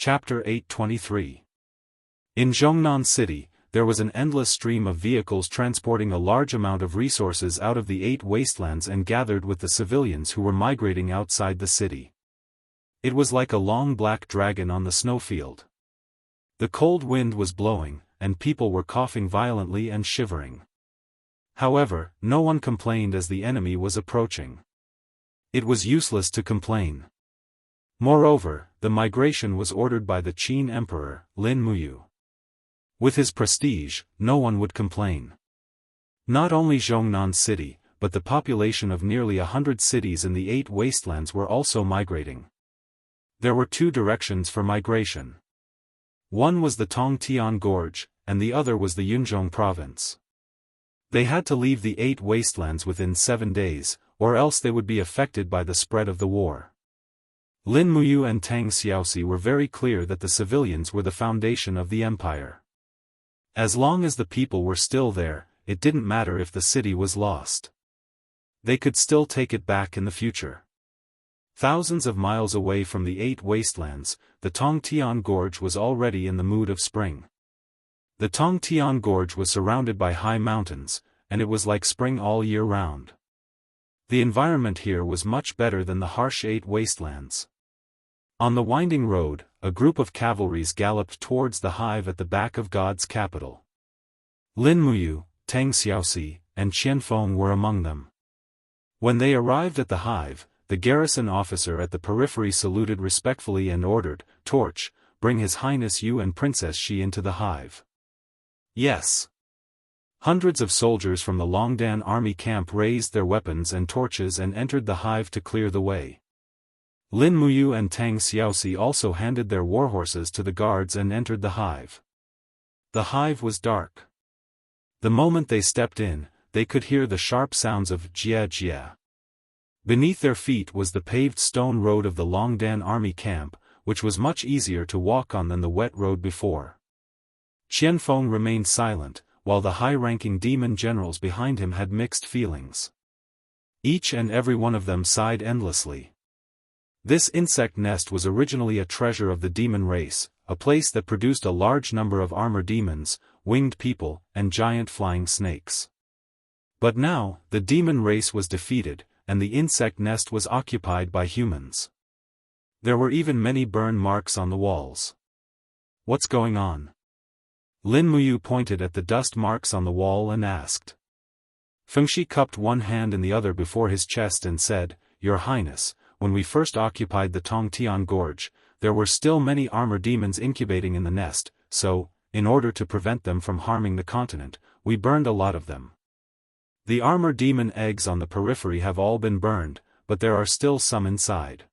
Chapter 823. In Zhongnan City, there was an endless stream of vehicles transporting a large amount of resources out of the 8 wastelands and gathered with the civilians who were migrating outside the city. It was like a long black dragon on the snowfield. The cold wind was blowing, and people were coughing violently and shivering. However, no one complained as the enemy was approaching. It was useless to complain. Moreover, the migration was ordered by the Qin Emperor, Lin Muyu. With his prestige, no one would complain. Not only Zhongnan City, but the population of nearly 100 cities in the 8 wastelands were also migrating. There were 2 directions for migration. One was the Tongtian Gorge, and the other was the Yunzhong province. They had to leave the 8 wastelands within 7 days, or else they would be affected by the spread of the war. Lin Muyu and Tang Xiaoxi were very clear that the civilians were the foundation of the empire. As long as the people were still there, it didn't matter if the city was lost. They could still take it back in the future. Thousands of miles away from the 8 wastelands, the Tongtian Gorge was already in the mood of spring. The Tongtian Gorge was surrounded by high mountains, and it was like spring all year round. The environment here was much better than the harsh 8 wastelands. On the winding road, a group of cavalries galloped towards the hive at the back of God's capital. Lin Muyu, Tang Xiaoxi, and Qianfeng were among them. When they arrived at the hive, the garrison officer at the periphery saluted respectfully and ordered, "Torch, bring His Highness Yu and Princess Xi into the hive." Yes. Hundreds of soldiers from the Longdan army camp raised their weapons and torches and entered the hive to clear the way. Lin Muyu and Tang Xiaoxi also handed their warhorses to the guards and entered the hive. The hive was dark. The moment they stepped in, they could hear the sharp sounds of jia jia. Beneath their feet was the paved stone road of the Longdan army camp, which was much easier to walk on than the wet road before. Qianfeng remained silent, while the high-ranking demon generals behind him had mixed feelings. Each and every one of them sighed endlessly. This insect nest was originally a treasure of the demon race, a place that produced a large number of armor demons, winged people, and giant flying snakes. But now, the demon race was defeated, and the insect nest was occupied by humans. There were even many burn marks on the walls. What's going on? Lin Muyu pointed at the dust marks on the wall and asked. Fengshi cupped one hand in the other before his chest and said, "Your Highness, when we first occupied the Tongtian Gorge, there were still many armor demons incubating in the nest, so, in order to prevent them from harming the continent, we burned a lot of them. The armor demon eggs on the periphery have all been burned, but there are still some inside.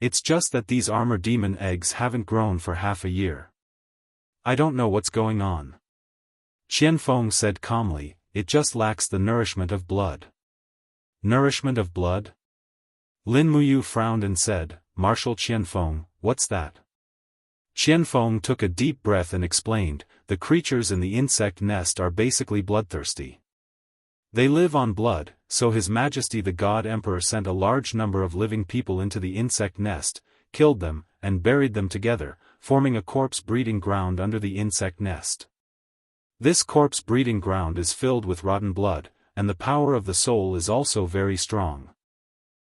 It's just that these armor demon eggs haven't grown for half a year. I don't know what's going on." Qianfeng said calmly, "It just lacks the nourishment of blood." Nourishment of blood? Lin Muyu frowned and said, "Marshal Qianfeng, what's that?" Qianfeng took a deep breath and explained, "The creatures in the insect nest are basically bloodthirsty. They live on blood, so His Majesty the God Emperor sent a large number of living people into the insect nest, killed them, and buried them together, forming a corpse breeding ground under the insect nest. This corpse breeding ground is filled with rotten blood, and the power of the soul is also very strong.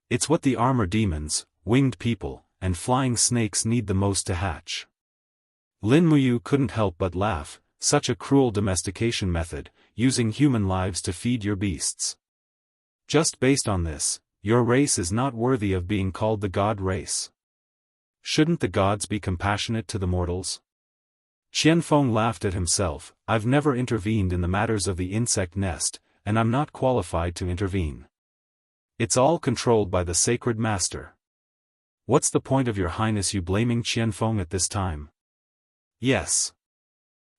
It's what the armor demons, winged people, and flying snakes need the most to hatch." Lin Muyu couldn't help but laugh. Such a cruel domestication method, using human lives to feed your beasts. Just based on this, your race is not worthy of being called the god race. Shouldn't the gods be compassionate to the mortals? Qianfeng laughed at himself. "I've never intervened in the matters of the insect nest, and I'm not qualified to intervene. It's all controlled by the sacred master. What's the point of your highness you blaming Qianfeng at this time?" "Yes."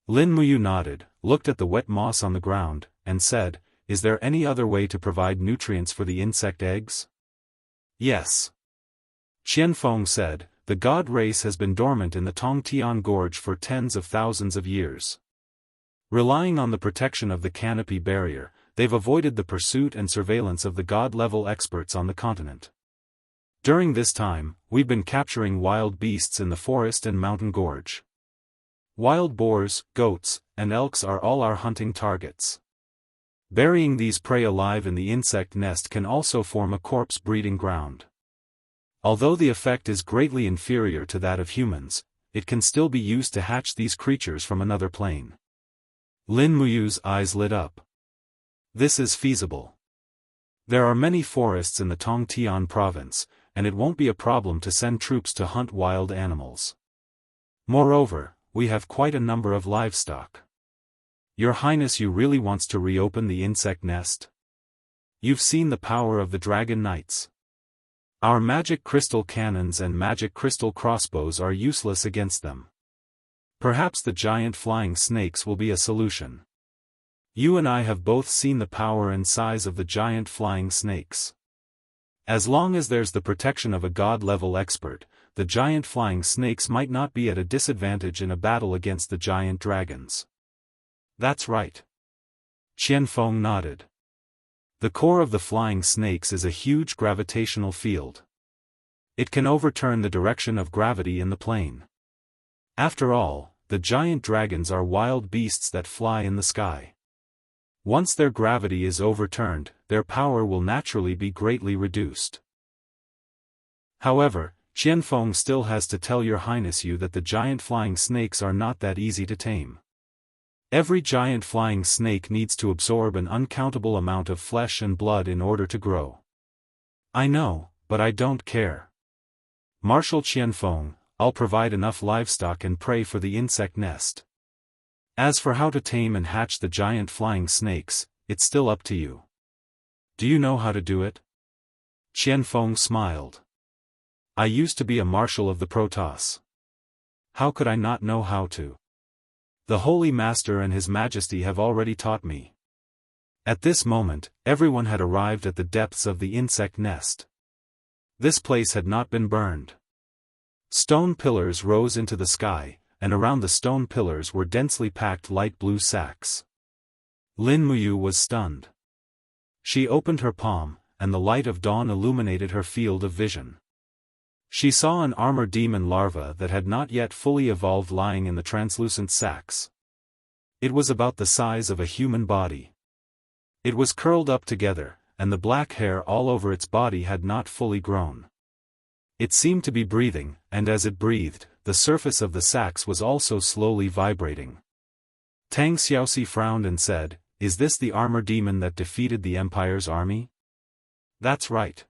Lin Muyu nodded, looked at the wet moss on the ground, and said, "Is there any other way to provide nutrients for the insect eggs?" "Yes." Qianfeng said, "The god race has been dormant in the Tongtian Gorge for tens of thousands of years. Relying on the protection of the canopy barrier, they've avoided the pursuit and surveillance of the god-level experts on the continent. During this time, we've been capturing wild beasts in the forest and mountain gorge. Wild boars, goats, and elks are all our hunting targets. Burying these prey alive in the insect nest can also form a corpse breeding ground. Although the effect is greatly inferior to that of humans, it can still be used to hatch these creatures from another plane. Lin Muyu's eyes lit up. This is feasible. There are many forests in the Tongtian province, and it won't be a problem to send troops to hunt wild animals. Moreover, we have quite a number of livestock. Your Highness, you really wants to reopen the insect nest? You've seen the power of the dragon knights. Our magic crystal cannons and magic crystal crossbows are useless against them. Perhaps the giant flying snakes will be a solution. You and I have both seen the power and size of the giant flying snakes. As long as there's the protection of a god-level expert, the giant flying snakes might not be at a disadvantage in a battle against the giant dragons. That's right. Qianfeng nodded. The core of the flying snakes is a huge gravitational field. It can overturn the direction of gravity in the plane. After all, the giant dragons are wild beasts that fly in the sky. Once their gravity is overturned, their power will naturally be greatly reduced. However, Qianfeng still has to tell Your Highness you that the giant flying snakes are not that easy to tame. Every giant flying snake needs to absorb an uncountable amount of flesh and blood in order to grow. I know, but I don't care. Marshal Qianfeng, I'll provide enough livestock and prey for the insect nest. As for how to tame and hatch the giant flying snakes, it's still up to you. Do you know how to do it? Qianfeng smiled. I used to be a marshal of the Protoss. How could I not know how to? The Holy Master and His Majesty have already taught me. At this moment, everyone had arrived at the depths of the insect nest. This place had not been burned. Stone pillars rose into the sky, and around the stone pillars were densely packed light blue sacks. Lin Muyu was stunned. She opened her palm, and the light of dawn illuminated her field of vision. She saw an armor demon larva that had not yet fully evolved lying in the translucent sacks. It was about the size of a human body. It was curled up together, and the black hair all over its body had not fully grown. It seemed to be breathing, and as it breathed, the surface of the sacks was also slowly vibrating. Tang Xiaoxi frowned and said, "Is this the armor demon that defeated the Empire's army?" "That's right."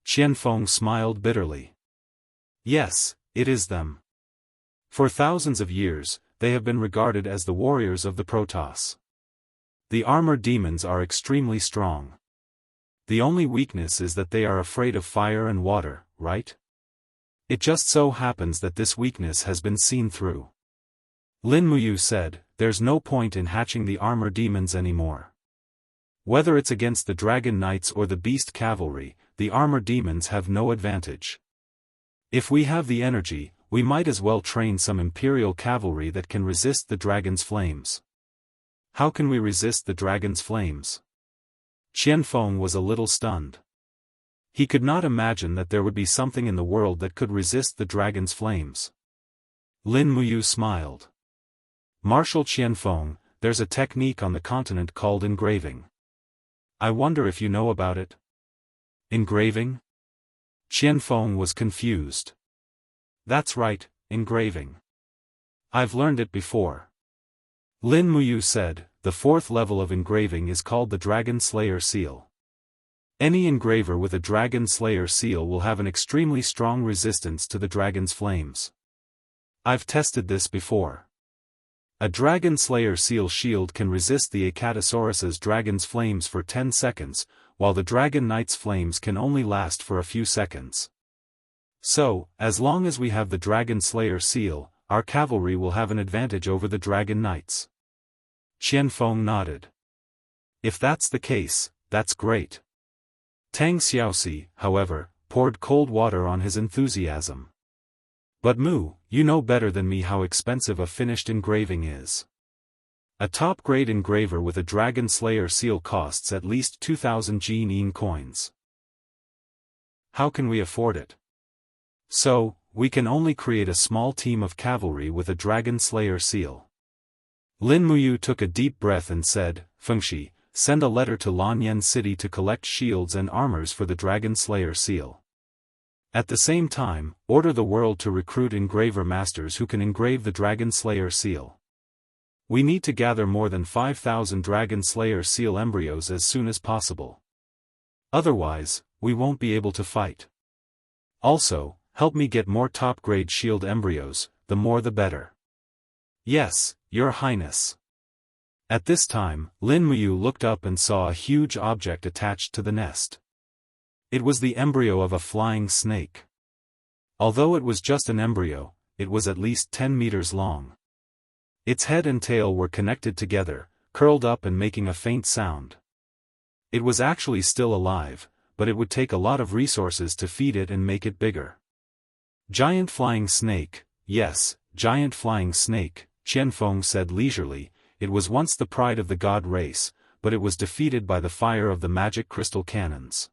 Qianfeng smiled bitterly. "Yes, it is them. For thousands of years, they have been regarded as the warriors of the Protoss. The armor demons are extremely strong. The only weakness is that they are afraid of fire and water, right? It just so happens that this weakness has been seen through." Lin Muyu said, "There's no point in hatching the armor demons anymore. Whether it's against the dragon knights or the beast cavalry, the armor demons have no advantage. If we have the energy, we might as well train some imperial cavalry that can resist the dragon's flames." "How can we resist the dragon's flames?" Qianfeng was a little stunned. He could not imagine that there would be something in the world that could resist the dragon's flames. Lin Muyu smiled. "Marshal Qianfeng, there's a technique on the continent called engraving. I wonder if you know about it?" "Engraving?" Qianfeng was confused. "That's right, engraving. I've learned it before." Lin Muyu said, "The fourth level of engraving is called the Dragon Slayer seal. Any engraver with a Dragon Slayer seal will have an extremely strong resistance to the dragon's flames. I've tested this before. A Dragon Slayer seal shield can resist the Acatosaurus's dragon's flames for 10 seconds, while the Dragon Knight's flames can only last for a few seconds. So, as long as we have the Dragon Slayer seal, our cavalry will have an advantage over the Dragon Knights." Qianfeng nodded. "If that's the case, that's great." Tang Xiaoxi, however, poured cold water on his enthusiasm. "But Mu, you know better than me how expensive a finished engraving is. A top-grade engraver with a Dragon Slayer seal costs at least 2,000 Jianghu coins. how can we afford it? So, we can only create a small team of cavalry with a dragon slayer seal. Lin Muyu took a deep breath and said, Fengshi, send a letter to Lanyan City to collect shields and armors for the dragon slayer seal. At the same time, order the world to recruit engraver masters who can engrave the dragon slayer seal. We need to gather more than 5,000 dragon slayer seal embryos as soon as possible. Otherwise, we won't be able to fight. Also, help me get more top-grade shield embryos, the more the better. Yes, Your Highness. At this time, Lin Muyu looked up and saw a huge object attached to the nest. It was the embryo of a flying snake. Although it was just an embryo, it was at least 10 meters long. Its head and tail were connected together, curled up and making a faint sound. It was actually still alive, but it would take a lot of resources to feed it and make it bigger. Giant flying snake, yes, giant flying snake, Qianfeng said leisurely. It was once the pride of the god race, but it was defeated by the fire of the magic crystal cannons.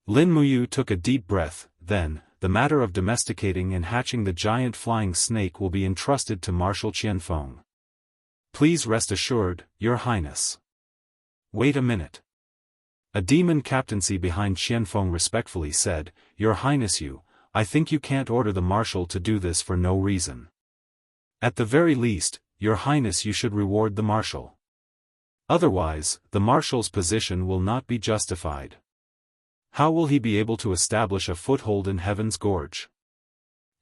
Lin Muyu took a deep breath, then, the matter of domesticating and hatching the giant flying snake will be entrusted to Marshal Qianfeng. Please rest assured, Your Highness. Wait a minute. A demon captaincy behind Qianfeng respectfully said, Your Highness, I think you can't order the marshal to do this for no reason. At the very least, Your Highness, you should reward the marshal. Otherwise, the marshal's position will not be justified. How will he be able to establish a foothold in Heaven's Gorge?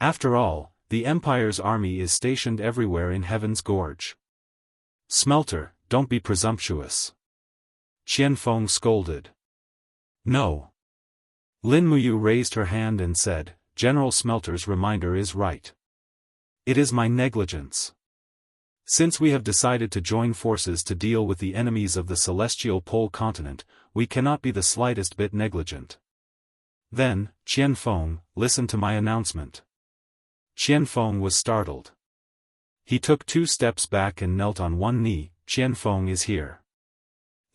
After all, the Empire's army is stationed everywhere in Heaven's Gorge. Smelter, don't be presumptuous. Qianfeng scolded. No. Lin Muyu raised her hand and said, General Smelter's reminder is right. It is my negligence. Since we have decided to join forces to deal with the enemies of the celestial pole continent, we cannot be the slightest bit negligent. Then, Qianfeng, listen to my announcement. Qianfeng was startled. He took 2 steps back and knelt on one knee. Qianfeng is here.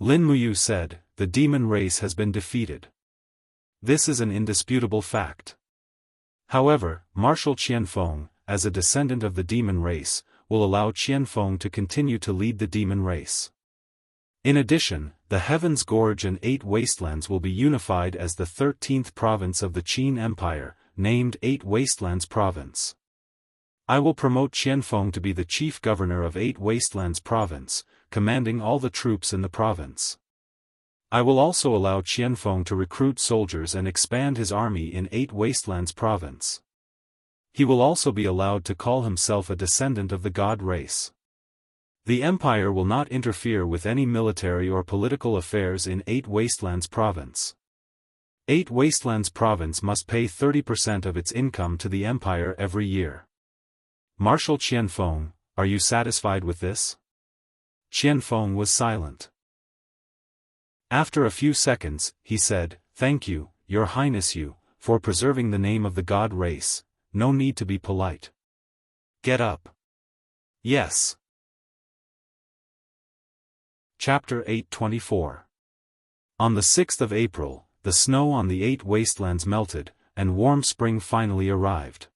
Lin Muyu said, the demon race has been defeated. This is an indisputable fact. However, Marshal Qianfeng, as a descendant of the demon race, will allow Qianfeng to continue to lead the demon race. In addition, the Heaven's Gorge and 8 Wastelands will be unified as the 13th province of the Qin Empire, named 8 Wastelands Province. I will promote Qianfeng to be the chief governor of 8 Wastelands Province, commanding all the troops in the province. I will also allow Qianfeng to recruit soldiers and expand his army in 8 Wastelands Province. He will also be allowed to call himself a descendant of the god race. The empire will not interfere with any military or political affairs in 8 Wastelands Province. 8 Wastelands Province must pay 30% of its income to the empire every year. Marshal Qianfeng, are you satisfied with this? Qianfeng was silent. After a few seconds, he said, Thank you, Your Highness, for preserving the name of the god race. No need to be polite. Get up. Yes. Chapter 824. On the 6th of April, the snow on the 8 wastelands melted, and warm spring finally arrived.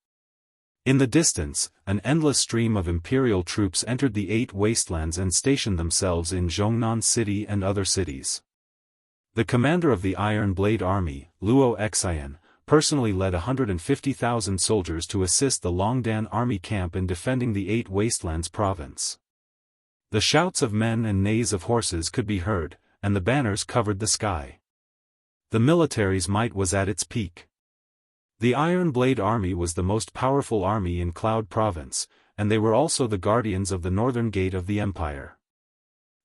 In the distance, an endless stream of imperial troops entered the 8 wastelands and stationed themselves in Zhongnan City and other cities. The commander of the Iron Blade Army, Wuxia Xianxia, personally led 150,000 soldiers to assist the Longdan army camp in defending the 8 Wastelands province. The shouts of men and neighs of horses could be heard, and the banners covered the sky. The military's might was at its peak. The Iron Blade Army was the most powerful army in Cloud Province, and they were also the guardians of the northern gate of the empire.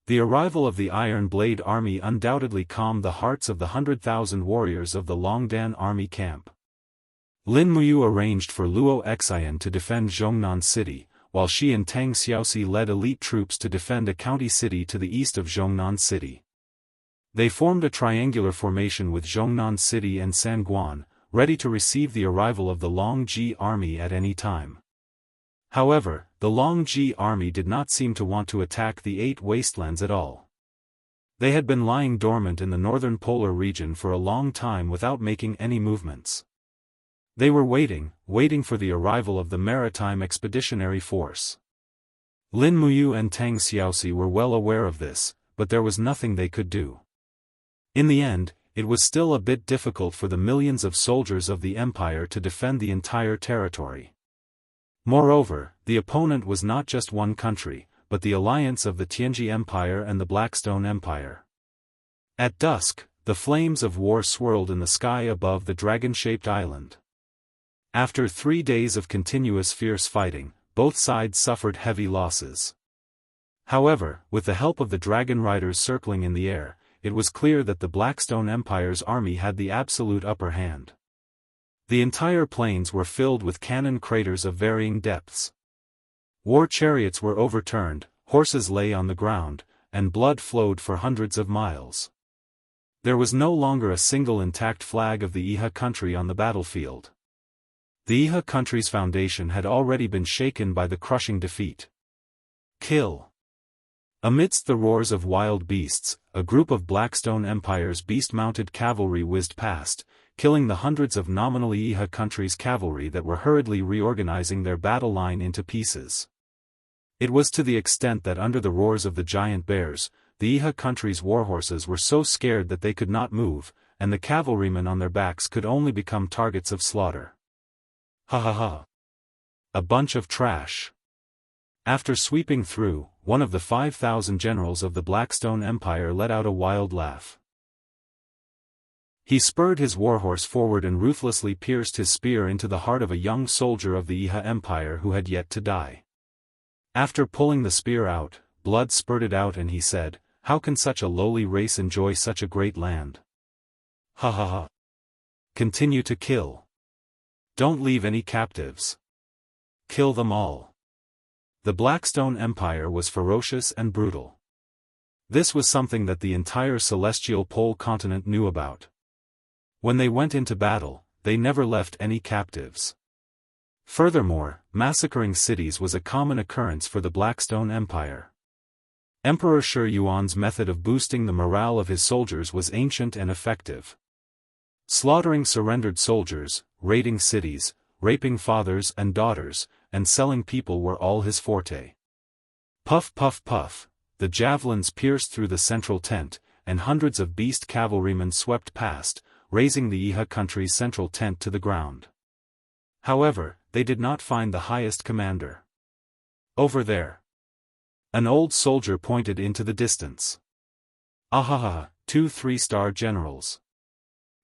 The arrival of the Iron Blade Army undoubtedly calmed the hearts of the 100,000 warriors of the Longdan army camp. Lin Muyu arranged for Wuxia Xianxia to defend Zhongnan City, while she and Tang Xiaoxi led elite troops to defend a county city to the east of Zhongnan City. They formed a triangular formation with Zhongnan City and Sanguan, ready to receive the arrival of the Longji army at any time. However, the Longji army did not seem to want to attack the 8 wastelands at all. They had been lying dormant in the northern polar region for a long time without making any movements. They were waiting for the arrival of the maritime expeditionary force. Lin Muyu and Tang Xiaoxi were well aware of this, but there was nothing they could do. In the end, it was still a bit difficult for the millions of soldiers of the empire to defend the entire territory. Moreover, the opponent was not just one country, but the alliance of the Tianji Empire and the Blackstone Empire. At dusk, the flames of war swirled in the sky above the dragon-shaped island. After 3 days of continuous fierce fighting, both sides suffered heavy losses. However, with the help of the dragon riders circling in the air, it was clear that the Blackstone Empire's army had the absolute upper hand. The entire plains were filled with cannon craters of varying depths. War chariots were overturned, horses lay on the ground, and blood flowed for hundreds of miles. There was no longer a single intact flag of the Iha country on the battlefield. The Iha country's foundation had already been shaken by the crushing defeat. Kill. Amidst the roars of wild beasts, a group of Blackstone Empire's beast-mounted cavalry whizzed past, killing the hundreds of nominal Iha country's cavalry that were hurriedly reorganizing their battle line into pieces. It was to the extent that under the roars of the giant bears, the Iha country's warhorses were so scared that they could not move, and the cavalrymen on their backs could only become targets of slaughter. Ha ha ha. A bunch of trash. After sweeping through, one of the 5,000 generals of the Blackstone Empire let out a wild laugh. He spurred his warhorse forward and ruthlessly pierced his spear into the heart of a young soldier of the Iha Empire who had yet to die. After pulling the spear out, blood spurted out and he said, "How can such a lowly race enjoy such a great land? Ha ha ha. Continue to kill. Don't leave any captives. Kill them all." The Blackstone Empire was ferocious and brutal. This was something that the entire celestial pole continent knew about. When they went into battle, they never left any captives. Furthermore, massacring cities was a common occurrence for the Blackstone Empire. Emperor Shi Yuan's method of boosting the morale of his soldiers was ancient and effective. Slaughtering surrendered soldiers, raiding cities, raping fathers and daughters, and selling people were all his forte. Puff puff puff, the javelins pierced through the central tent, and hundreds of beast cavalrymen swept past, razing the Iha country's central tent to the ground. However, they did not find the highest commander. Over there. An old soldier pointed into the distance. Ahaha, 2 3-star generals.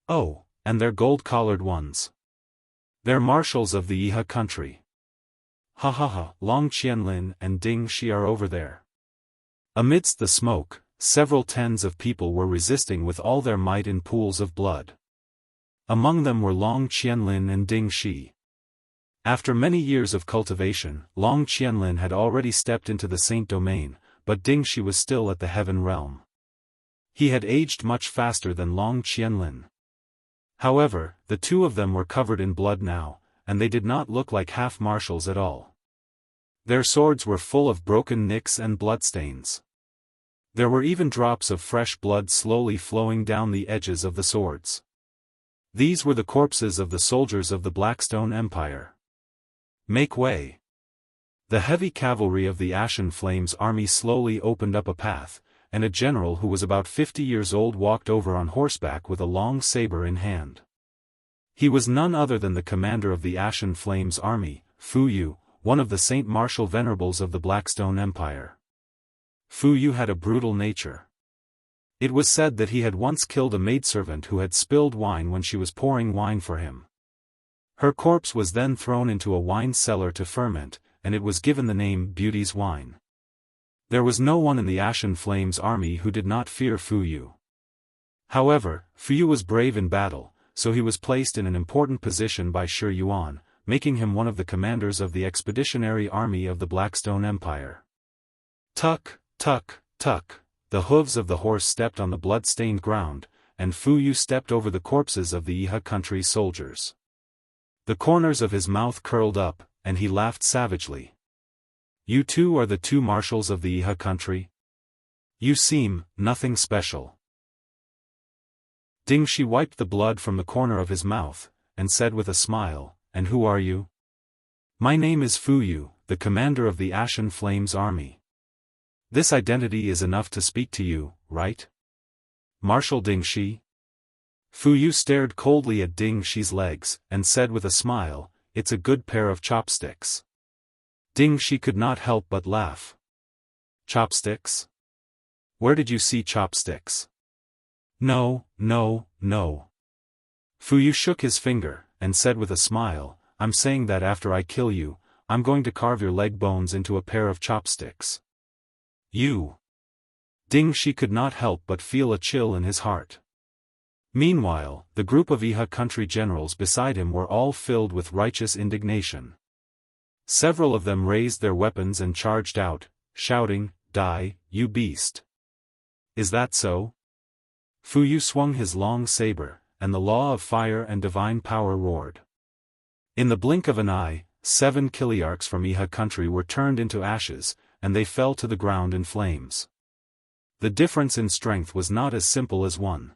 Oh, and they're gold-collared ones. They're marshals of the Iha country. Ha ha ha, Long Qianlin and Ding Shi are over there. Amidst the smoke, several tens of people were resisting with all their might in pools of blood. Among them were Long Qianlin and Ding Shi. After many years of cultivation, Long Qianlin had already stepped into the Saint Domain, but Ding Shi was still at the Heaven Realm. He had aged much faster than Long Qianlin. However, the two of them were covered in blood now, and they did not look like half-marshals at all. Their swords were full of broken nicks and bloodstains. There were even drops of fresh blood slowly flowing down the edges of the swords. These were the corpses of the soldiers of the Blackstone Empire. Make way. The heavy cavalry of the Ashen Flames army slowly opened up a path, and a general who was about 50 years old walked over on horseback with a long saber in hand. He was none other than the commander of the Ashen Flames army, Fu Yu, one of the Saint Martial Venerables of the Blackstone Empire. Fu Yu had a brutal nature. It was said that he had once killed a maidservant who had spilled wine when she was pouring wine for him. Her corpse was then thrown into a wine cellar to ferment, and it was given the name Beauty's Wine. There was no one in the Ashen Flames army who did not fear Fu Yu. However, Fu Yu was brave in battle, so he was placed in an important position by Shi Yuan, making him one of the commanders of the expeditionary army of the Blackstone Empire. Tuck, tuck, tuck, the hooves of the horse stepped on the blood-stained ground, and Fu Yu stepped over the corpses of the Iha country soldiers. The corners of his mouth curled up, and he laughed savagely. You two are the two marshals of the Iha country? You seem, nothing special. Ding Shi wiped the blood from the corner of his mouth, and said with a smile, and who are you? My name is Fu Yu, the commander of the Ashen Flames army. This identity is enough to speak to you, right? Marshal Ding Shi? Fu Yu stared coldly at Ding Shi's legs, and said with a smile, it's a good pair of chopsticks. Ding Shi could not help but laugh. Chopsticks? Where did you see chopsticks? No. Fu Yu shook his finger, and said with a smile, I'm saying that after I kill you, I'm going to carve your leg bones into a pair of chopsticks. You. Ding Shi could not help but feel a chill in his heart. Meanwhile, the group of Iha country generals beside him were all filled with righteous indignation. Several of them raised their weapons and charged out, shouting, Die, you beast! Is that so? Fu Yu swung his long saber, and the law of fire and divine power roared. In the blink of an eye, 7 Kiliarchs from Iha country were turned into ashes, and they fell to the ground in flames. The difference in strength was not as simple as one.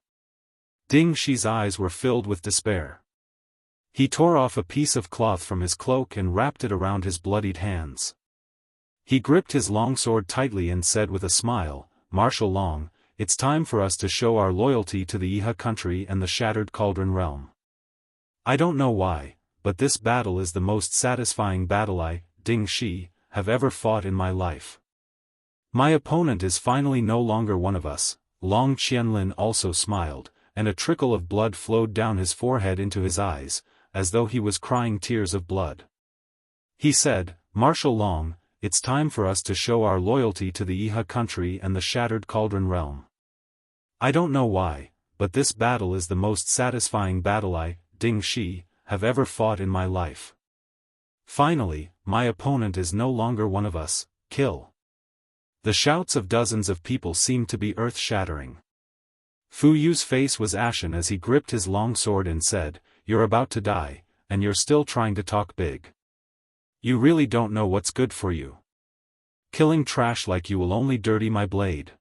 Ding Shi's eyes were filled with despair. He tore off a piece of cloth from his cloak and wrapped it around his bloodied hands. He gripped his longsword tightly and said with a smile, Marshal Long, it's time for us to show our loyalty to the Iha country and the Shattered Cauldron realm. I don't know why, but this battle is the most satisfying battle I, Ding Shi, have ever fought in my life. My opponent is finally no longer one of us. Long Qianlin also smiled, and a trickle of blood flowed down his forehead into his eyes, as though he was crying tears of blood. He said, Marshal Long, it's time for us to show our loyalty to the Iha country and the Shattered Cauldron realm. I don't know why, but this battle is the most satisfying battle I, Ding Shi, have ever fought in my life. Finally, my opponent is no longer one of us. Kill. The shouts of dozens of people seemed to be earth-shattering. Fu Yu's face was ashen as he gripped his long sword and said, You're about to die, and you're still trying to talk big. You really don't know what's good for you. Killing trash like you will only dirty my blade.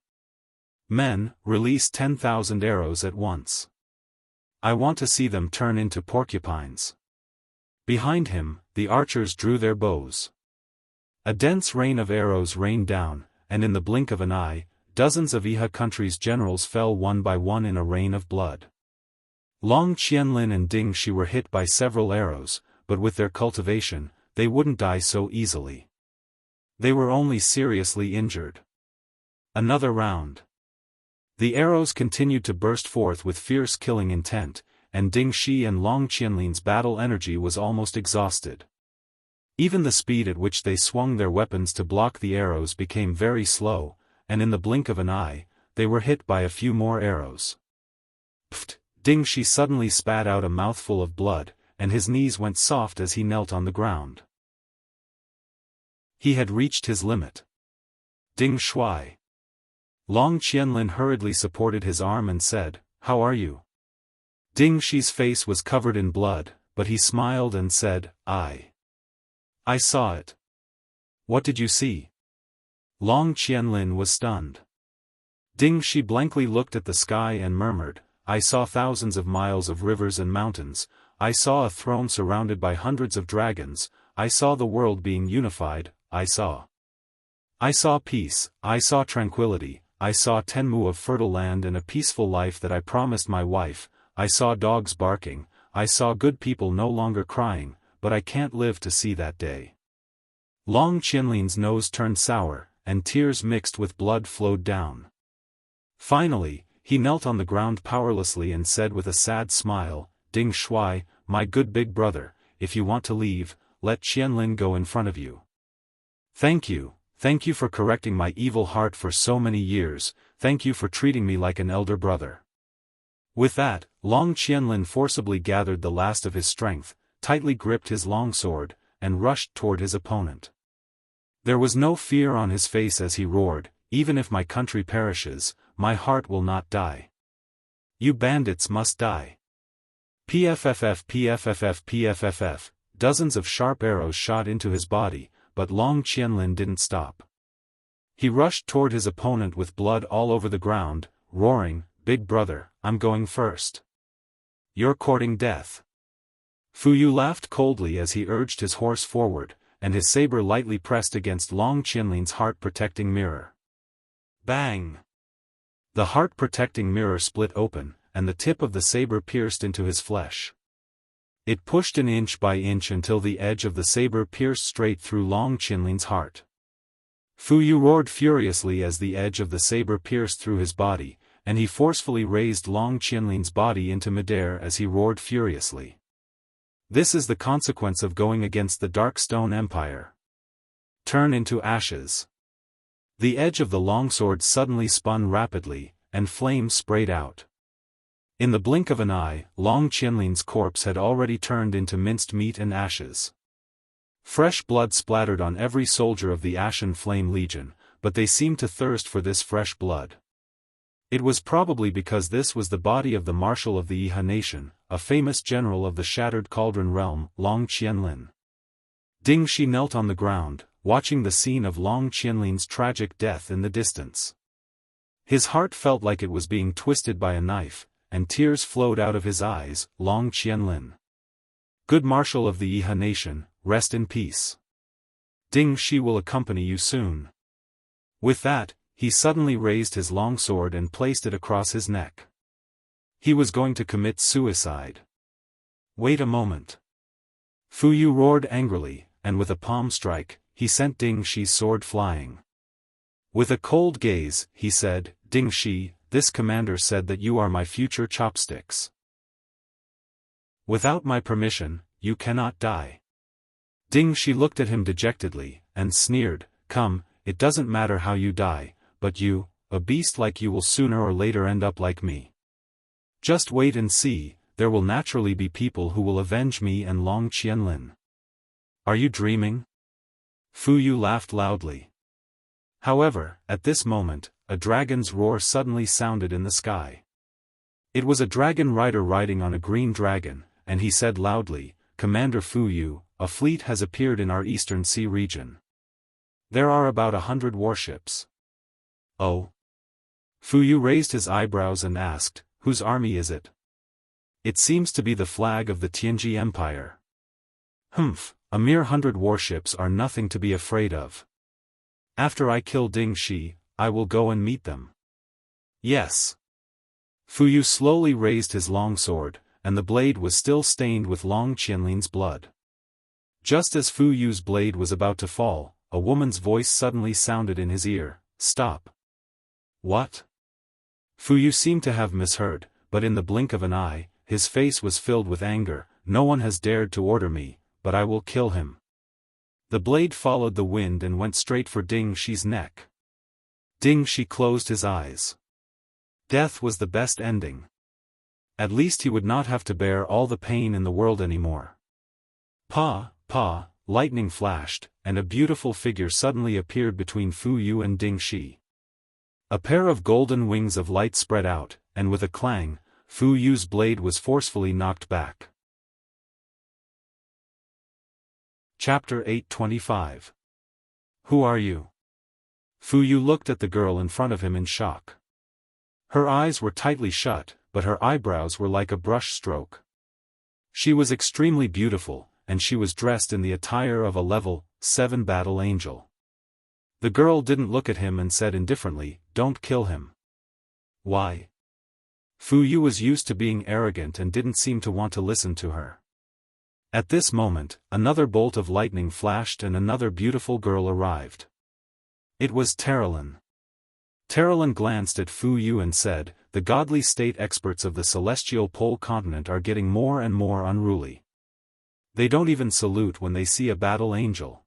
Men, release 10,000 arrows at once. I want to see them turn into porcupines. Behind him, the archers drew their bows. A dense rain of arrows rained down, and in the blink of an eye, dozens of Iha country's generals fell one by one in a rain of blood. Long Qianlin and Ding Shi were hit by several arrows, but with their cultivation, they wouldn't die so easily. They were only seriously injured. Another round. The arrows continued to burst forth with fierce killing intent, and Ding Shi and Long Qianlin's battle energy was almost exhausted. Even the speed at which they swung their weapons to block the arrows became very slow, and in the blink of an eye, they were hit by a few more arrows. Pfft! Ding Shi suddenly spat out a mouthful of blood, and his knees went soft as he knelt on the ground. He had reached his limit. Ding Shui. Long Qianlin hurriedly supported his arm and said, How are you? Ding Shi's face was covered in blood, but he smiled and said, I saw it. What did you see? Long Qianlin was stunned. Ding Shi blankly looked at the sky and murmured, I saw thousands of miles of rivers and mountains, I saw a throne surrounded by hundreds of dragons, I saw the world being unified, I saw peace, I saw tranquility, I saw 10 mu of fertile land and a peaceful life that I promised my wife, I saw dogs barking, I saw good people no longer crying, but I can't live to see that day. Long Qianlin's nose turned sour, and tears mixed with blood flowed down. Finally, he knelt on the ground powerlessly and said with a sad smile, Ding Shui, my good big brother, if you want to leave, let Qianlin go in front of you. Thank you for correcting my evil heart for so many years, thank you for treating me like an elder brother. With that, Long Qianlin forcibly gathered the last of his strength, tightly gripped his longsword, and rushed toward his opponent. There was no fear on his face as he roared, Even if my country perishes, my heart will not die. You bandits must die. PFFF PFFF PFFF, dozens of sharp arrows shot into his body, but Long Qianlin didn't stop. He rushed toward his opponent with blood all over the ground, roaring, "Big brother, I'm going first. You're courting death." Fu Yu laughed coldly as he urged his horse forward, and his saber lightly pressed against Long Qianlin's heart-protecting mirror. Bang! The heart-protecting mirror split open, and the tip of the saber pierced into his flesh. It pushed an inch by inch until the edge of the saber pierced straight through Long Qianlin's heart. Fu Yu roared furiously as the edge of the saber pierced through his body, and he forcefully raised Long Qianlin's body into midair as he roared furiously. This is the consequence of going against the Dark Stone Empire. Turn into ashes. The edge of the longsword suddenly spun rapidly, and flames sprayed out. In the blink of an eye, Long Qianlin's corpse had already turned into minced meat and ashes. Fresh blood splattered on every soldier of the Ashen Flame Legion, but they seemed to thirst for this fresh blood. It was probably because this was the body of the Marshal of the Yihe Nation, a famous general of the Shattered Cauldron Realm, Long Qianlin. Ding Shi knelt on the ground, watching the scene of Long Qianlin's tragic death in the distance. His heart felt like it was being twisted by a knife, and tears flowed out of his eyes. Long Qianlin, good Marshal of the Yihe Nation, rest in peace. Ding Shi will accompany you soon. With that, he suddenly raised his long sword and placed it across his neck. He was going to commit suicide. Wait a moment. Fu Yu roared angrily, and with a palm strike, he sent Ding Shi's sword flying. With a cold gaze, he said, "Ding Shi, this commander said that you are my future chopsticks. Without my permission, you cannot die." Ding Shi looked at him dejectedly, and sneered, "Come, it doesn't matter how you die, but you, a beast like you will sooner or later end up like me. Just wait and see, there will naturally be people who will avenge me and Long Qianlin." "Are you dreaming?" Fu Yu laughed loudly. However, at this moment, a dragon's roar suddenly sounded in the sky. It was a dragon rider riding on a green dragon, and he said loudly, "Commander Fu Yu, a fleet has appeared in our eastern sea region. There are about 100 warships." "Oh?" Fu Yu raised his eyebrows and asked, "Whose army is it?" "It seems to be the flag of the Tianji Empire." "Humph, a mere 100 warships are nothing to be afraid of. After I kill Ding Shi, I will go and meet them." "Yes." Fu Yu slowly raised his long sword, and the blade was still stained with Long Qianlin's blood. Just as Fu Yu's blade was about to fall, a woman's voice suddenly sounded in his ear, "Stop." "What?" Fu Yu seemed to have misheard, but in the blink of an eye, his face was filled with anger. "No one has dared to order me, but I will kill him." The blade followed the wind and went straight for Ding Shi's neck. Ding Shi closed his eyes. Death was the best ending. At least he would not have to bear all the pain in the world anymore. Pa, lightning flashed, and a beautiful figure suddenly appeared between Fu Yu and Ding Shi. A pair of golden wings of light spread out, and with a clang, Fu Yu's blade was forcefully knocked back. Chapter 825. Who are you? Fu Yu looked at the girl in front of him in shock. Her eyes were tightly shut, but her eyebrows were like a brush stroke. She was extremely beautiful, and she was dressed in the attire of a level 7 battle angel. The girl didn't look at him and said indifferently, "Don't kill him." "Why?" Fu Yu was used to being arrogant and didn't seem to want to listen to her. At this moment, another bolt of lightning flashed and another beautiful girl arrived. It was Terralyn. Terralyn glanced at Fu Yu and said, "The godly state experts of the celestial pole continent are getting more and more unruly. They don't even salute when they see a battle angel.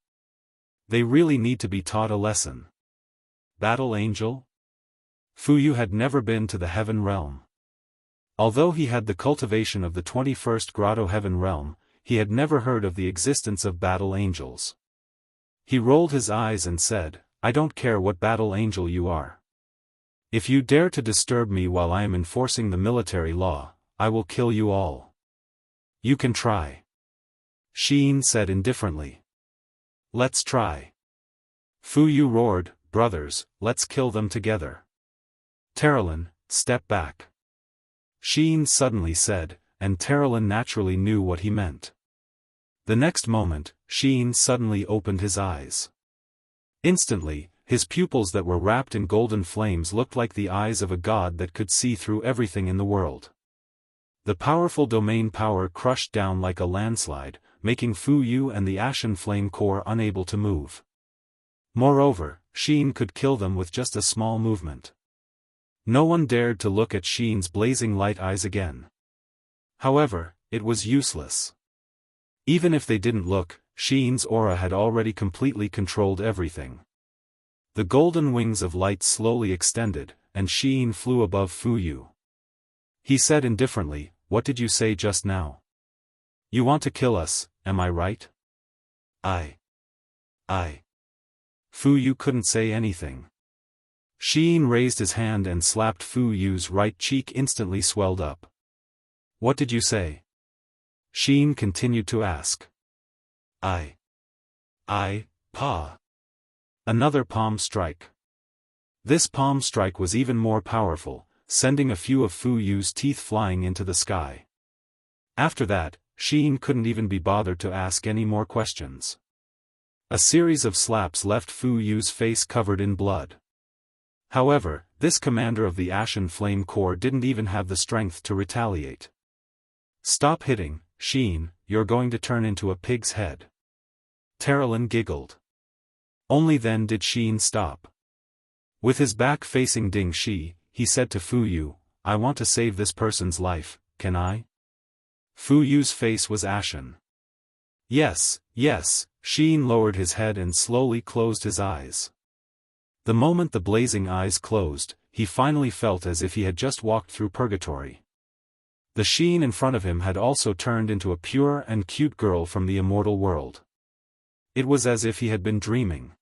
They really need to be taught a lesson." Battle angel? Fu Yu had never been to the Heaven Realm. Although he had the cultivation of the 21st Grotto Heaven Realm, he had never heard of the existence of battle angels. He rolled his eyes and said, "I don't care what battle angel you are. If you dare to disturb me while I am enforcing the military law, I will kill you all." "You can try," Sheen said indifferently. "Let's try." Fu Yu roared, brothers, let's kill them together. Terralyn, step back. Sheen suddenly said, and Terralyn naturally knew what he meant. The next moment, Sheen suddenly opened his eyes. Instantly, his pupils that were wrapped in golden flames looked like the eyes of a god that could see through everything in the world. The powerful domain power crushed down like a landslide, making Fu Yu and the Ashen Flame Core unable to move. Moreover, Sheen could kill them with just a small movement. No one dared to look at Sheen's blazing light eyes again. However, it was useless. Even if they didn't look, Sheen's aura had already completely controlled everything. The golden wings of light slowly extended, and Sheen flew above Fu Yu. He said indifferently, "What did you say just now? You want to kill us, am I right?" I. Fu Yu couldn't say anything. Sheen raised his hand and slapped Fu Yu's right cheek, instantly swelled up. "What did you say?" Sheen continued to ask. Pa. Another palm strike. This palm strike was even more powerful, sending a few of Fu Yu's teeth flying into the sky. After that, Sheen couldn't even be bothered to ask any more questions. A series of slaps left Fu Yu's face covered in blood. However, this commander of the Ashen Flame Corps didn't even have the strength to retaliate. "Stop hitting, Sheen, you're going to turn into a pig's head." Terralyn giggled. Only then did Sheen stop. With his back facing Ding Shi, he said to Fu Yu, "I want to save this person's life, can I?" Fu Yu's face was ashen. Yes, Sheen lowered his head and slowly closed his eyes. The moment the blazing eyes closed, he finally felt as if he had just walked through purgatory. The Sheen in front of him had also turned into a pure and cute girl from the immortal world. It was as if he had been dreaming.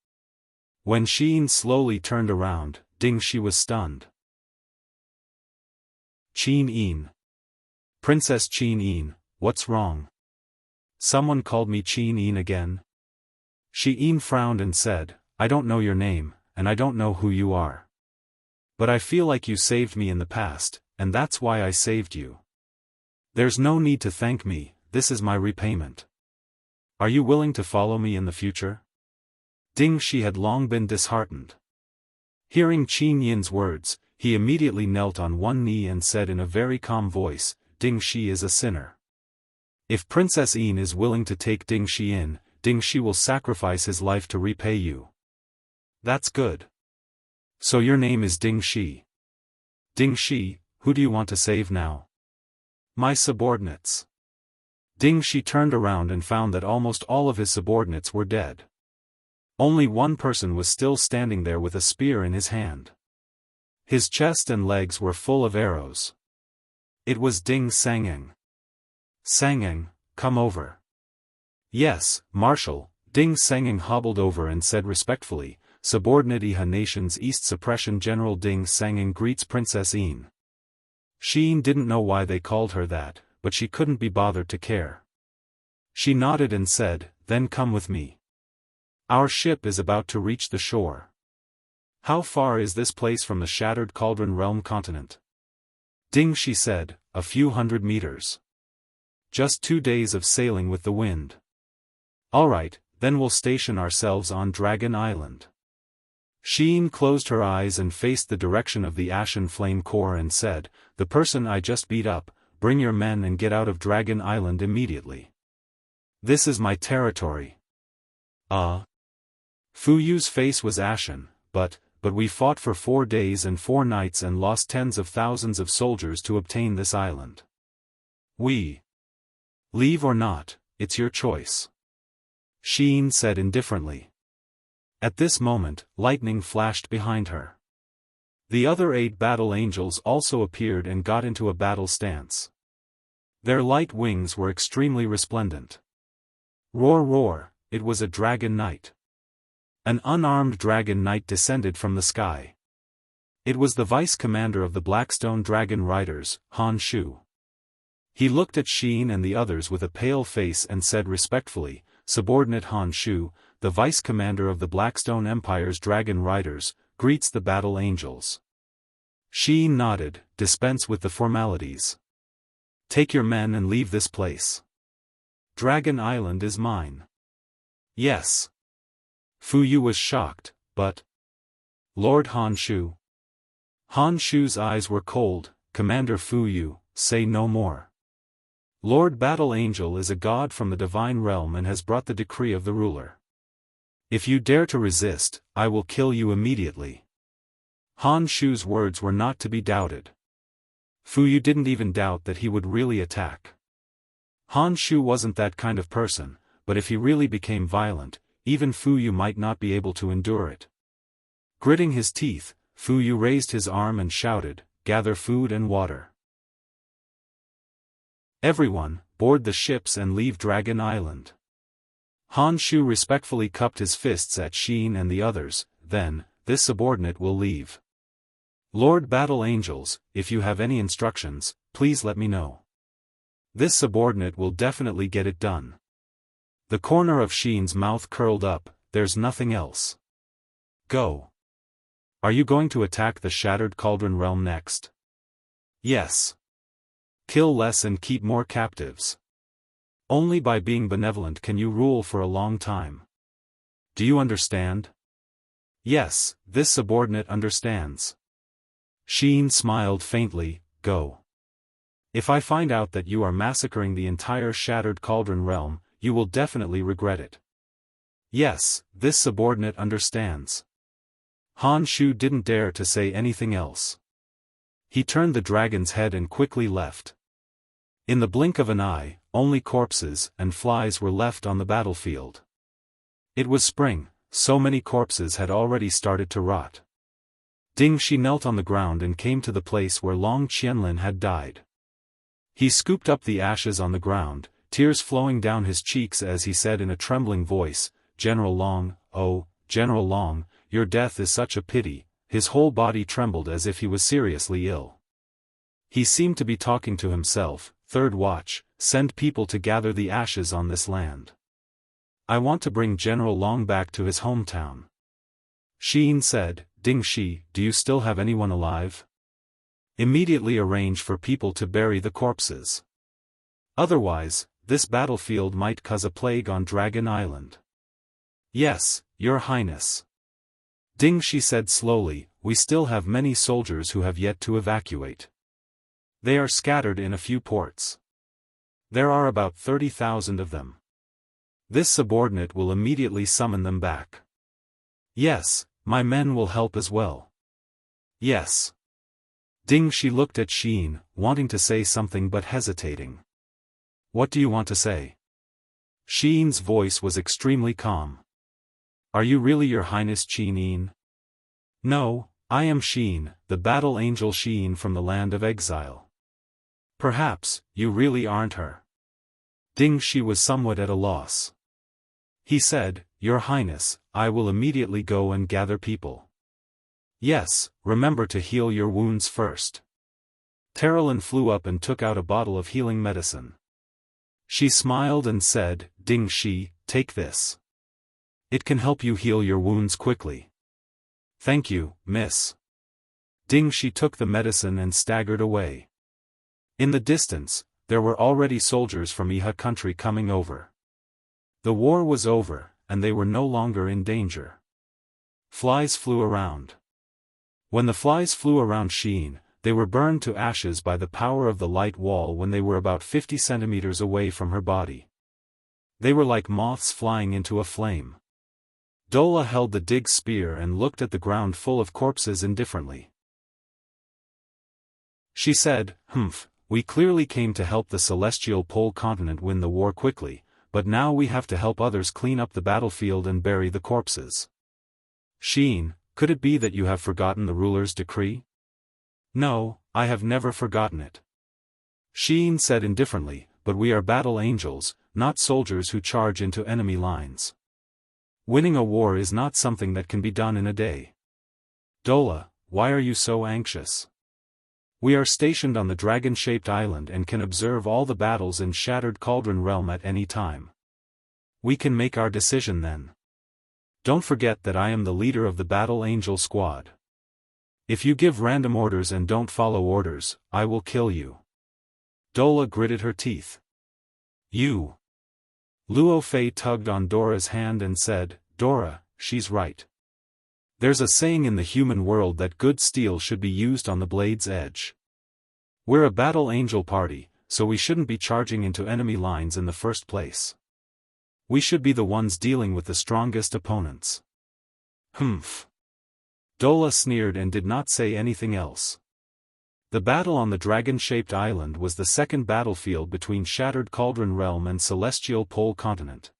When Sheen slowly turned around, Ding Shi was stunned. "Qin Yin. Princess Qin Yin, what's wrong? Someone called me Qin Yin again?" Shi Yin frowned and said, "I don't know your name, and I don't know who you are. But I feel like you saved me in the past, and that's why I saved you. There's no need to thank me, this is my repayment. Are you willing to follow me in the future?" Ding Shi had long been disheartened. Hearing Qin Yin's words, he immediately knelt on one knee and said in a very calm voice, "Ding Shi is a sinner. If Princess Yin is willing to take Ding Shi in, Ding Shi will sacrifice his life to repay you." "That's good. So your name is Ding Shi. Ding Shi, who do you want to save now?" "My subordinates." Ding Shi turned around and found that almost all of his subordinates were dead. Only one person was still standing there with a spear in his hand. His chest and legs were full of arrows. It was Ding Sangeng. "Sangeng, come over." "Yes, Marshal." Ding Sangeng hobbled over and said respectfully, "Subordinate Iha Nation's East Suppression General Ding Sangeng greets Princess Yin." Sheen didn't know why they called her that, but she couldn't be bothered to care. She nodded and said, "Then come with me. Our ship is about to reach the shore." "How far is this place from the Shattered Cauldron Realm continent?" Ding Shi said, "A few hundred meters. Just 2 days of sailing with the wind." "Alright, then we'll station ourselves on Dragon Island." Sheen closed her eyes and faced the direction of the Ashen Flame Core and said, "The person I just beat up, bring your men and get out of Dragon Island immediately. This is my territory." Fu Yu's face was ashen, but we fought for 4 days and 4 nights and lost tens of thousands of soldiers to obtain this island. "We leave or not, it's your choice," Sheen said indifferently. At this moment, lightning flashed behind her. The other 8 battle angels also appeared and got into a battle stance. Their light wings were extremely resplendent. Roar roar, it was a dragon knight. An unarmed dragon knight descended from the sky. It was the vice commander of the Blackstone Dragon Riders, Han Shu. He looked at Sheen and the others with a pale face and said respectfully, "Subordinate Han Shu, the vice-commander of the Blackstone Empire's Dragon Riders, greets the battle angels. Sheen nodded, dispense with the formalities. Take your men and leave this place. Dragon Island is mine. Yes. Fu Yu was shocked, but... Lord Han Shu. Han Shu's eyes were cold. Commander Fu Yu, say no more. Lord Battle Angel is a god from the divine realm and has brought the decree of the ruler. If you dare to resist, I will kill you immediately. Han Shu's words were not to be doubted. Fu Yu didn't even doubt that he would really attack. Han Shu wasn't that kind of person, but if he really became violent, even Fu Yu might not be able to endure it. Gritting his teeth, Fu Yu raised his arm and shouted, "Gather food and water. Everyone, board the ships and leave Dragon Island." Han Shu respectfully cupped his fists at Sheen and the others. Then, this subordinate will leave. Lord Battle Angels, if you have any instructions, please let me know. This subordinate will definitely get it done. The corner of Sheen's mouth curled up. There's nothing else. Go. Are you going to attack the Shattered Cauldron Realm next? Yes. Kill less and keep more captives. Only by being benevolent can you rule for a long time. Do you understand? Yes, this subordinate understands. Sheen smiled faintly. Go. If I find out that you are massacring the entire Shattered Cauldron Realm, you will definitely regret it. Yes, this subordinate understands. Han Shu didn't dare to say anything else. He turned the dragon's head and quickly left. In the blink of an eye, only corpses and flies were left on the battlefield. It was spring, so many corpses had already started to rot. Ding Shi knelt on the ground and came to the place where Long Qianlin had died. He scooped up the ashes on the ground, tears flowing down his cheeks as he said in a trembling voice, "General Long, oh, General Long, your death is such a pity." His whole body trembled as if he was seriously ill. He seemed to be talking to himself. Third watch, send people to gather the ashes on this land. I want to bring General Long back to his hometown. Sheen said, Ding Shi, do you still have anyone alive? Immediately arrange for people to bury the corpses. Otherwise, this battlefield might cause a plague on Dragon Island. Yes, Your Highness. Ding Shi said slowly, we still have many soldiers who have yet to evacuate. They are scattered in a few ports. There are about 30,000 of them. This subordinate will immediately summon them back. Yes, my men will help as well. Yes. Ding Shi looked at Sheen, wanting to say something but hesitating. What do you want to say? Sheen's voice was extremely calm. Are you really Your Highness Sheen? No, I am Sheen, the battle angel Sheen from the land of exile. Perhaps, you really aren't her. Ding Shi was somewhat at a loss. He said, Your Highness, I will immediately go and gather people. Yes, remember to heal your wounds first. Terralyn flew up and took out a bottle of healing medicine. She smiled and said, Ding Shi, take this. It can help you heal your wounds quickly. Thank you, miss. Ding Shi took the medicine and staggered away. In the distance, there were already soldiers from Iha country coming over. The war was over, and they were no longer in danger. Flies flew around. When the flies flew around Sheen, they were burned to ashes by the power of the light wall when they were about 50 centimeters away from her body. They were like moths flying into a flame. Dola held the dig spear and looked at the ground full of corpses indifferently. She said, we clearly came to help the Celestial Pole continent win the war quickly, but now we have to help others clean up the battlefield and bury the corpses. Sheen, could it be that you have forgotten the ruler's decree? No, I have never forgotten it. Sheen said indifferently, but we are battle angels, not soldiers who charge into enemy lines. Winning a war is not something that can be done in a day. Dola, why are you so anxious? We are stationed on the dragon-shaped island and can observe all the battles in Shattered Cauldron Realm at any time. We can make our decision then. Don't forget that I am the leader of the Battle Angel squad. If you give random orders and don't follow orders, I will kill you. Dola gritted her teeth. You. Luo Fei tugged on Dora's hand and said, Dora, she's right. There's a saying in the human world that good steel should be used on the blade's edge. We're a Battle Angel party, so we shouldn't be charging into enemy lines in the first place. We should be the ones dealing with the strongest opponents. Humph. Dola sneered and did not say anything else. The battle on the dragon-shaped island was the second battlefield between Shattered Cauldron Realm and Celestial Pole Continent.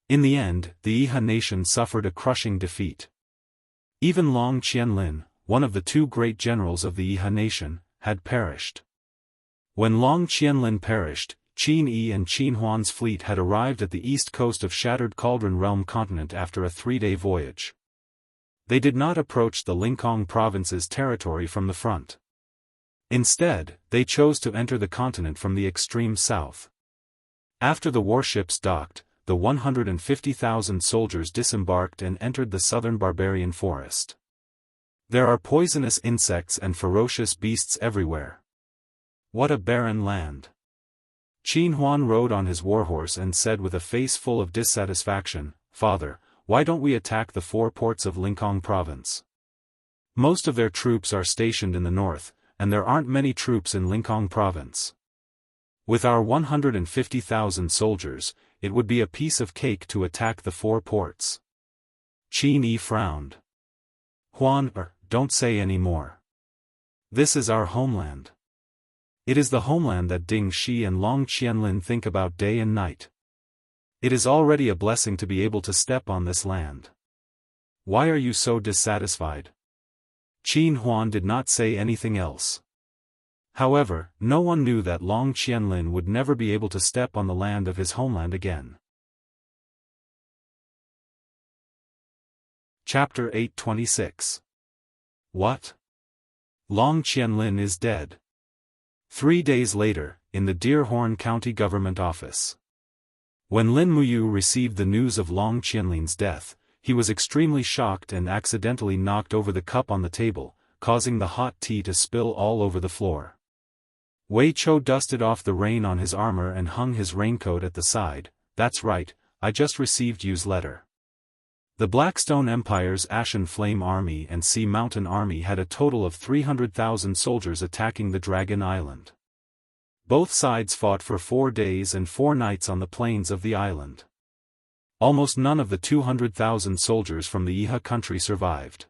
In the end, the Iha nation suffered a crushing defeat. Even Long Qianlin, one of the two great generals of the Iha nation, had perished. When Long Qianlin perished, Qin Yi and Qin Huan's fleet had arrived at the east coast of Shattered Cauldron Realm continent after a 3-day voyage. They did not approach the Lingkong province's territory from the front. Instead, they chose to enter the continent from the extreme south. After the warships docked, the 150,000 soldiers disembarked and entered the southern barbarian forest. There are poisonous insects and ferocious beasts everywhere. What a barren land. Qin Huan rode on his warhorse and said with a face full of dissatisfaction, Father, why don't we attack the 4 ports of Lingkong province? Most of their troops are stationed in the north, and there aren't many troops in Lingkong province. With our 150,000 soldiers, it would be a piece of cake to attack the 4 ports. Qin Yi frowned. Huan, don't say any more. This is our homeland. It is the homeland that Ding Shi and Long Qianlin think about day and night. It is already a blessing to be able to step on this land. Why are you so dissatisfied? Qin Huan did not say anything else. However, no one knew that Long Qianlin would never be able to step on the land of his homeland again. Chapter 826. What? Long Qianlin is dead. 3 days later, in the Deerhorn County Government Office. When Lin Muyu received the news of Long Qianlin's death, he was extremely shocked and accidentally knocked over the cup on the table, causing the hot tea to spill all over the floor. Wei Chou dusted off the rain on his armor and hung his raincoat at the side. That's right, I just received Yu's letter. The Blackstone Empire's Ashen Flame Army and Sea Mountain Army had a total of 300,000 soldiers attacking the Dragon Island. Both sides fought for 4 days and 4 nights on the plains of the island. Almost none of the 200,000 soldiers from the Iha country survived.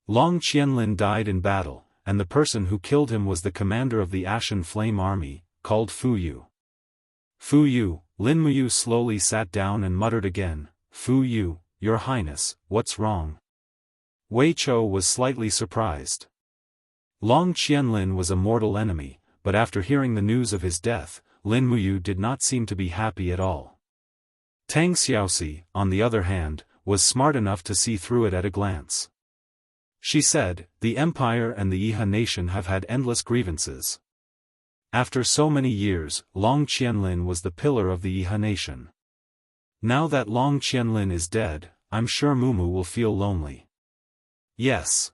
Long Qianlin died in battle, and the person who killed him was the commander of the Ashen Flame Army, called Fu Yu. Fu Yu, Lin Muyu slowly sat down and muttered again, Fu Yu, Your Highness, what's wrong? Wei Chou was slightly surprised. Long Qianlin was a mortal enemy, but after hearing the news of his death, Lin Muyu did not seem to be happy at all. Tang Xiaoxi, on the other hand, was smart enough to see through it at a glance. She said, the Empire and the Iha nation have had endless grievances. After so many years, Long Qianlin was the pillar of the Iha nation. Now that Long Qianlin is dead, I'm sure Mumu will feel lonely. Yes.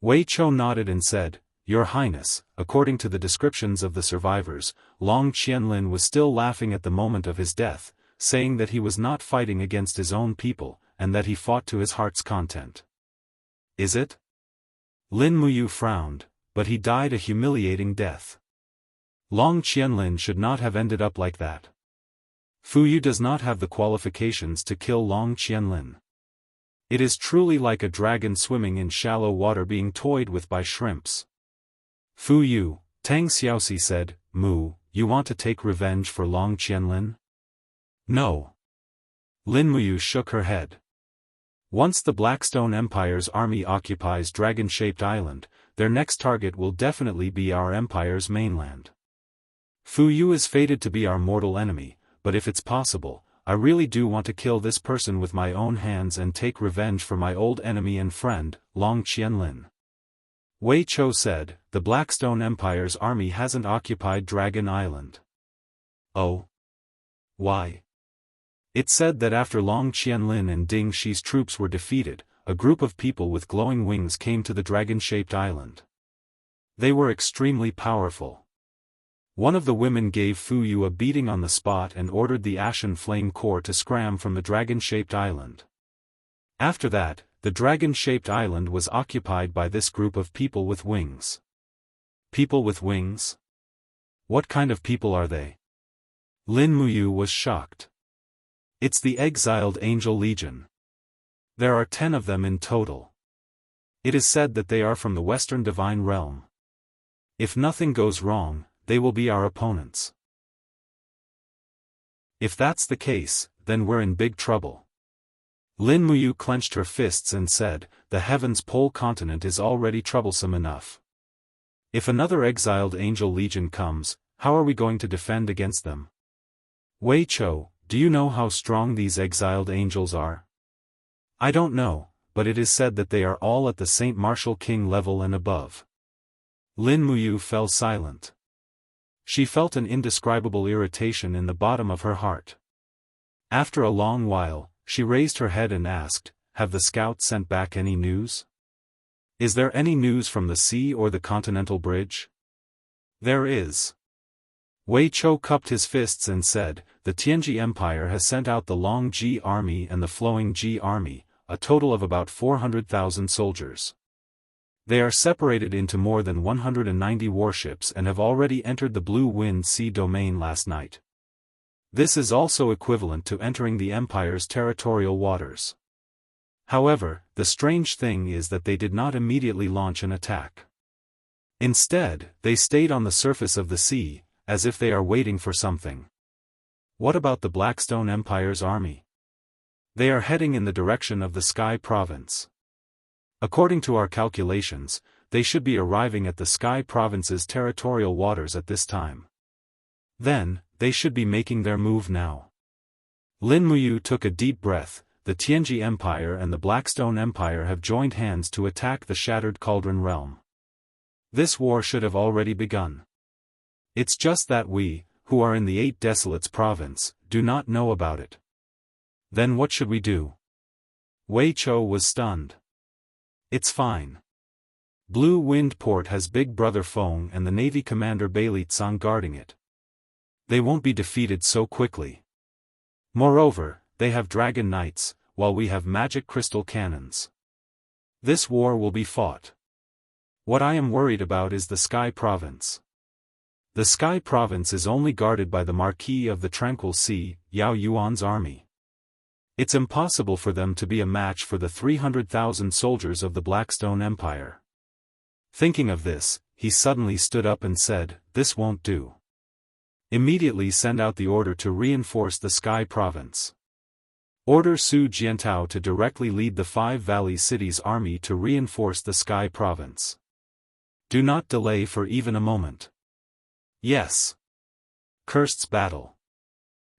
Wei Chou nodded and said, Your Highness, according to the descriptions of the survivors, Long Qianlin was still laughing at the moment of his death, saying that he was not fighting against his own people, and that he fought to his heart's content. Is it? Lin Muyu frowned, but he died a humiliating death. Long Qianlin should not have ended up like that. Fu Yu does not have the qualifications to kill Long Qianlin. It is truly like a dragon swimming in shallow water being toyed with by shrimps. Fu Yu, Tang Xiaoxi said, Mu, you want to take revenge for Long Qianlin? No. Lin Muyu shook her head. Once the Blackstone Empire's army occupies Dragon-shaped Island, their next target will definitely be our empire's mainland. Fu Yu is fated to be our mortal enemy, but if it's possible, I really do want to kill this person with my own hands and take revenge for my old enemy and friend, Long Qianlin. Wei Chou said, the Blackstone Empire's army hasn't occupied Dragon Island. Oh? Why? It said that after Long Qianlin and Ding Shi's troops were defeated, a group of people with glowing wings came to the dragon-shaped island. They were extremely powerful. One of the women gave Fu Yu a beating on the spot and ordered the Ashen Flame Corps to scram from the dragon-shaped island. After that, the dragon-shaped island was occupied by this group of people with wings. People with wings? What kind of people are they? Lin Muyu was shocked. It's the exiled Angel Legion. There are 10 of them in total. It is said that they are from the Western Divine Realm. If nothing goes wrong, they will be our opponents. If that's the case, then we're in big trouble. Lin Muyu clenched her fists and said, the Heaven's Pole continent is already troublesome enough. If another exiled Angel Legion comes, how are we going to defend against them? Wei Chou, do you know how strong these exiled angels are? I don't know, but it is said that they are all at the Saint Martial King level and above. Lin Muyu fell silent. She felt an indescribable irritation in the bottom of her heart. After a long while, she raised her head and asked, have the scouts sent back any news? Is there any news from the sea or the Continental Bridge? There is. Wei Chou cupped his fists and said, the Tianji Empire has sent out the Long Ji Army and the Flowing Ji Army, a total of about 400,000 soldiers. They are separated into more than 190 warships and have already entered the Blue Wind Sea domain last night. This is also equivalent to entering the Empire's territorial waters. However, the strange thing is that they did not immediately launch an attack. Instead, they stayed on the surface of the sea, as if they are waiting for something. What about the Blackstone Empire's army? They are heading in the direction of the Sky Province. According to our calculations, they should be arriving at the Sky Province's territorial waters at this time. Then, they should be making their move now. Lin Muyu took a deep breath. The Tianji Empire and the Blackstone Empire have joined hands to attack the Shattered Cauldron Realm. This war should have already begun. It's just that we, who are in the Eight Desolates province, do not know about it. Then what should we do? Wei Chou was stunned. It's fine. Blue Wind Port has Big Brother Feng and the Navy Commander Bailey Tsang guarding it. They won't be defeated so quickly. Moreover, they have Dragon Knights, while we have magic crystal cannons. This war will be fought. What I am worried about is the Sky Province. The Sky Province is only guarded by the Marquis of the Tranquil Sea, Yao Yuan's army. It's impossible for them to be a match for the 300,000 soldiers of the Blackstone Empire. Thinking of this, he suddenly stood up and said, this won't do. Immediately send out the order to reinforce the Sky Province. Order Su Jiantao to directly lead the Five Valley Cities army to reinforce the Sky Province. Do not delay for even a moment. Yes. Cursed battle.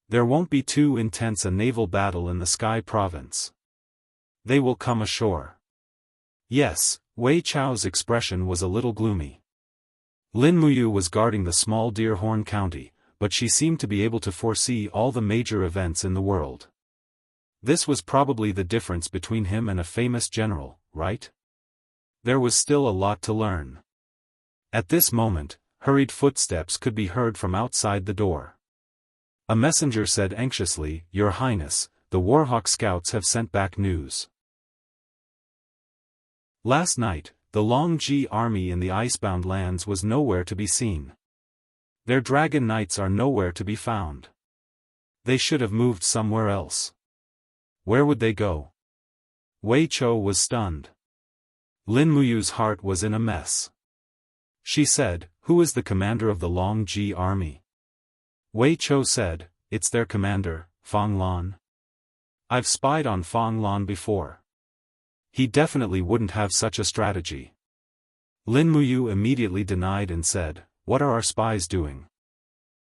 There won't be too intense a naval battle in the Sky Province. They will come ashore. Yes, Wei Chou's expression was a little gloomy. Lin Muyu was guarding the small Deerhorn County, but she seemed to be able to foresee all the major events in the world. This was probably the difference between him and a famous general, right? There was still a lot to learn. At this moment, hurried footsteps could be heard from outside the door. A messenger said anxiously, Your Highness, the Warhawk Scouts have sent back news. Last night, the Long Ji army in the icebound lands was nowhere to be seen. Their Dragon Knights are nowhere to be found. They should have moved somewhere else. Where would they go? Wei Chou was stunned. Lin Muyu's heart was in a mess. She said, Who is the commander of the Long Ji army? Wei Chou said, It's their commander, Fang Lan. I've spied on Fang Lan before. He definitely wouldn't have such a strategy. Lin Muyu immediately denied and said, What are our spies doing?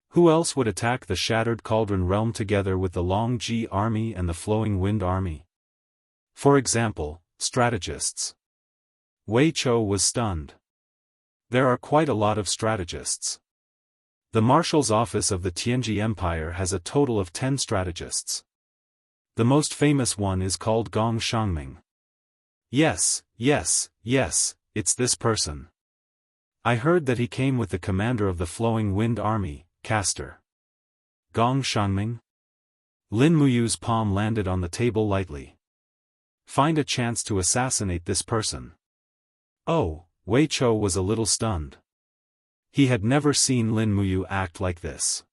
Who else would attack the Shattered Cauldron Realm together with the Long Ji army and the Flowing Wind army? For example, strategists. Wei Chou was stunned. There are quite a lot of strategists. The Marshal's office of the Tianji Empire has a total of 10 strategists. The most famous one is called Gong Shangming. Yes, yes, yes, it's this person. I heard that he came with the commander of the Flowing Wind Army, Castor. Gong Shangming? Lin Muyu's palm landed on the table lightly. Find a chance to assassinate this person. Oh, Wei Chou was a little stunned. He had never seen Lin Muyu act like this.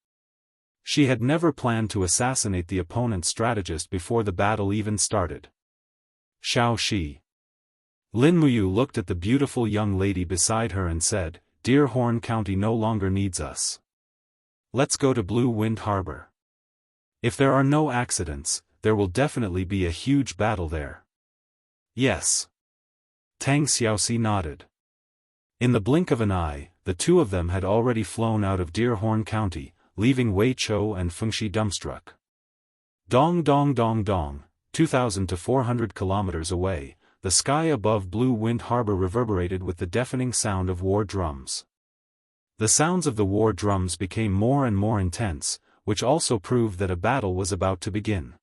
She had never planned to assassinate the opponent's strategist before the battle even started. Xiao Shi. Lin Muyu looked at the beautiful young lady beside her and said, "Dear Horn County no longer needs us. Let's go to Blue Wind Harbor. If there are no accidents, there will definitely be a huge battle there." Yes. Tang Xiaoxi nodded. In the blink of an eye, the two of them had already flown out of Deerhorn County, leaving Wei Chou and Fengxi dumbstruck. Dong dong dong dong, 2,000 to 400 kilometers away, the sky above Blue Wind Harbor reverberated with the deafening sound of war drums. The sounds of the war drums became more and more intense, which also proved that a battle was about to begin.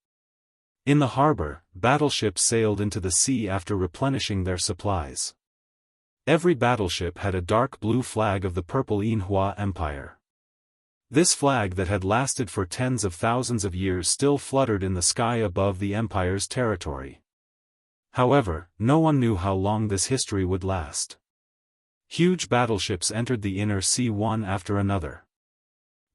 In the harbor, battleships sailed into the sea after replenishing their supplies. Every battleship had a dark blue flag of the Purple Yinhua Empire. This flag that had lasted for tens of thousands of years still fluttered in the sky above the Empire's territory. However, no one knew how long this history would last. Huge battleships entered the inner sea one after another.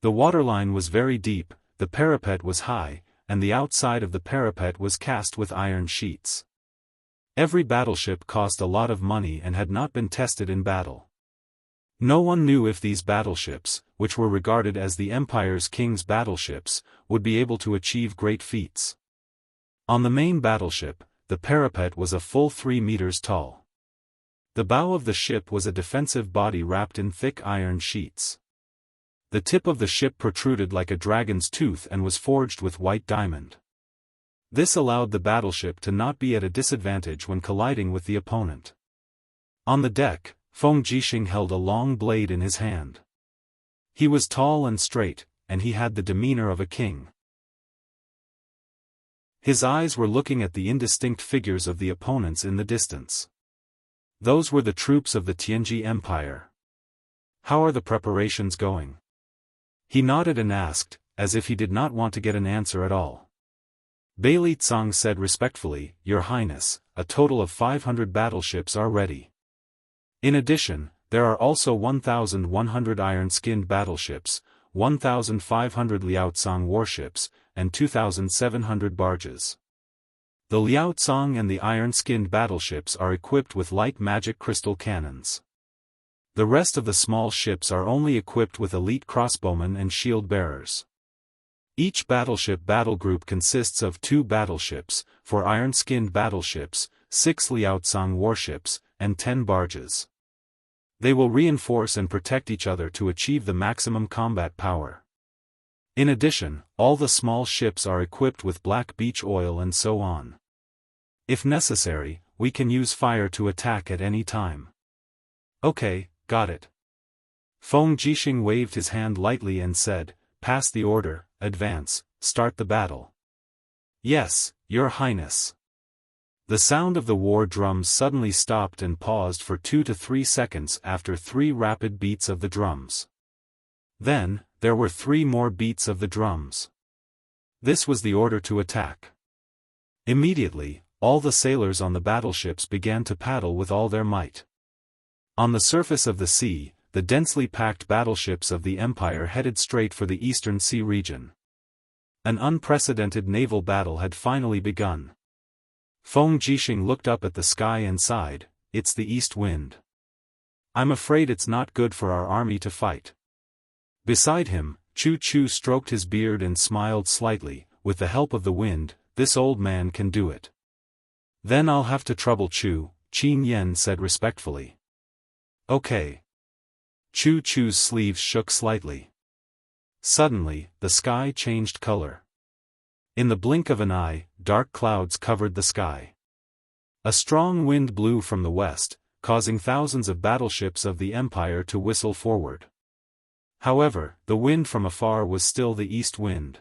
The waterline was very deep, the parapet was high, and the outside of the parapet was cast with iron sheets. Every battleship cost a lot of money and had not been tested in battle. No one knew if these battleships, which were regarded as the Empire's king's battleships, would be able to achieve great feats. On the main battleship, the parapet was a full 3 meters tall. The bow of the ship was a defensive body wrapped in thick iron sheets. The tip of the ship protruded like a dragon's tooth and was forged with white diamond. This allowed the battleship to not be at a disadvantage when colliding with the opponent. On the deck, Feng Jixing held a long blade in his hand. He was tall and straight, and he had the demeanor of a king. His eyes were looking at the indistinct figures of the opponents in the distance. Those were the troops of the Tianji Empire. How are the preparations going? He nodded and asked, as if he did not want to get an answer at all. Bailey Tsang said respectfully, "Your Highness, a total of 500 battleships are ready. In addition, there are also 1,100 iron-skinned battleships, 1,500 Liaotsang warships, and 2,700 barges. The Liaotsang and the iron-skinned battleships are equipped with light magic crystal cannons. The rest of the small ships are only equipped with elite crossbowmen and shield bearers. Each battleship battle group consists of 2 battleships, 4 iron-skinned battleships, 6 Liaotsang warships, and 10 barges. They will reinforce and protect each other to achieve the maximum combat power. In addition, all the small ships are equipped with black beach oil and so on. If necessary, we can use fire to attack at any time." "Okay, got it." Feng Jixing waved his hand lightly and said, "Pass the order, advance, start the battle." "Yes, Your Highness." The sound of the war drums suddenly stopped and paused for 2 to 3 seconds after 3 rapid beats of the drums. Then, there were 3 more beats of the drums. This was the order to attack. Immediately, all the sailors on the battleships began to paddle with all their might. On the surface of the sea, the densely packed battleships of the Empire headed straight for the Eastern Sea region. An unprecedented naval battle had finally begun. Feng Jixing looked up at the sky and sighed, "It's the east wind. I'm afraid it's not good for our army to fight." Beside him, Chu Chu stroked his beard and smiled slightly, "With the help of the wind, this old man can do it." "Then I'll have to trouble Chu," Qin Yan said respectfully. "Okay." Chu Chu's sleeves shook slightly. Suddenly, the sky changed color. In the blink of an eye, dark clouds covered the sky. A strong wind blew from the west, causing thousands of battleships of the Empire to whistle forward. However, the wind from afar was still the east wind.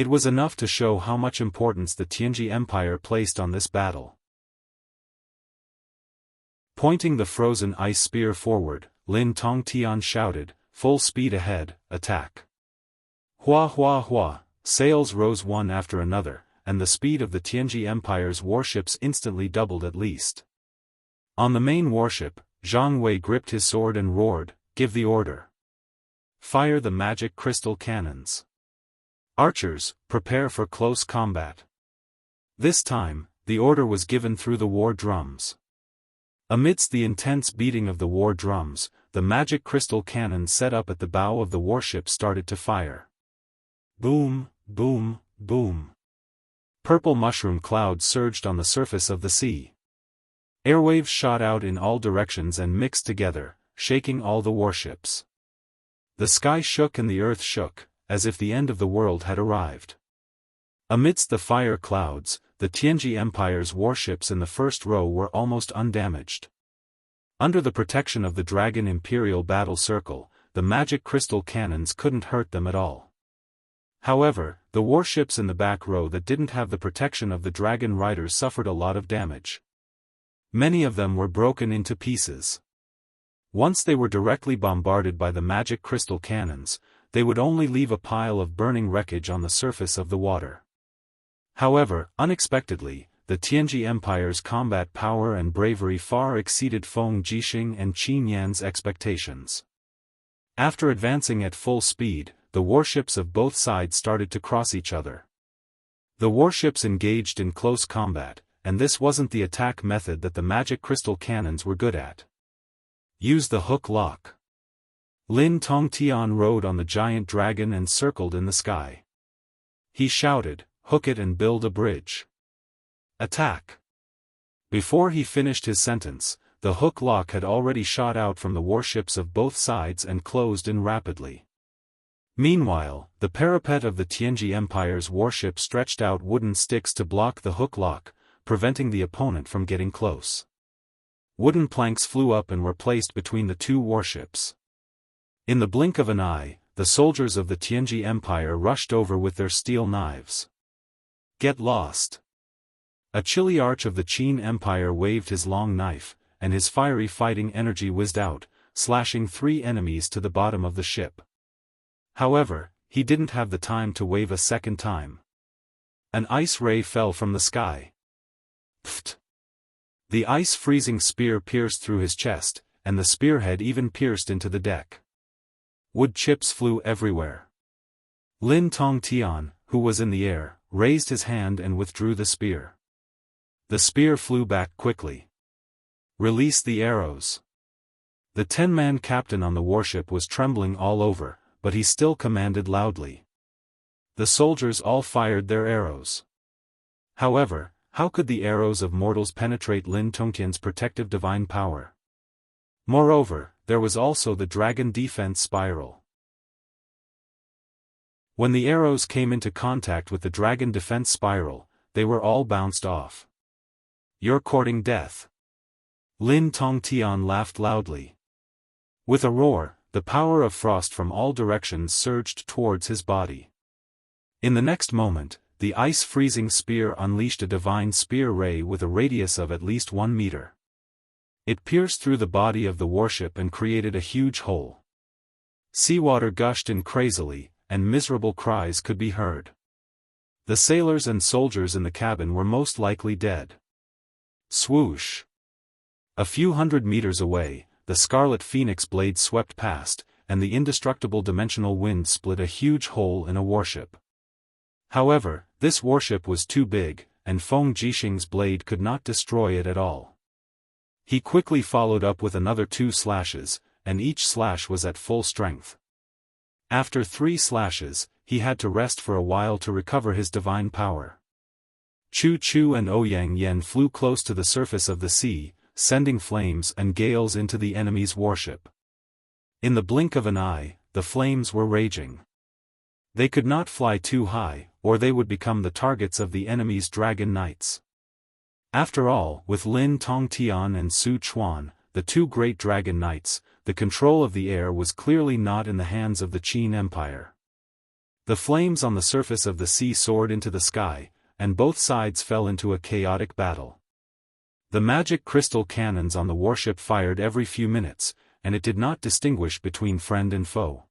It was enough to show how much importance the Tianji Empire placed on this battle. Pointing the frozen ice spear forward, Lin Tongtian shouted, "Full speed ahead, attack!" Hua hua hua, sails rose one after another, and the speed of the Tianji Empire's warships instantly doubled at least. On the main warship, Zhang Wei gripped his sword and roared, "Give the order! Fire the magic crystal cannons! Archers, prepare for close combat!" This time, the order was given through the war drums. Amidst the intense beating of the war drums, the magic crystal cannons set up at the bow of the warship started to fire. Boom, boom, boom. Purple mushroom clouds surged on the surface of the sea. Airwaves shot out in all directions and mixed together, shaking all the warships. The sky shook and the earth shook, as if the end of the world had arrived. Amidst the fire clouds, the Tianji Empire's warships in the first row were almost undamaged. Under the protection of the Dragon Imperial Battle Circle, the magic crystal cannons couldn't hurt them at all. However, the warships in the back row that didn't have the protection of the Dragon Riders suffered a lot of damage. Many of them were broken into pieces. Once they were directly bombarded by the magic crystal cannons, they would only leave a pile of burning wreckage on the surface of the water. However, unexpectedly, the Tianji Empire's combat power and bravery far exceeded Feng Jixing and Qin Yan's expectations. After advancing at full speed, the warships of both sides started to cross each other. The warships engaged in close combat, and this wasn't the attack method that the magic crystal cannons were good at. Use the hook lock. Lin Tongtian rode on the giant dragon and circled in the sky. He shouted, "Hook it and build a bridge. Attack!" Before he finished his sentence, the hook lock had already shot out from the warships of both sides and closed in rapidly. Meanwhile, the parapet of the Tianji Empire's warship stretched out wooden sticks to block the hook lock, preventing the opponent from getting close. Wooden planks flew up and were placed between the two warships. In the blink of an eye, the soldiers of the Tianji Empire rushed over with their steel knives. Get lost! A chilly arch of the Qin Empire waved his long knife, and his fiery fighting energy whizzed out, slashing 3 enemies to the bottom of the ship. However, he didn't have the time to wave a second time. An ice ray fell from the sky. Pfft! The ice-freezing spear pierced through his chest, and the spearhead even pierced into the deck. Wood chips flew everywhere. Lin Tongtian, who was in the air, raised his hand and withdrew the spear. The spear flew back quickly. Release the arrows. The 10-man captain on the warship was trembling all over, but he still commanded loudly. The soldiers all fired their arrows. However, how could the arrows of mortals penetrate Lin Tongtian's protective divine power? Moreover, there was also the dragon defense spiral. When the arrows came into contact with the dragon defense spiral, they were all bounced off. You're courting death. Lin Tongtian laughed loudly. With a roar, the power of frost from all directions surged towards his body. In the next moment, the ice-freezing spear unleashed a divine spear ray with a radius of at least 1 meter. It pierced through the body of the warship and created a huge hole. Seawater gushed in crazily, and miserable cries could be heard. The sailors and soldiers in the cabin were most likely dead. Swoosh! A few hundred meters away, the scarlet phoenix blade swept past, and the indestructible dimensional wind split a huge hole in a warship. However, this warship was too big, and Feng Jixing's blade could not destroy it at all. He quickly followed up with another 2 slashes, and each slash was at full strength. After 3 slashes, he had to rest for a while to recover his divine power. Chu Chu and Ouyang Yen flew close to the surface of the sea, sending flames and gales into the enemy's warship. In the blink of an eye, the flames were raging. They could not fly too high, or they would become the targets of the enemy's dragon knights. After all, with Lin Tongtian and Su Chuan, the 2 great dragon knights, the control of the air was clearly not in the hands of the Qin Empire. The flames on the surface of the sea soared into the sky, and both sides fell into a chaotic battle. The magic crystal cannons on the warship fired every few minutes, and it did not distinguish between friend and foe.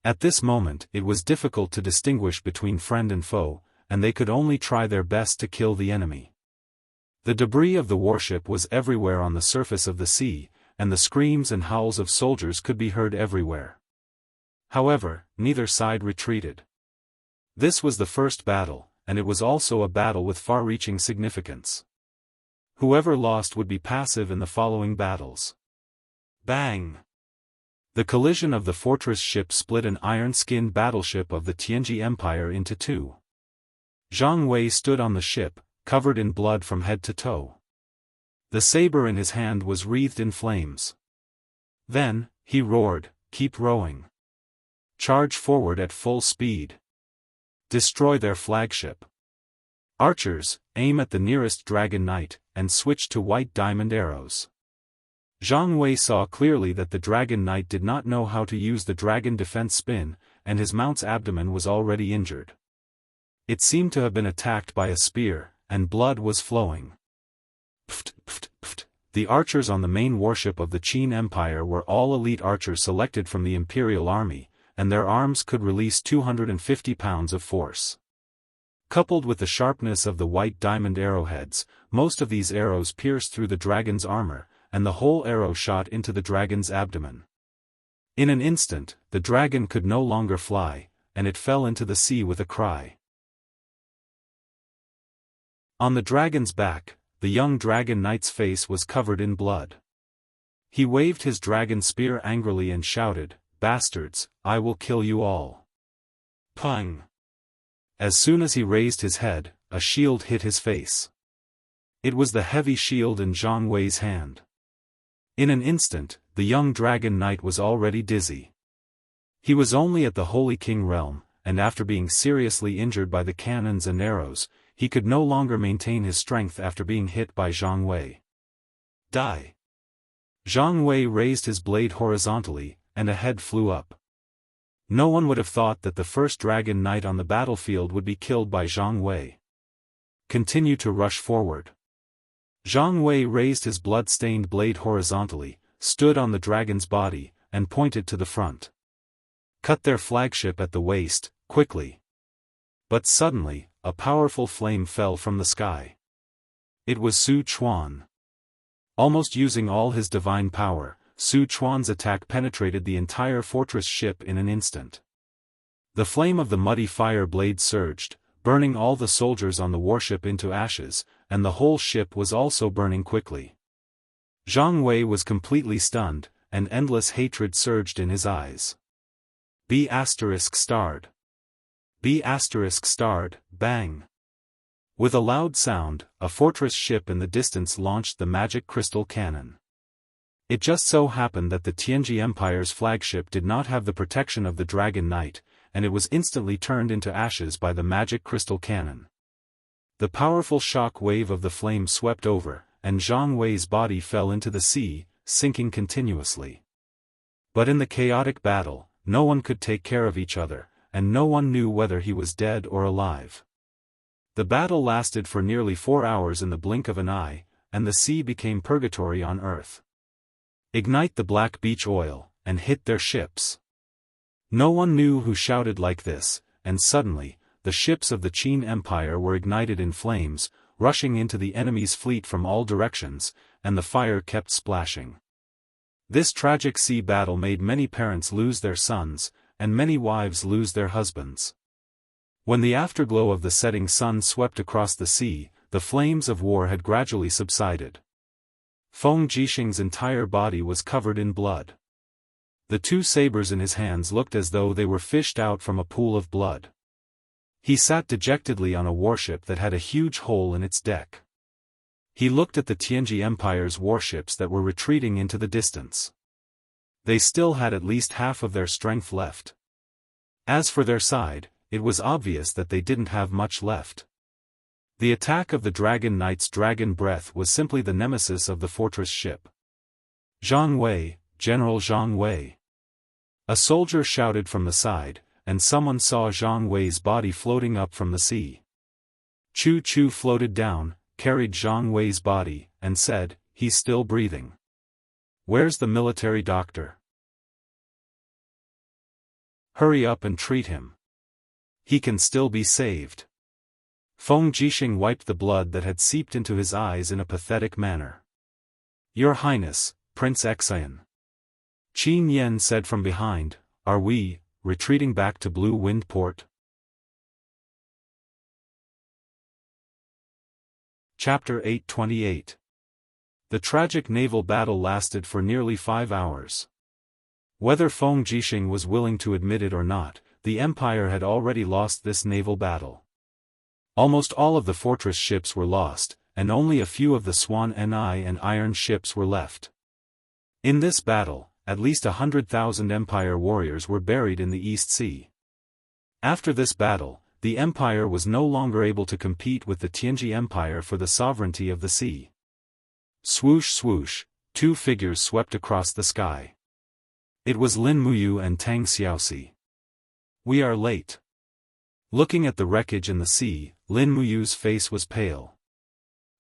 At this moment it was difficult to distinguish between friend and foe, and they could only try their best to kill the enemy. The debris of the warship was everywhere on the surface of the sea, and the screams and howls of soldiers could be heard everywhere. However, neither side retreated. This was the first battle, and it was also a battle with far-reaching significance. Whoever lost would be passive in the following battles. Bang! The collision of the fortress ship split an iron-skinned battleship of the Tianji Empire into two. Zhang Wei stood on the ship, covered in blood from head to toe. The saber in his hand was wreathed in flames. Then, he roared, "Keep rowing! Charge forward at full speed! Destroy their flagship! Archers, aim at the nearest dragon knight, and switch to white diamond arrows." Zhang Wei saw clearly that the dragon knight did not know how to use the dragon defense spin, and his mount's abdomen was already injured. It seemed to have been attacked by a spear, and blood was flowing. Pft, pft, pft. The archers on the main warship of the Qin Empire were all elite archers selected from the Imperial Army, and their arms could release 250 pounds of force. Coupled with the sharpness of the white diamond arrowheads, most of these arrows pierced through the dragon's armor, and the whole arrow shot into the dragon's abdomen. In an instant, the dragon could no longer fly, and it fell into the sea with a cry. On the dragon's back, the young dragon knight's face was covered in blood. He waved his dragon spear angrily and shouted, "Bastards, I will kill you all." Pang! As soon as he raised his head, a shield hit his face. It was the heavy shield in Zhang Wei's hand. In an instant, the young dragon knight was already dizzy. He was only at the Holy King realm, and after being seriously injured by the cannons and arrows, he could no longer maintain his strength after being hit by Zhang Wei. Die! Zhang Wei raised his blade horizontally, and a head flew up. No one would have thought that the first dragon knight on the battlefield would be killed by Zhang Wei. Continue to rush forward. Zhang Wei raised his blood-stained blade horizontally, stood on the dragon's body, and pointed to the front. Cut their flagship at the waist, quickly. But suddenly, a powerful flame fell from the sky. It was Su Chuan. Almost using all his divine power, Su Chuan's attack penetrated the entire fortress ship in an instant. The flame of the muddy fire blade surged, burning all the soldiers on the warship into ashes, and the whole ship was also burning quickly. Zhang Wei was completely stunned, and endless hatred surged in his eyes. B*****. B*****, bang! With a loud sound, a fortress ship in the distance launched the magic crystal cannon. It just so happened that the Tianji Empire's flagship did not have the protection of the Dragon Knight, and it was instantly turned into ashes by the magic crystal cannon. The powerful shock wave of the flame swept over, and Zhang Wei's body fell into the sea, sinking continuously. But in the chaotic battle, no one could take care of each other, and no one knew whether he was dead or alive. The battle lasted for nearly 4 hours in the blink of an eye, and the sea became purgatory on earth. Ignite the black beach oil, and hit their ships. No one knew who shouted like this, and suddenly, the ships of the Qin Empire were ignited in flames, rushing into the enemy's fleet from all directions, and the fire kept splashing. This tragic sea battle made many parents lose their sons, and many wives lose their husbands. When the afterglow of the setting sun swept across the sea, the flames of war had gradually subsided. Feng Jixing's entire body was covered in blood. The 2 sabers in his hands looked as though they were fished out from a pool of blood. He sat dejectedly on a warship that had a huge hole in its deck. He looked at the Tianji Empire's warships that were retreating into the distance. They still had at least half of their strength left. As for their side, it was obvious that they didn't have much left. The attack of the Dragon Knight's dragon breath was simply the nemesis of the fortress ship. Zhang Wei, General Zhang Wei. A soldier shouted from the side, and someone saw Zhang Wei's body floating up from the sea. Chu Chu floated down, carried Zhang Wei's body, and said, "He's still breathing. Where's the military doctor? Hurry up and treat him. He can still be saved." Feng Jixing wiped the blood that had seeped into his eyes in a pathetic manner. "Your Highness, Prince Xian," Qin Yan said from behind, "are we retreating back to Blue Wind Port?" Chapter 828. The tragic naval battle lasted for nearly 5 hours. Whether Feng Jixing was willing to admit it or not, the Empire had already lost this naval battle. Almost all of the fortress ships were lost, and only a few of the Swan Ni and Iron ships were left. In this battle, at least 100,000 Empire warriors were buried in the East Sea. After this battle, the Empire was no longer able to compete with the Tianji Empire for the sovereignty of the sea. Swoosh swoosh, 2 figures swept across the sky. It was Lin Muyu and Tang Xiaoxi. "We are late." Looking at the wreckage in the sea, Lin Muyu's face was pale.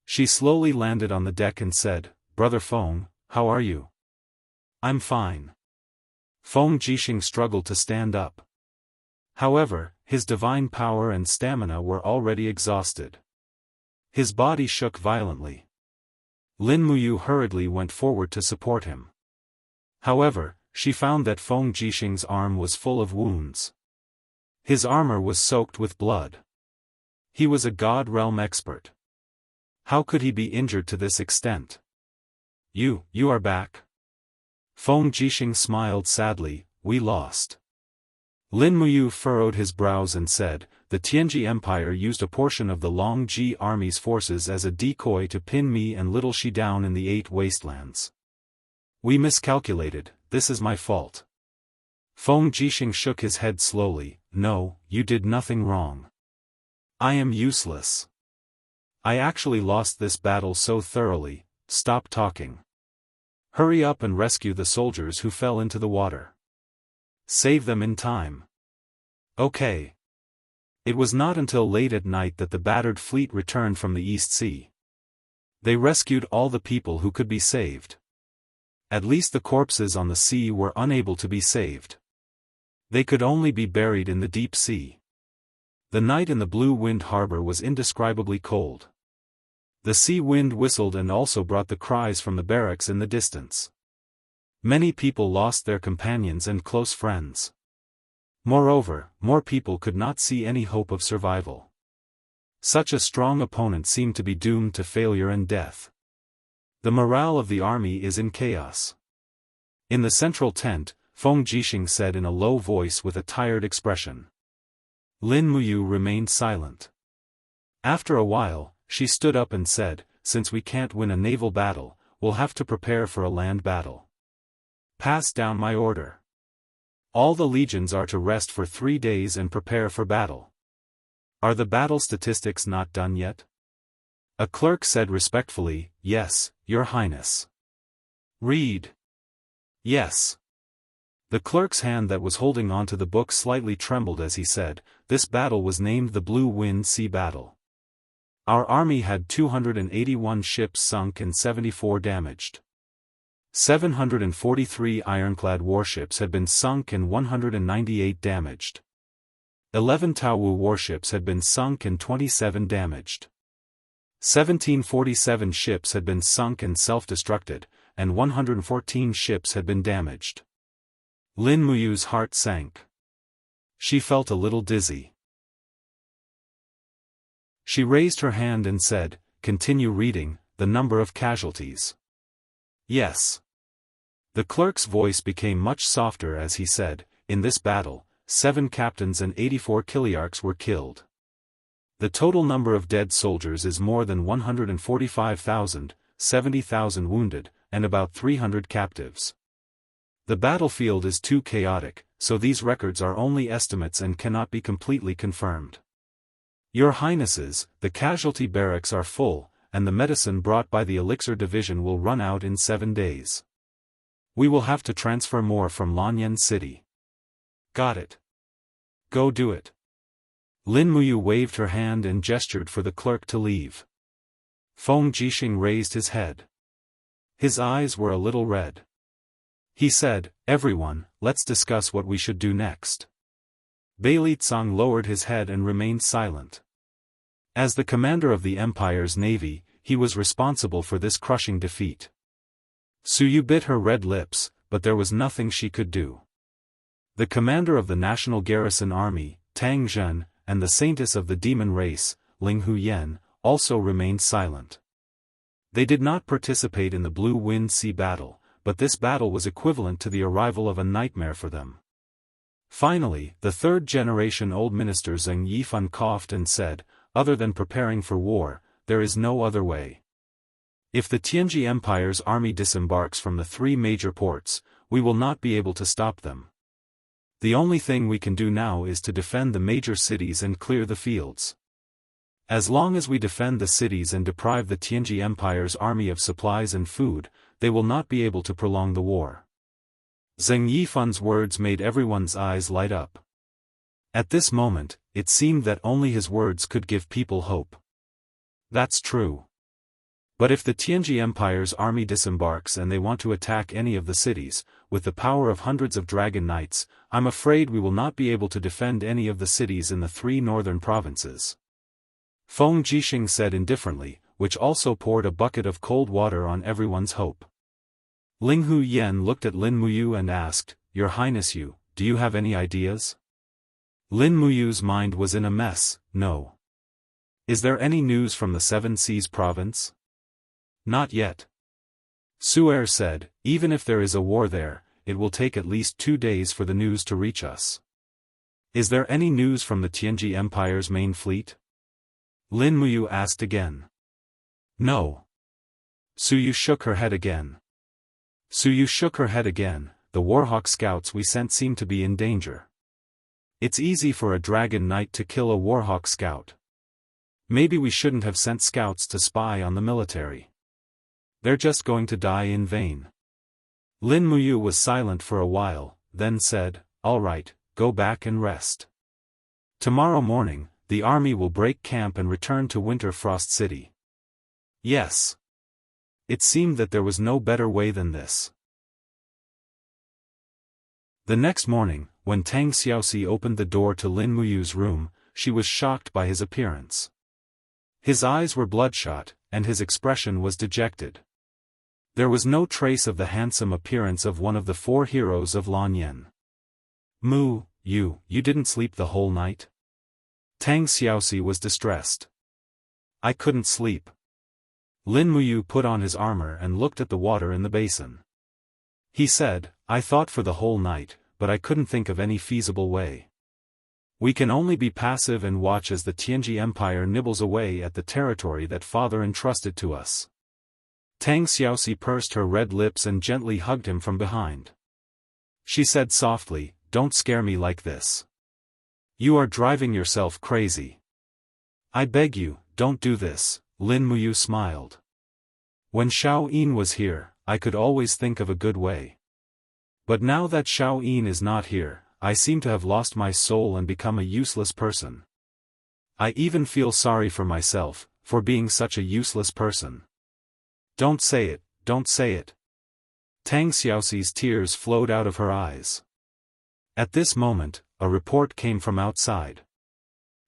She slowly landed on the deck and said, "Brother Feng, how are you?" "I'm fine." Feng Jixing struggled to stand up. However, his divine power and stamina were already exhausted. His body shook violently. Lin Muyu hurriedly went forward to support him. However, she found that Feng Jixing's arm was full of wounds. His armor was soaked with blood. He was a God realm expert. How could he be injured to this extent? You are back?" Feng Jixing smiled sadly, "We lost." Lin Muyu furrowed his brows and said, "The Tianji Empire used a portion of the Long Ji army's forces as a decoy to pin me and little Shi down in the 8 wastelands. We miscalculated, this is my fault." Feng Jixing shook his head slowly, "No, you did nothing wrong. I am useless. I actually lost this battle so thoroughly, stop talking. Hurry up and rescue the soldiers who fell into the water. Save them in time." "Okay." It was not until late at night that the battered fleet returned from the East Sea. They rescued all the people who could be saved. At least the corpses on the sea were unable to be saved. They could only be buried in the deep sea. The night in the Blue Wind Harbor was indescribably cold. The sea wind whistled and also brought the cries from the barracks in the distance. Many people lost their companions and close friends. Moreover, more people could not see any hope of survival. Such a strong opponent seemed to be doomed to failure and death. The morale of the army is in chaos. In the central tent, Feng Jixing said in a low voice with a tired expression. Lin Muyu remained silent. After a while, she stood up and said, "Since we can't win a naval battle, we'll have to prepare for a land battle. Pass down my order. All the legions are to rest for 3 days and prepare for battle." "Are the battle statistics not done yet?" A clerk said respectfully, "Yes, Your Highness." "Read." "Yes." The clerk's hand that was holding onto the book slightly trembled as he said, "This battle was named the Blue Wind Sea Battle. Our army had 281 ships sunk and 74 damaged. 743 ironclad warships had been sunk and 198 damaged. 11 Taowu warships had been sunk and 27 damaged. 1747 ships had been sunk and self-destructed, and 114 ships had been damaged." Lin Muyu's heart sank. She felt a little dizzy. She raised her hand and said, "Continue reading, the number of casualties." "Yes." The clerk's voice became much softer as he said, "In this battle, 7 captains and 84 kiliarchs were killed. The total number of dead soldiers is more than 145,000, 70,000 wounded, and about 300 captives. The battlefield is too chaotic, so these records are only estimates and cannot be completely confirmed. Your Highnesses, the casualty barracks are full, and the medicine brought by the elixir division will run out in 7 days. We will have to transfer more from Lanyan City." "Got it." Go do it. Lin Muyu waved her hand and gestured for the clerk to leave. Feng Jixing raised his head. His eyes were a little red. He said, "Everyone, let's discuss what we should do next." Beili Tsang lowered his head and remained silent. As the commander of the Empire's navy, he was responsible for this crushing defeat. Suyu bit her red lips, but there was nothing she could do. The commander of the National Garrison Army, Tang Zhen, and the saintess of the demon race, Ling Huyen, also remained silent. They did not participate in the Blue Wind Sea battle, but this battle was equivalent to the arrival of a nightmare for them. Finally, the third-generation old minister Zheng Yifan coughed and said, "Other than preparing for war, there is no other way. If the Tianji Empire's army disembarks from the three major ports, we will not be able to stop them. The only thing we can do now is to defend the major cities and clear the fields. As long as we defend the cities and deprive the Tianji Empire's army of supplies and food, they will not be able to prolong the war." Zheng Yifan's words made everyone's eyes light up. At this moment, it seemed that only his words could give people hope. That's true. But if the Tianji Empire's army disembarks and they want to attack any of the cities, with the power of hundreds of dragon knights, I'm afraid we will not be able to defend any of the cities in the three northern provinces. Feng Jixing said indifferently, which also poured a bucket of cold water on everyone's hope. Ling Huyen looked at Lin Muyu and asked, "Your Highness, do you have any ideas?" Lin Muyu's mind was in a mess. "No. Is there any news from the Seven Seas province?" "Not yet." Su'er said, "Even if there is a war there, it will take at least 2 days for the news to reach us." "Is there any news from the Tianji Empire's main fleet?" Lin Muyu asked again. "No." Suyu shook her head again. The Warhawk scouts we sent seem to be in danger. It's easy for a dragon knight to kill a Warhawk scout. Maybe we shouldn't have sent scouts to spy on the military. They're just going to die in vain. Lin Muyu was silent for a while, then said, "All right, go back and rest. Tomorrow morning, the army will break camp and return to Winter Frost City." Yes. It seemed that there was no better way than this. The next morning, when Tang Xiaoxi opened the door to Lin Muyu's room, she was shocked by his appearance. His eyes were bloodshot, and his expression was dejected. There was no trace of the handsome appearance of one of the four heroes of Lanyan. You didn't sleep the whole night?" Tang Xiaoxi was distressed. "I couldn't sleep." Lin Muyu put on his armor and looked at the water in the basin. He said, "I thought for the whole night, but I couldn't think of any feasible way. We can only be passive and watch as the Tianji Empire nibbles away at the territory that father entrusted to us." Tang Xiaoxi pursed her red lips and gently hugged him from behind. She said softly, "Don't scare me like this. You are driving yourself crazy. I beg you, don't do this." Lin Muyu smiled. "When Xiao Yin was here, I could always think of a good way. But now that Xiao Yin is not here, I seem to have lost my soul and become a useless person. I even feel sorry for myself, for being such a useless person." "Don't say it, don't say it." Tang Xiaoxi's tears flowed out of her eyes. At this moment, a report came from outside.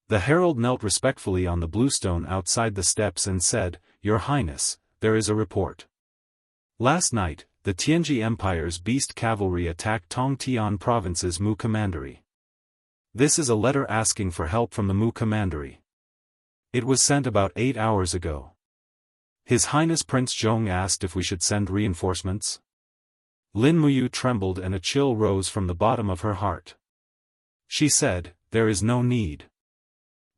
The herald knelt respectfully on the bluestone outside the steps and said, "Your Highness, there is a report. Last night, the Tianji Empire's beast cavalry attacked Tongtian Province's Mu Commandery. This is a letter asking for help from the Mu Commandery. It was sent about 8 hours ago. His Highness Prince Zhong asked if we should send reinforcements." Lin Muyu trembled and a chill rose from the bottom of her heart. She said, "There is no need.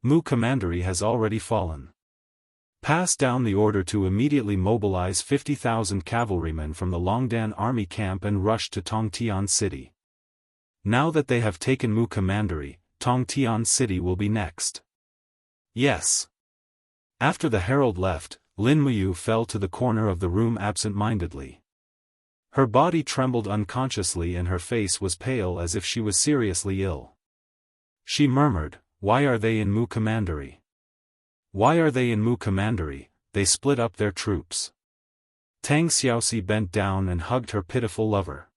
Mu Commandery has already fallen. Pass down the order to immediately mobilize 50,000 cavalrymen from the Longdan army camp and rush to Tongtian City. Now that they have taken Mu Commandery, Tongtian City will be next." "Yes." After the herald left, Lin Muyu fell to the corner of the room absent-mindedly. Her body trembled unconsciously and her face was pale as if she was seriously ill. She murmured, "Why are they in Mu Commandery? Why are they in Mu Commandery? They split up their troops." Tang Xiaoxi bent down and hugged her pitiful lover.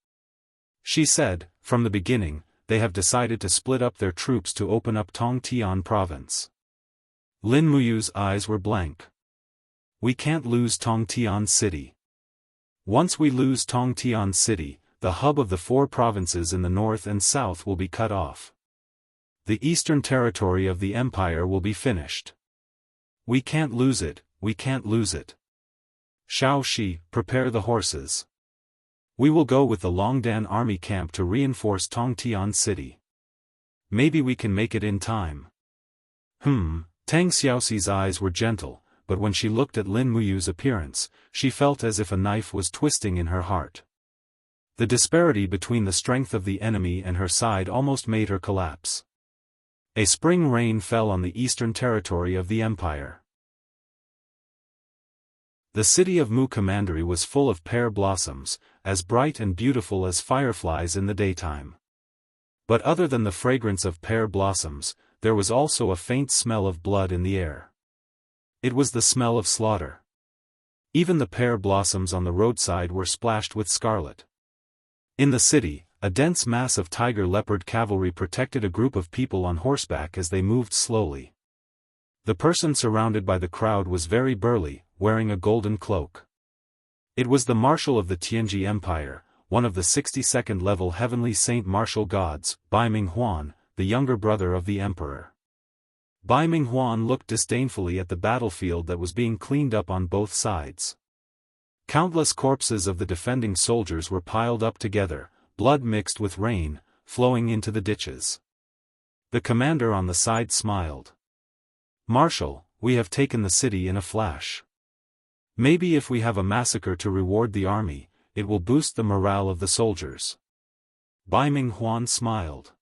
She said, "From the beginning, they have decided to split up their troops to open up Tongtian province." Lin Muyu's eyes were blank. "We can't lose Tongtian city. Once we lose Tongtian city, the hub of the 4 provinces in the north and south will be cut off. The eastern territory of the empire will be finished. We can't lose it, we can't lose it. Shao Shi, prepare the horses. We will go with the Longdan army camp to reinforce Tongtian city. Maybe we can make it in time." Tang Xiaoxi's eyes were gentle, but when she looked at Lin Muyu's appearance, she felt as if a knife was twisting in her heart. The disparity between the strength of the enemy and her side almost made her collapse. A spring rain fell on the eastern territory of the empire. The city of Mu Commandery was full of pear blossoms, as bright and beautiful as fireflies in the daytime. But other than the fragrance of pear blossoms, there was also a faint smell of blood in the air. It was the smell of slaughter. Even the pear blossoms on the roadside were splashed with scarlet. In the city, a dense mass of tiger-leopard cavalry protected a group of people on horseback as they moved slowly. The person surrounded by the crowd was very burly, wearing a golden cloak. It was the marshal of the Tianji Empire, one of the 62nd-level heavenly saint martial gods, Bai Minghuan, the younger brother of the emperor. Bai Minghuan looked disdainfully at the battlefield that was being cleaned up on both sides. Countless corpses of the defending soldiers were piled up together, blood mixed with rain, flowing into the ditches. The commander on the side smiled. "Marshal, we have taken the city in a flash. Maybe if we have a massacre to reward the army, it will boost the morale of the soldiers." Bai Minghuan smiled.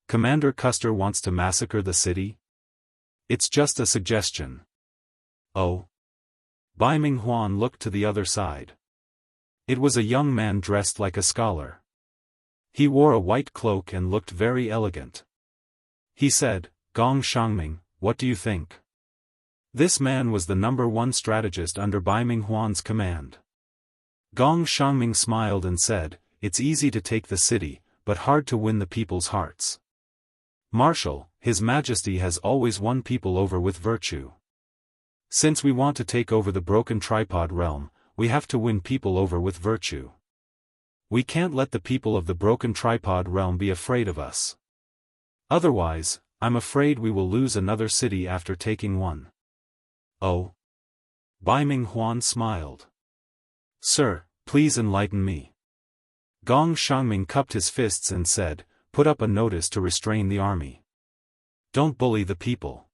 "Commander Custer wants to massacre the city? It's just a suggestion." "Oh?" Bai Minghuan looked to the other side. It was a young man dressed like a scholar. He wore a white cloak and looked very elegant. He said, "Gong Shangming, what do you think?" This man was the #1 strategist under Bai Minghuan's command. Gong Shangming smiled and said, "It's easy to take the city, but hard to win the people's hearts. Marshal, His Majesty has always won people over with virtue. Since we want to take over the broken tripod realm, we have to win people over with virtue. We can't let the people of the broken tripod realm be afraid of us. Otherwise, I'm afraid we will lose another city after taking one." "Oh?" Bai Minghuan smiled. "Sir, please enlighten me." Gong Shangming cupped his fists and said, "Put up a notice to restrain the army. Don't bully the people.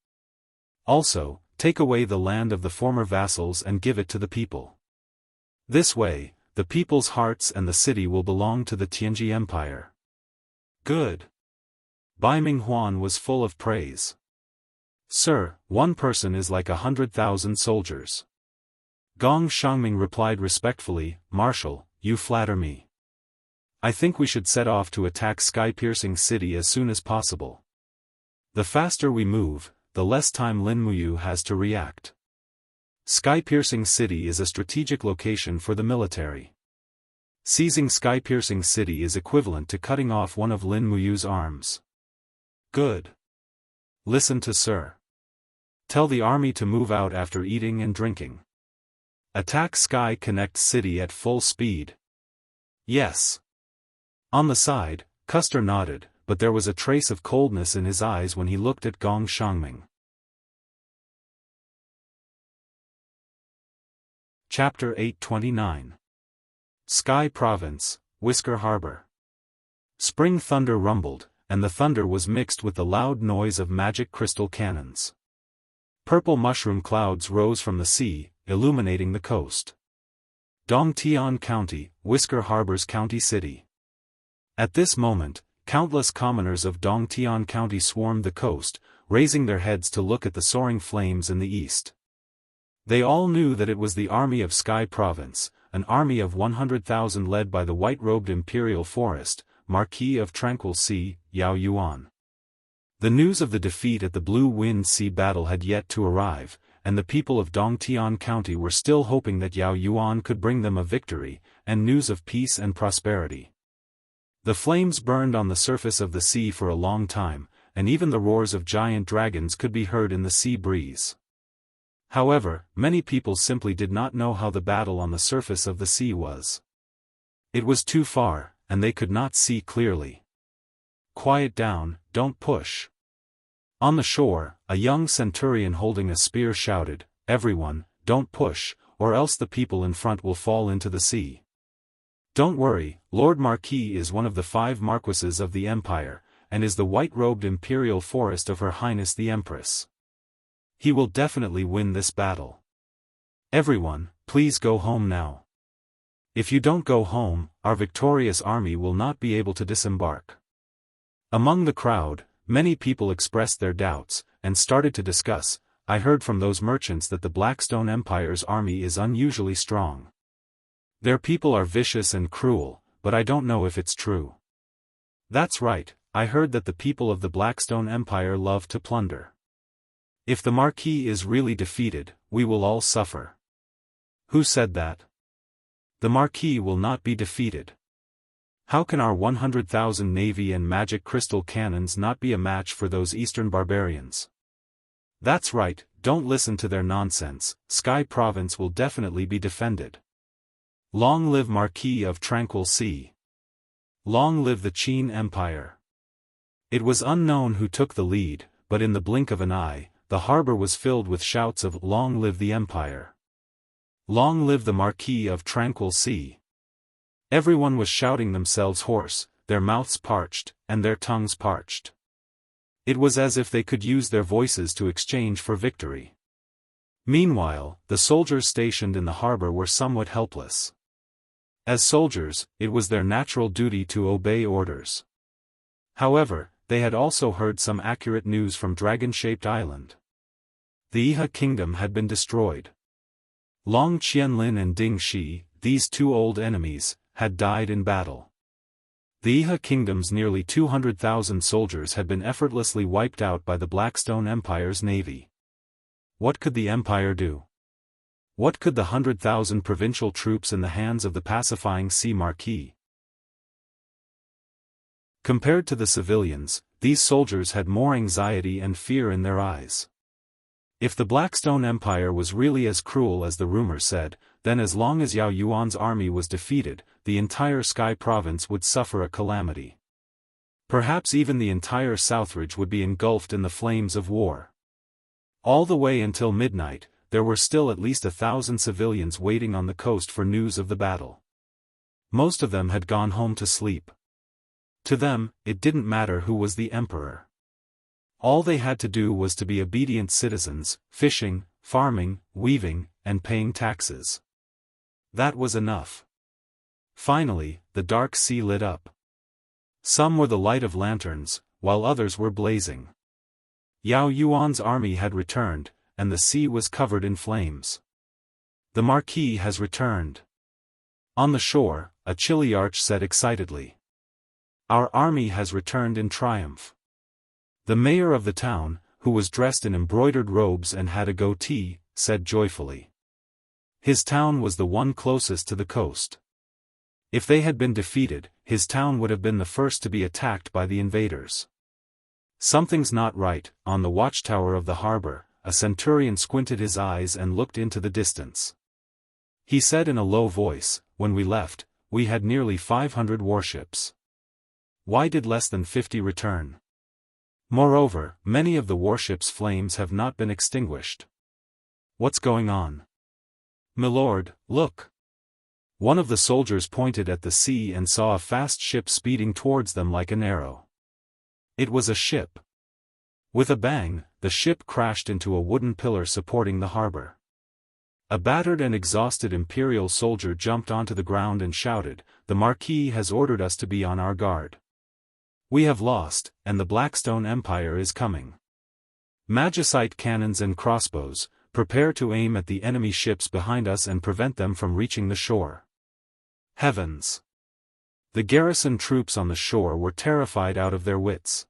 Also, take away the land of the former vassals and give it to the people. This way, the people's hearts and the city will belong to the Tianji Empire." "Good." Bai Minghuan was full of praise. "Sir, one person is like 100,000 soldiers." Gong Shangming replied respectfully, "Marshal, you flatter me. I think we should set off to attack Sky-Piercing City as soon as possible. The faster we move, the less time Lin Muyu has to react. Sky-Piercing City is a strategic location for the military. Seizing Sky-Piercing City is equivalent to cutting off one of Lin Muyu's arms." "Good. Listen to Sir. Tell the army to move out after eating and drinking. Attack Sky Connect City at full speed." "Yes." On the side, Custer nodded, but there was a trace of coldness in his eyes when he looked at Gong Shangming. Chapter 829. Sky Province, Whisker Harbor. Spring thunder rumbled, and the thunder was mixed with the loud noise of magic crystal cannons. Purple mushroom clouds rose from the sea, illuminating the coast. Dongtian County, Whisker Harbor's county city. At this moment, countless commoners of Dongtian County swarmed the coast, raising their heads to look at the soaring flames in the east. They all knew that it was the army of Sky Province, an army of 100,000 led by the white-robed Imperial Forest, Marquis of Tranquil Sea, Yao Yuan. The news of the defeat at the Blue Wind Sea battle had yet to arrive, and the people of Dongtian County were still hoping that Yao Yuan could bring them a victory, and news of peace and prosperity. The flames burned on the surface of the sea for a long time, and even the roars of giant dragons could be heard in the sea breeze. However, many people simply did not know how the battle on the surface of the sea was. It was too far, and they could not see clearly. "Quiet down, don't push." On the shore, a young centurion holding a spear shouted, "Everyone, don't push, or else the people in front will fall into the sea." "Don't worry, Lord Marquis is one of the 5 marquises of the Empire, and is the white-robed imperial forest of Her Highness the Empress. He will definitely win this battle. Everyone, please go home now. If you don't go home, our victorious army will not be able to disembark." Among the crowd, many people expressed their doubts, and started to discuss. "I heard from those merchants that the Blackstone Empire's army is unusually strong. Their people are vicious and cruel, but I don't know if it's true." "That's right, I heard that the people of the Blackstone Empire love to plunder. If the Marquis is really defeated, we will all suffer." "Who said that?" "The Marquis will not be defeated. How can our 100,000 navy and magic crystal cannons not be a match for those eastern barbarians?" "That's right, don't listen to their nonsense, Sky Province will definitely be defended. Long live Marquis of Tranquil Sea. Long live the Qin Empire." It was unknown who took the lead, but in the blink of an eye, the harbor was filled with shouts of "Long live the Empire! Long live the Marquis of Tranquil Sea!" Everyone was shouting themselves hoarse, their mouths parched, and their tongues parched. It was as if they could use their voices to exchange for victory. Meanwhile, the soldiers stationed in the harbor were somewhat helpless. As soldiers, it was their natural duty to obey orders. However, they had also heard some accurate news from Dragon-Shaped Island. The Iha Kingdom had been destroyed. Long Qianlin and Ding Shi, these 2 old enemies, had died in battle. The Iha Kingdom's nearly 200,000 soldiers had been effortlessly wiped out by the Blackstone Empire's navy. What could the Empire do? What could the 100,000 provincial troops in the hands of the pacifying Sea Marquis? Compared to the civilians, these soldiers had more anxiety and fear in their eyes. If the Blackstone Empire was really as cruel as the rumor said, then as long as Yao Yuan's army was defeated, the entire Sky Province would suffer a calamity. Perhaps even the entire Southridge would be engulfed in the flames of war. All the way until midnight, there were still at least 1,000 civilians waiting on the coast for news of the battle. Most of them had gone home to sleep. To them, it didn't matter who was the emperor. All they had to do was to be obedient citizens, fishing, farming, weaving, and paying taxes. That was enough. Finally, the dark sea lit up. Some were the light of lanterns, while others were blazing. Yao Yuan's army had returned, and the sea was covered in flames. "The Marquis has returned." On the shore, a Chiliarch said excitedly. "Our army has returned in triumph." The mayor of the town, who was dressed in embroidered robes and had a goatee, said joyfully. His town was the one closest to the coast. If they had been defeated, his town would have been the first to be attacked by the invaders. "Something's not right." On the watchtower of the harbor, a centurion squinted his eyes and looked into the distance. He said in a low voice, "When we left, we had nearly 500 warships. Why did less than 50 return? Moreover, many of the warships' flames have not been extinguished. What's going on?" "Milord, look." One of the soldiers pointed at the sea and saw a fast ship speeding towards them like an arrow. It was a ship. With a bang, the ship crashed into a wooden pillar supporting the harbor. A battered and exhausted imperial soldier jumped onto the ground and shouted, "The Marquis has ordered us to be on our guard. We have lost, and the Blackstone Empire is coming. Magicite cannons and crossbows, prepare to aim at the enemy ships behind us and prevent them from reaching the shore." Heavens! The garrison troops on the shore were terrified out of their wits.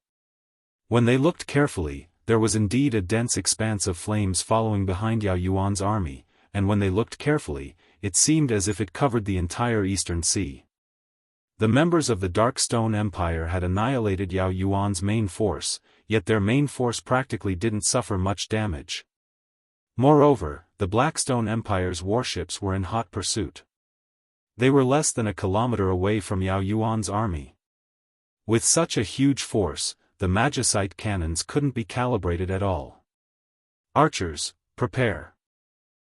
When they looked carefully, there was indeed a dense expanse of flames following behind Yao Yuan's army, and when they looked carefully, it seemed as if it covered the entire eastern sea. The members of the Dark Stone Empire had annihilated Yao Yuan's main force, yet their main force practically didn't suffer much damage. Moreover, the Blackstone Empire's warships were in hot pursuit. They were less than a kilometer away from Yao Yuan's army. With such a huge force, the magicite cannons couldn't be calibrated at all. Archers, prepare.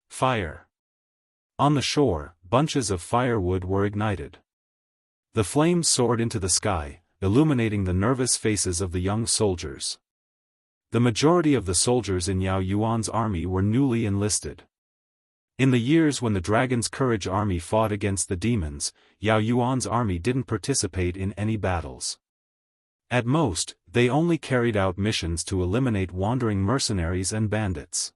Fire. On the shore, bunches of firewood were ignited. The flames soared into the sky, illuminating the nervous faces of the young soldiers. The majority of the soldiers in Yao Yuan's army were newly enlisted. In the years when the Dragon's Courage army fought against the demons, Yao Yuan's army didn't participate in any battles. At most, they only carried out missions to eliminate wandering mercenaries and bandits.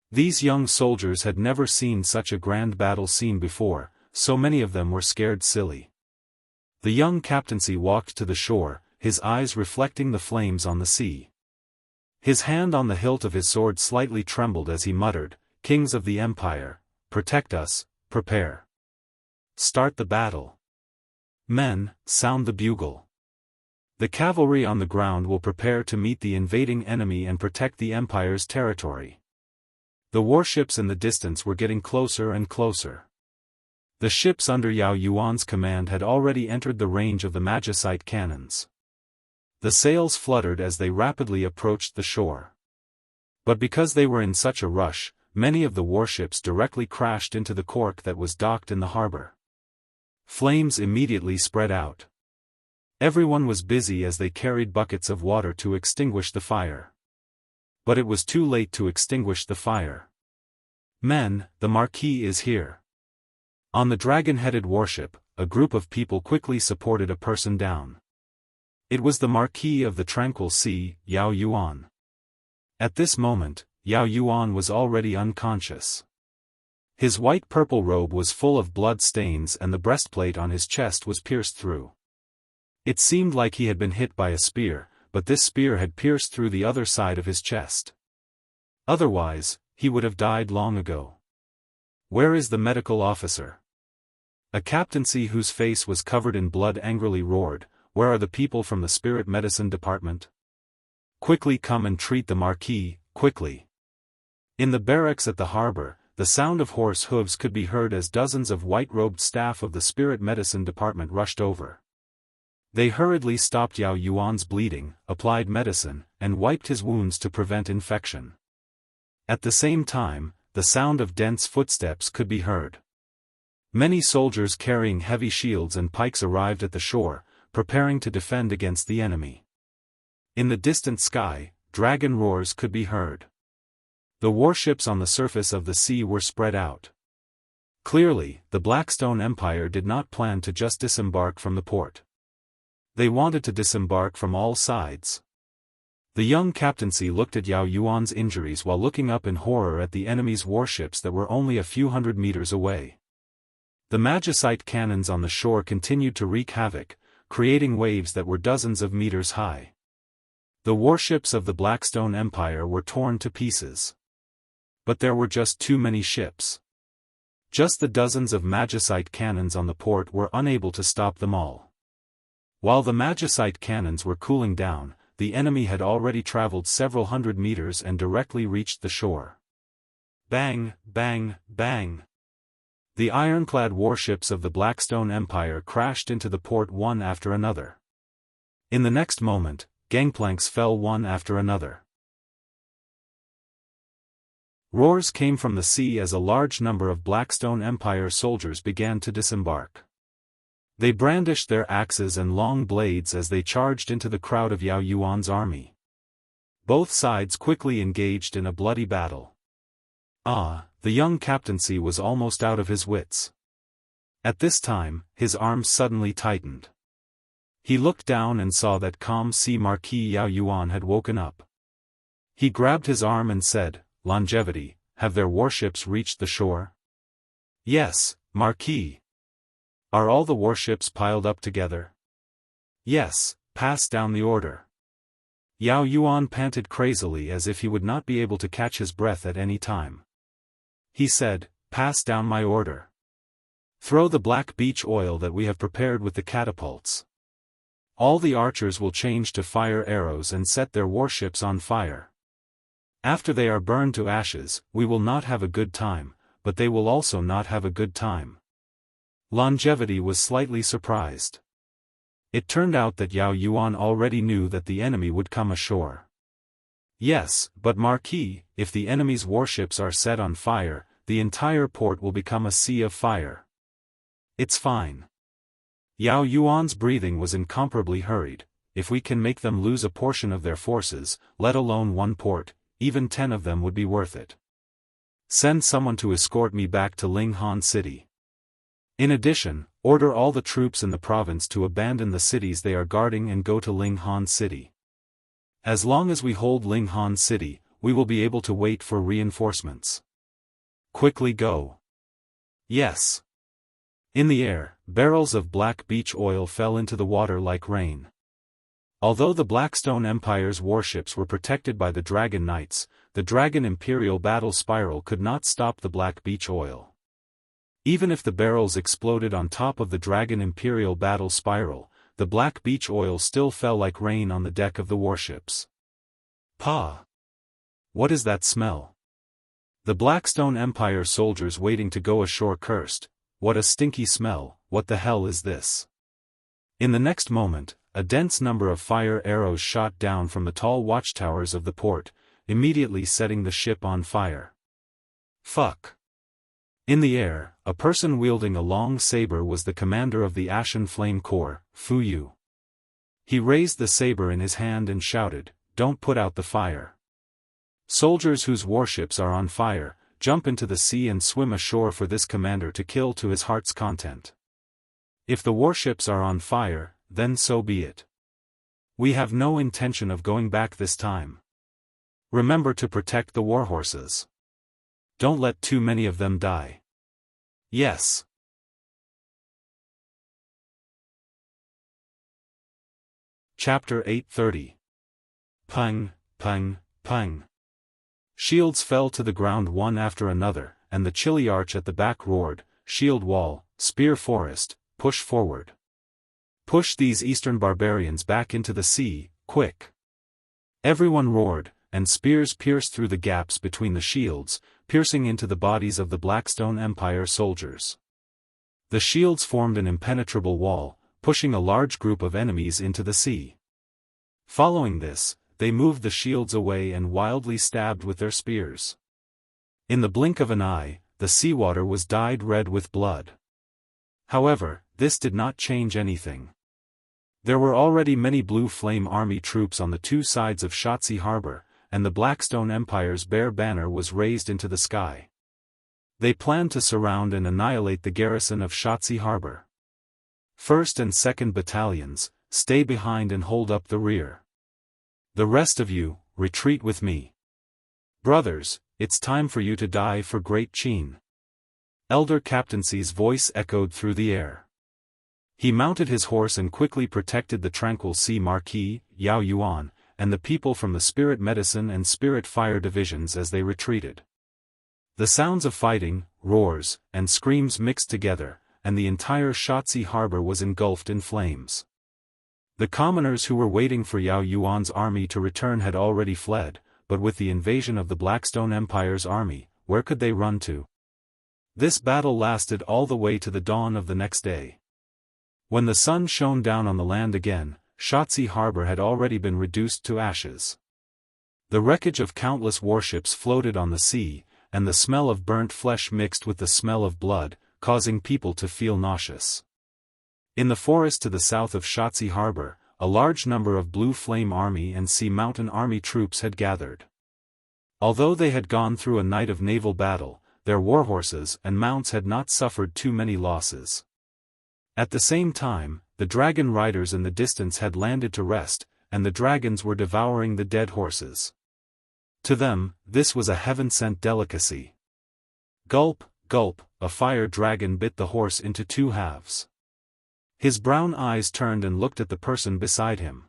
These young soldiers had never seen such a grand battle scene before, so many of them were scared silly. The young captaincy walked to the shore, his eyes reflecting the flames on the sea. His hand on the hilt of his sword slightly trembled as he muttered, "Kings of the Empire, protect us, prepare. Start the battle. Men, sound the bugle. The cavalry on the ground will prepare to meet the invading enemy and protect the Empire's territory." The warships in the distance were getting closer and closer. The ships under Yao Yuan's command had already entered the range of the magicite cannons. The sails fluttered as they rapidly approached the shore. But because they were in such a rush, many of the warships directly crashed into the cork that was docked in the harbor. Flames immediately spread out. Everyone was busy as they carried buckets of water to extinguish the fire. But it was too late to extinguish the fire. "Men, the Marquis is here." On the dragon-headed warship, a group of people quickly supported a person down. It was the Marquis of the Tranquil Sea, Yao Yuan. At this moment, Yao Yuan was already unconscious. His white-purple robe was full of blood stains and the breastplate on his chest was pierced through. It seemed like he had been hit by a spear, but this spear had pierced through the other side of his chest. Otherwise, he would have died long ago. "Where is the medical officer?" A captaincy whose face was covered in blood angrily roared, "Where are the people from the spirit medicine department? Quickly come and treat the Marquis, quickly." In the barracks at the harbor, the sound of horse hooves could be heard as dozens of white-robed staff of the spirit medicine department rushed over. They hurriedly stopped Yao Yuan's bleeding, applied medicine, and wiped his wounds to prevent infection. At the same time, the sound of dense footsteps could be heard. Many soldiers carrying heavy shields and pikes arrived at the shore, preparing to defend against the enemy. In the distant sky, dragon roars could be heard. The warships on the surface of the sea were spread out. Clearly, the Blackstone Empire did not plan to just disembark from the port. They wanted to disembark from all sides. The young captaincy looked at Yao Yuan's injuries while looking up in horror at the enemy's warships that were only a few hundred meters away. The magicite cannons on the shore continued to wreak havoc, creating waves that were dozens of meters high. The warships of the Blackstone Empire were torn to pieces. But there were just too many ships. Just the dozens of magicite cannons on the port were unable to stop them all. While the magicite cannons were cooling down, the enemy had already traveled several hundred meters and directly reached the shore. Bang, bang, bang. The ironclad warships of the Blackstone Empire crashed into the port one after another. In the next moment, gangplanks fell one after another. Roars came from the sea as a large number of Blackstone Empire soldiers began to disembark. They brandished their axes and long blades as they charged into the crowd of Yao Yuan's army. Both sides quickly engaged in a bloody battle. The young captaincy was almost out of his wits. At this time, his arms suddenly tightened. He looked down and saw that calm sea Marquis Yao Yuan had woken up. He grabbed his arm and said, "Longevity, have their warships reached the shore?" "Yes, Marquis." "Are all the warships piled up together?" Yes, pass down the order. Yao Yuan panted crazily as if he would not be able to catch his breath at any time. He said, pass down my order. Throw the black beech oil that we have prepared with the catapults. All the archers will change to fire arrows and set their warships on fire. After they are burned to ashes, we will not have a good time, but they will also not have a good time. Longevity was slightly surprised. It turned out that Yao Yuan already knew that the enemy would come ashore. Yes, but Marquis, if the enemy's warships are set on fire, the entire port will become a sea of fire. It's fine. Yao Yuan's breathing was incomparably hurried. If we can make them lose a portion of their forces, let alone one port, even 10 of them would be worth it. Send someone to escort me back to Linghan City. In addition, order all the troops in the province to abandon the cities they are guarding and go to Linghan City. As long as we hold Linghan City, we will be able to wait for reinforcements. Quickly go. Yes. In the air, barrels of black beech oil fell into the water like rain. Although the Blackstone Empire's warships were protected by the Dragon Knights, the Dragon Imperial battle spiral could not stop the black beech oil. Even if the barrels exploded on top of the Dragon Imperial battle spiral, the black beech oil still fell like rain on the deck of the warships. Pa! What is that smell? The Blackstone Empire soldiers waiting to go ashore cursed. What a stinky smell, what the hell is this? In the next moment, a dense number of fire arrows shot down from the tall watchtowers of the port, immediately setting the ship on fire. Fuck! In the air, a person wielding a long saber was the commander of the Ashen Flame Corps, Fu Yu. He raised the saber in his hand and shouted, "Don't put out the fire. Soldiers whose warships are on fire, jump into the sea and swim ashore for this commander to kill to his heart's content. If the warships are on fire, then so be it. We have no intention of going back this time. Remember to protect the warhorses. Don't let too many of them die." Yes. Chapter 830. Pung, pung, pung. Shields fell to the ground one after another, and the chilly arch at the back roared, "Shield wall, spear forest, push forward. Push these eastern barbarians back into the sea, quick." Everyone roared, and spears pierced through the gaps between the shields, piercing into the bodies of the Blackstone Empire soldiers. The shields formed an impenetrable wall, pushing a large group of enemies into the sea. Following this, they moved the shields away and wildly stabbed with their spears. In the blink of an eye, the seawater was dyed red with blood. However, this did not change anything. There were already many Blue Flame Army troops on the two sides of Shaanxi Harbor, and the Blackstone Empire's bare banner was raised into the sky. They planned to surround and annihilate the garrison of Shaanxi Harbor. 1st and 2nd Battalions, stay behind and hold up the rear. The rest of you, retreat with me. Brothers, it's time for you to die for Great Qin. Elder Captaincy's voice echoed through the air. He mounted his horse and quickly protected the Tranquil Sea Marquis, Yao Yuan, and the people from the Spirit Medicine and Spirit Fire divisions as they retreated. The sounds of fighting, roars, and screams mixed together, and the entire Shaanxi Harbor was engulfed in flames. The commoners who were waiting for Yao Yuan's army to return had already fled, but with the invasion of the Blackstone Empire's army, where could they run to? This battle lasted all the way to the dawn of the next day. When the sun shone down on the land again, Shaanxi Harbor had already been reduced to ashes. The wreckage of countless warships floated on the sea, and the smell of burnt flesh mixed with the smell of blood, causing people to feel nauseous. In the forest to the south of Shaanxi Harbor, a large number of Blue Flame Army and Sea Mountain Army troops had gathered. Although they had gone through a night of naval battle, their warhorses and mounts had not suffered too many losses. At the same time, the dragon riders in the distance had landed to rest, and the dragons were devouring the dead horses. To them, this was a heaven-sent delicacy. Gulp, gulp, a fire dragon bit the horse into two halves. His brown eyes turned and looked at the person beside him.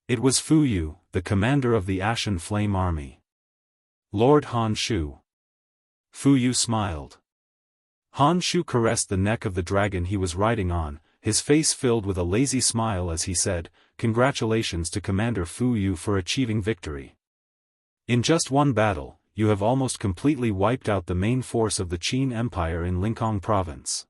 It was Fu Yu, the commander of the Ashen Flame Army. Lord Han Shu. Fu Yu smiled. Han Shu caressed the neck of the dragon he was riding on, his face filled with a lazy smile as he said, "Congratulations to Commander Fu Yu for achieving victory. In just one battle, you have almost completely wiped out the main force of the Qin Empire in Lincoln province.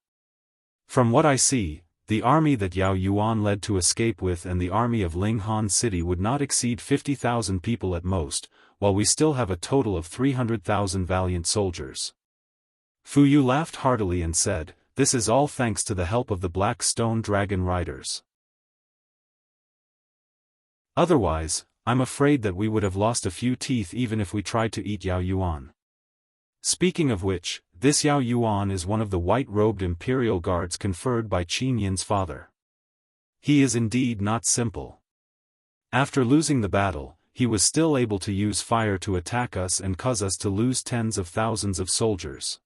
From what I see, the army that Yao Yuan led to escape with and the army of Linghan City would not exceed 50,000 people at most, while we still have a total of 300,000 valiant soldiers." Fu Yu laughed heartily and said, "This is all thanks to the help of the Black Stone Dragon Riders. Otherwise, I'm afraid that we would have lost a few teeth even if we tried to eat Yao Yuan. Speaking of which, this Yao Yuan is one of the white-robed imperial guards conferred by Qin Yin's father. He is indeed not simple. After losing the battle, he was still able to use fire to attack us and cause us to lose tens of thousands of soldiers.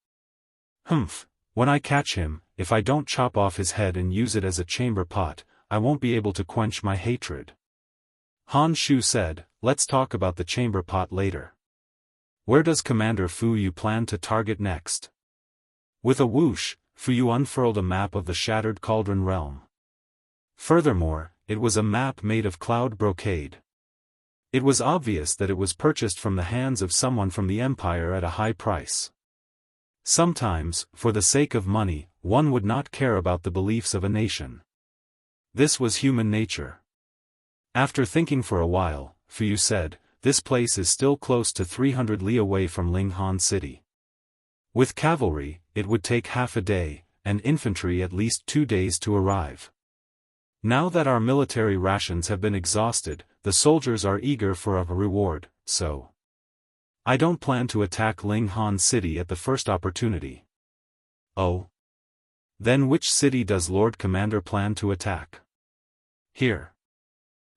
Humph, when I catch him, if I don't chop off his head and use it as a chamber pot, I won't be able to quench my hatred." Han Shu said, "Let's talk about the chamber pot later. Where does Commander Fu Yu plan to target next?" With a whoosh, Fu Yu unfurled a map of the Shattered Cauldron realm. Furthermore, it was a map made of cloud brocade. It was obvious that it was purchased from the hands of someone from the Empire at a high price. Sometimes, for the sake of money, one would not care about the beliefs of a nation. This was human nature. After thinking for a while, Fu Yu said, "This place is still close to 300 li away from Linghan City. With cavalry, it would take half a day, and infantry at least 2 days to arrive. Now that our military rations have been exhausted, the soldiers are eager for a reward, so I don't plan to attack Linghan City at the first opportunity." "Oh? Then which city does Lord Commander plan to attack?" "Here."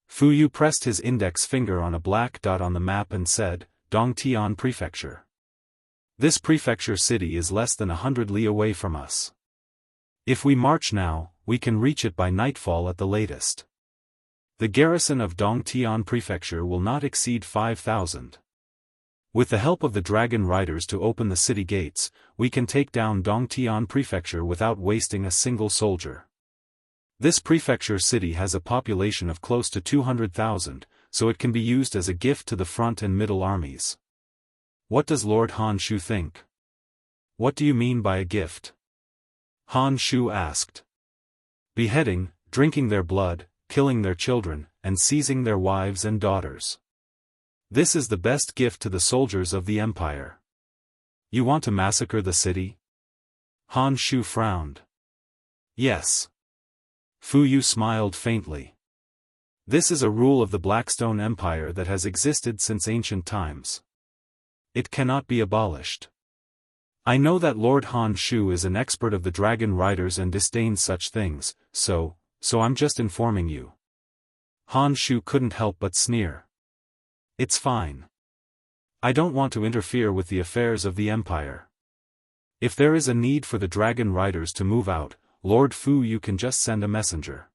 Fu Yu pressed his index finger on a black dot on the map and said, "Dongtian Prefecture. This prefecture city is less than 100 li away from us. If we march now, we can reach it by nightfall at the latest. The garrison of Dongtian Prefecture will not exceed 5,000. With the help of the Dragon Riders to open the city gates, we can take down Dongtian Prefecture without wasting a single soldier. This prefecture city has a population of close to 200,000, so it can be used as a gift to the front and middle armies." "What does Lord Han Shu think?" "What do you mean by a gift?" Han Shu asked. "Beheading, drinking their blood, killing their children, and seizing their wives and daughters. This is the best gift to the soldiers of the Empire." "You want to massacre the city?" Han Shu frowned. "Yes." Fu Yu smiled faintly. "This is a rule of the Blackstone Empire that has existed since ancient times. It cannot be abolished. I know that Lord Han Shu is an expert of the Dragon Riders and disdains such things, so I'm just informing you." Han Shu couldn't help but sneer. "It's fine. I don't want to interfere with the affairs of the Empire. If there is a need for the Dragon Riders to move out, Lord Fu Yu can just send a messenger.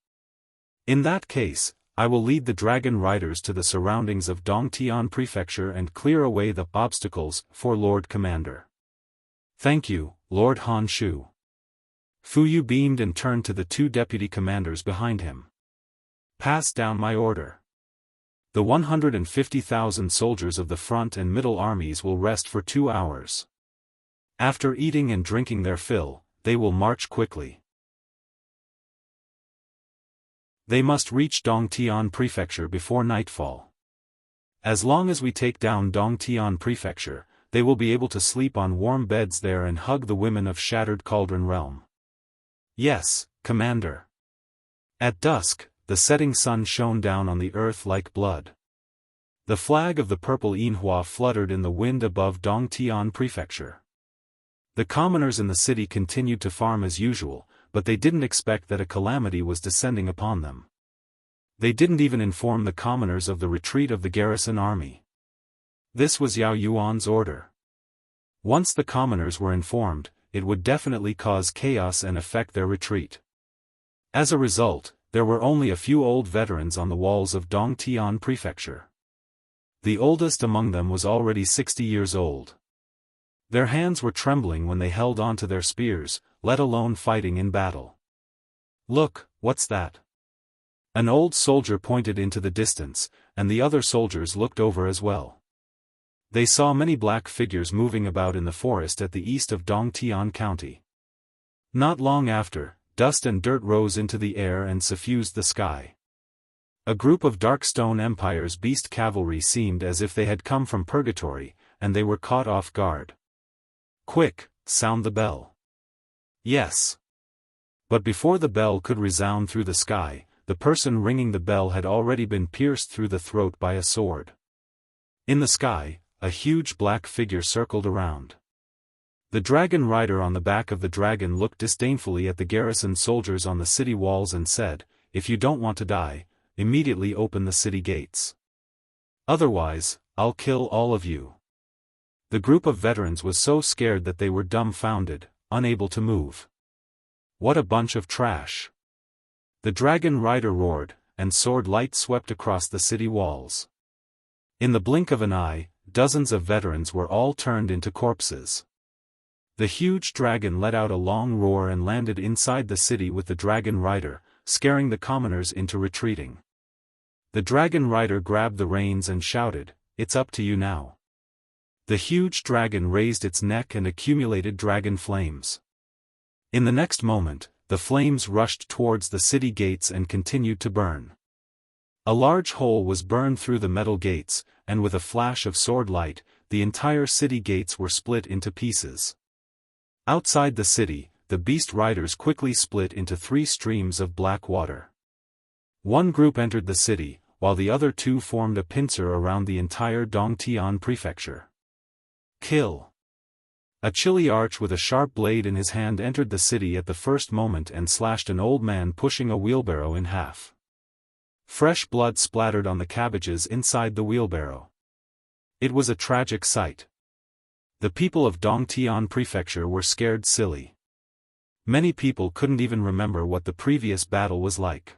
In that case, I will lead the Dragon Riders to the surroundings of Dongtian Prefecture and clear away the obstacles for Lord Commander." "Thank you, Lord Han Shu." Fu Yu beamed and turned to the 2 deputy commanders behind him. "Pass down my order. The 150,000 soldiers of the front and middle armies will rest for 2 hours. After eating and drinking their fill, they will march quickly. They must reach Dongtian Prefecture before nightfall. As long as we take down Dongtian Prefecture, they will be able to sleep on warm beds there and hug the women of Shattered Cauldron Realm." "Yes, Commander." At dusk, the setting sun shone down on the earth like blood. The flag of the purple Yinhua fluttered in the wind above Dongtian Prefecture. The commoners in the city continued to farm as usual, but they didn't expect that a calamity was descending upon them. They didn't even inform the commoners of the retreat of the garrison army. This was Yao Yuan's order. Once the commoners were informed, it would definitely cause chaos and affect their retreat. As a result, there were only a few old veterans on the walls of Dongtian Prefecture. The oldest among them was already 60 years old. Their hands were trembling when they held onto their spears, let alone fighting in battle. "Look, what's that?" An old soldier pointed into the distance, and the other soldiers looked over as well. They saw many black figures moving about in the forest at the east of Dongtian County. Not long after, dust and dirt rose into the air and suffused the sky. A group of Dark Stone Empire's beast cavalry seemed as if they had come from purgatory, and they were caught off guard. "Quick, sound the bell." "Yes." But before the bell could resound through the sky, the person ringing the bell had already been pierced through the throat by a sword. In the sky, a huge black figure circled around. The dragon rider on the back of the dragon looked disdainfully at the garrison soldiers on the city walls and said, "If you don't want to die, immediately open the city gates. Otherwise, I'll kill all of you." The group of veterans was so scared that they were dumbfounded, unable to move. "What a bunch of trash!" The dragon rider roared, and sword light swept across the city walls. In the blink of an eye, dozens of veterans were all turned into corpses. The huge dragon let out a long roar and landed inside the city with the dragon rider, scaring the commoners into retreating. The dragon rider grabbed the reins and shouted, "It's up to you now." The huge dragon raised its neck and accumulated dragon flames. In the next moment, the flames rushed towards the city gates and continued to burn. A large hole was burned through the metal gates, and with a flash of sword light, the entire city gates were split into pieces. Outside the city, the beast riders quickly split into 3 streams of black water. One group entered the city, while the other 2 formed a pincer around the entire Dongtian Prefecture. Kill! A chilly arch with a sharp blade in his hand entered the city at the first moment and slashed an old man pushing a wheelbarrow in half. Fresh blood splattered on the cabbages inside the wheelbarrow. It was a tragic sight. The people of Dongtian Prefecture were scared silly. Many people couldn't even remember what the previous battle was like.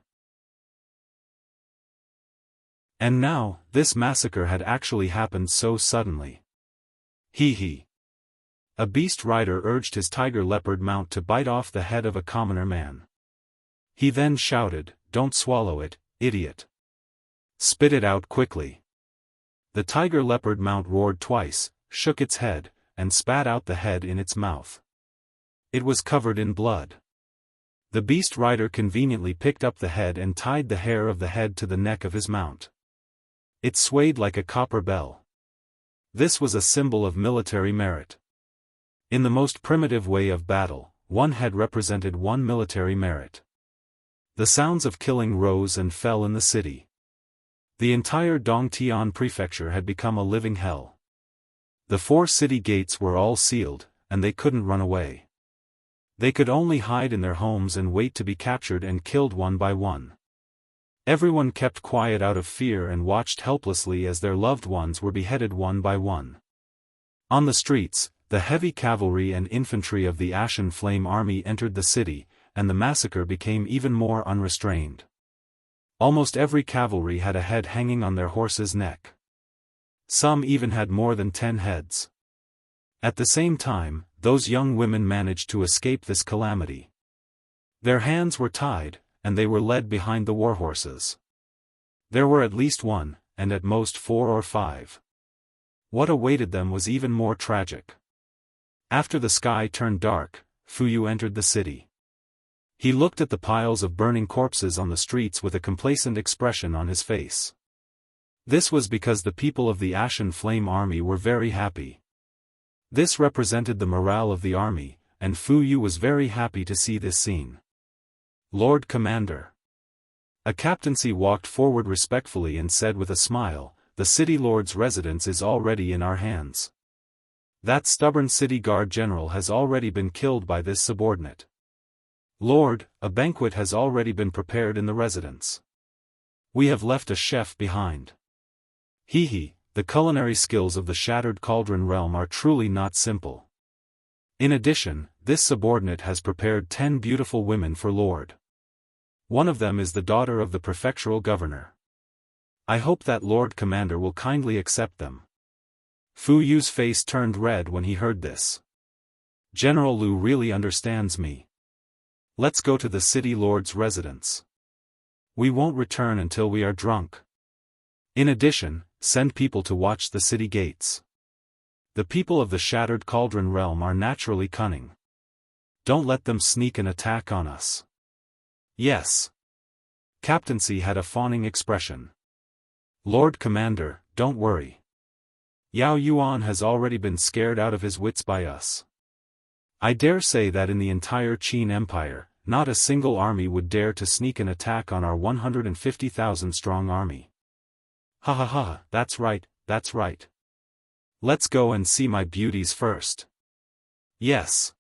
And now, this massacre had actually happened so suddenly. Hee. A beast rider urged his tiger leopard mount to bite off the head of a commoner man. He then shouted, "Don't swallow it, idiot. Spit it out quickly." The tiger leopard mount roared twice, shook its head, and spat out the head in its mouth. It was covered in blood. The beast rider conveniently picked up the head and tied the hair of the head to the neck of his mount. It swayed like a copper bell. This was a symbol of military merit. In the most primitive way of battle, one head represented one military merit. The sounds of killing rose and fell in the city. The entire Dongtian Prefecture had become a living hell. The 4 city gates were all sealed, and they couldn't run away. They could only hide in their homes and wait to be captured and killed one by one. Everyone kept quiet out of fear and watched helplessly as their loved ones were beheaded one by one. On the streets, the heavy cavalry and infantry of the Ashen Flame Army entered the city, and the massacre became even more unrestrained. Almost every cavalry had a head hanging on their horse's neck. Some even had more than 10 heads. At the same time, those young women managed to escape this calamity. Their hands were tied, and they were led behind the warhorses. There were at least 1, and at most 4 or 5. What awaited them was even more tragic. After the sky turned dark, Fuyu entered the city. He looked at the piles of burning corpses on the streets with a complacent expression on his face. This was because the people of the Ashen Flame Army were very happy. This represented the morale of the army, and Fuyu was very happy to see this scene. "Lord Commander." A captaincy walked forward respectfully and said with a smile, "The city lord's residence is already in our hands. That stubborn city guard general has already been killed by this subordinate. Lord, a banquet has already been prepared in the residence. We have left a chef behind." Hee, the culinary skills of the Shattered Cauldron realm are truly not simple. In addition, this subordinate has prepared 10 beautiful women for Lord. One of them is the daughter of the prefectural governor. I hope that Lord Commander will kindly accept them. Fu Yu's face turned red when he heard this. General Lu really understands me. Let's go to the city lord's residence. We won't return until we are drunk. In addition, send people to watch the city gates. The people of the Shattered Cauldron realm are naturally cunning. Don't let them sneak an attack on us. Yes. Captaincy had a fawning expression. Lord Commander, don't worry. Yao Yuan has already been scared out of his wits by us. I dare say that in the entire Qin Empire, not a single army would dare to sneak an attack on our 150,000 strong army. Ha ha ha, that's right, that's right. Let's go and see my beauties first. Yes.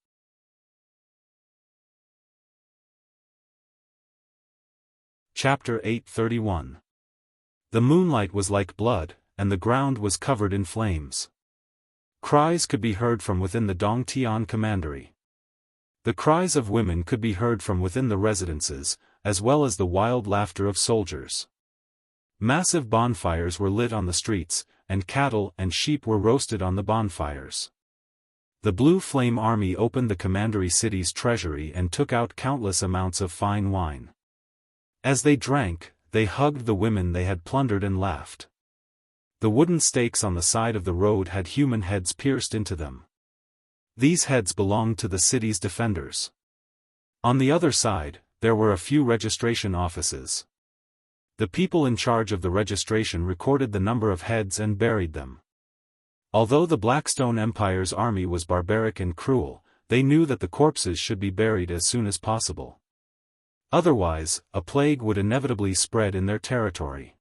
Chapter 831. The moonlight was like blood, and the ground was covered in flames. Cries could be heard from within the Dongtian commandery. The cries of women could be heard from within the residences, as well as the wild laughter of soldiers. Massive bonfires were lit on the streets, and cattle and sheep were roasted on the bonfires. The Blue Flame Army opened the commandery city's treasury and took out countless amounts of fine wine. As they drank, they hugged the women they had plundered and laughed. The wooden stakes on the side of the road had human heads pierced into them. These heads belonged to the city's defenders. On the other side, there were a few registration offices. The people in charge of the registration recorded the number of heads and buried them. Although the Blackstone Empire's army was barbaric and cruel, they knew that the corpses should be buried as soon as possible. Otherwise, a plague would inevitably spread in their territory.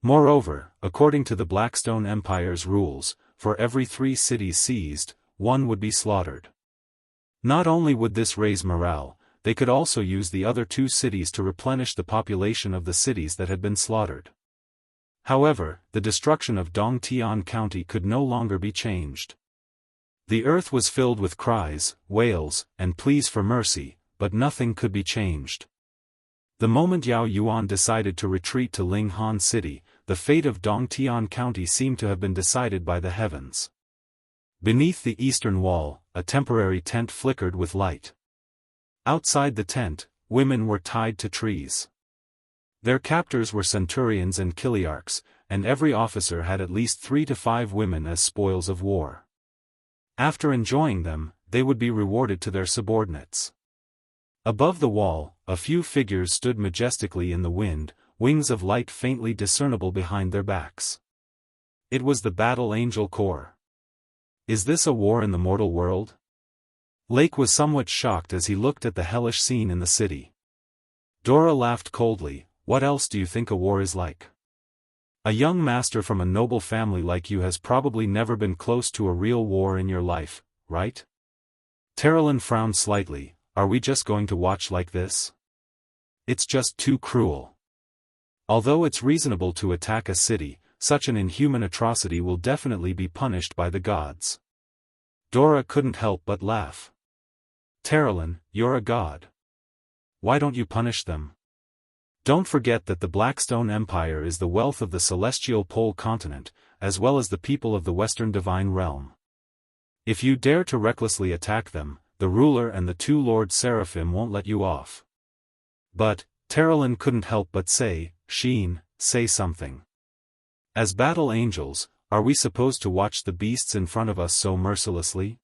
Moreover, according to the Blackstone Empire's rules, for every 3 cities seized, 1 would be slaughtered. Not only would this raise morale, they could also use the other 2 cities to replenish the population of the cities that had been slaughtered. However, the destruction of Dongtian County could no longer be changed. The earth was filled with cries, wails, and pleas for mercy, but nothing could be changed. The moment Yao Yuan decided to retreat to Linghan City, the fate of Dongtian County seemed to have been decided by the heavens. Beneath the eastern wall, a temporary tent flickered with light. Outside the tent, women were tied to trees. Their captors were centurions and chiliarchs, and every officer had at least 3 to 5 women as spoils of war. After enjoying them, they would be rewarded to their subordinates. Above the wall, a few figures stood majestically in the wind, wings of light faintly discernible behind their backs. It was the Battle Angel Corps. Is this a war in the mortal world? Lake was somewhat shocked as he looked at the hellish scene in the city. Dora laughed coldly. What else do you think a war is like? A young master from a noble family like you has probably never been close to a real war in your life, right? Terrelin frowned slightly. Are we just going to watch like this? It's just too cruel. Although it's reasonable to attack a city, such an inhuman atrocity will definitely be punished by the gods. Dora couldn't help but laugh. Terrelin, you're a god. Why don't you punish them? Don't forget that the Blackstone Empire is the wealth of the celestial pole continent, as well as the people of the Western Divine Realm. If you dare to recklessly attack them, the ruler and the 2 Lord Seraphim won't let you off. But, Terrelin couldn't help but say, Sheen, say something. As battle angels, are we supposed to watch the beasts in front of us so mercilessly?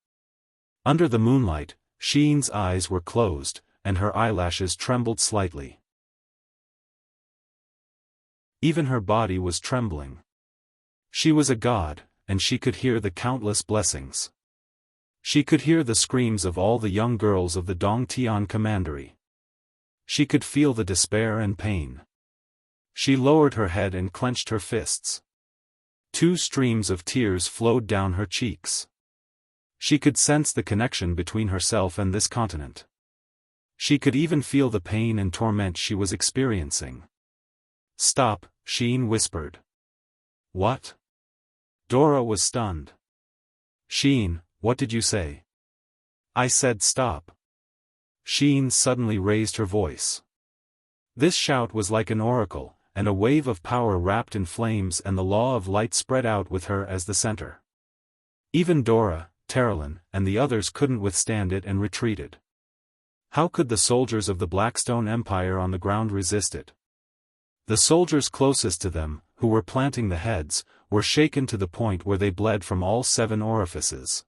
Under the moonlight, Sheen's eyes were closed, and her eyelashes trembled slightly. Even her body was trembling. She was a god, and she could hear the countless blessings. She could hear the screams of all the young girls of the Dongtian commandery. She could feel the despair and pain. She lowered her head and clenched her fists. 2 streams of tears flowed down her cheeks. She could sense the connection between herself and this continent. She could even feel the pain and torment she was experiencing. Stop, Sheen whispered. What? Dora was stunned. Sheen, what did you say? I said stop. Sheen suddenly raised her voice. This shout was like an oracle, and a wave of power wrapped in flames and the law of light spread out with her as the center. Even Dora, Terrelin, and the others couldn't withstand it and retreated. How could the soldiers of the Blackstone Empire on the ground resist it? The soldiers closest to them, who were planting the heads, were shaken to the point where they bled from all 7 orifices.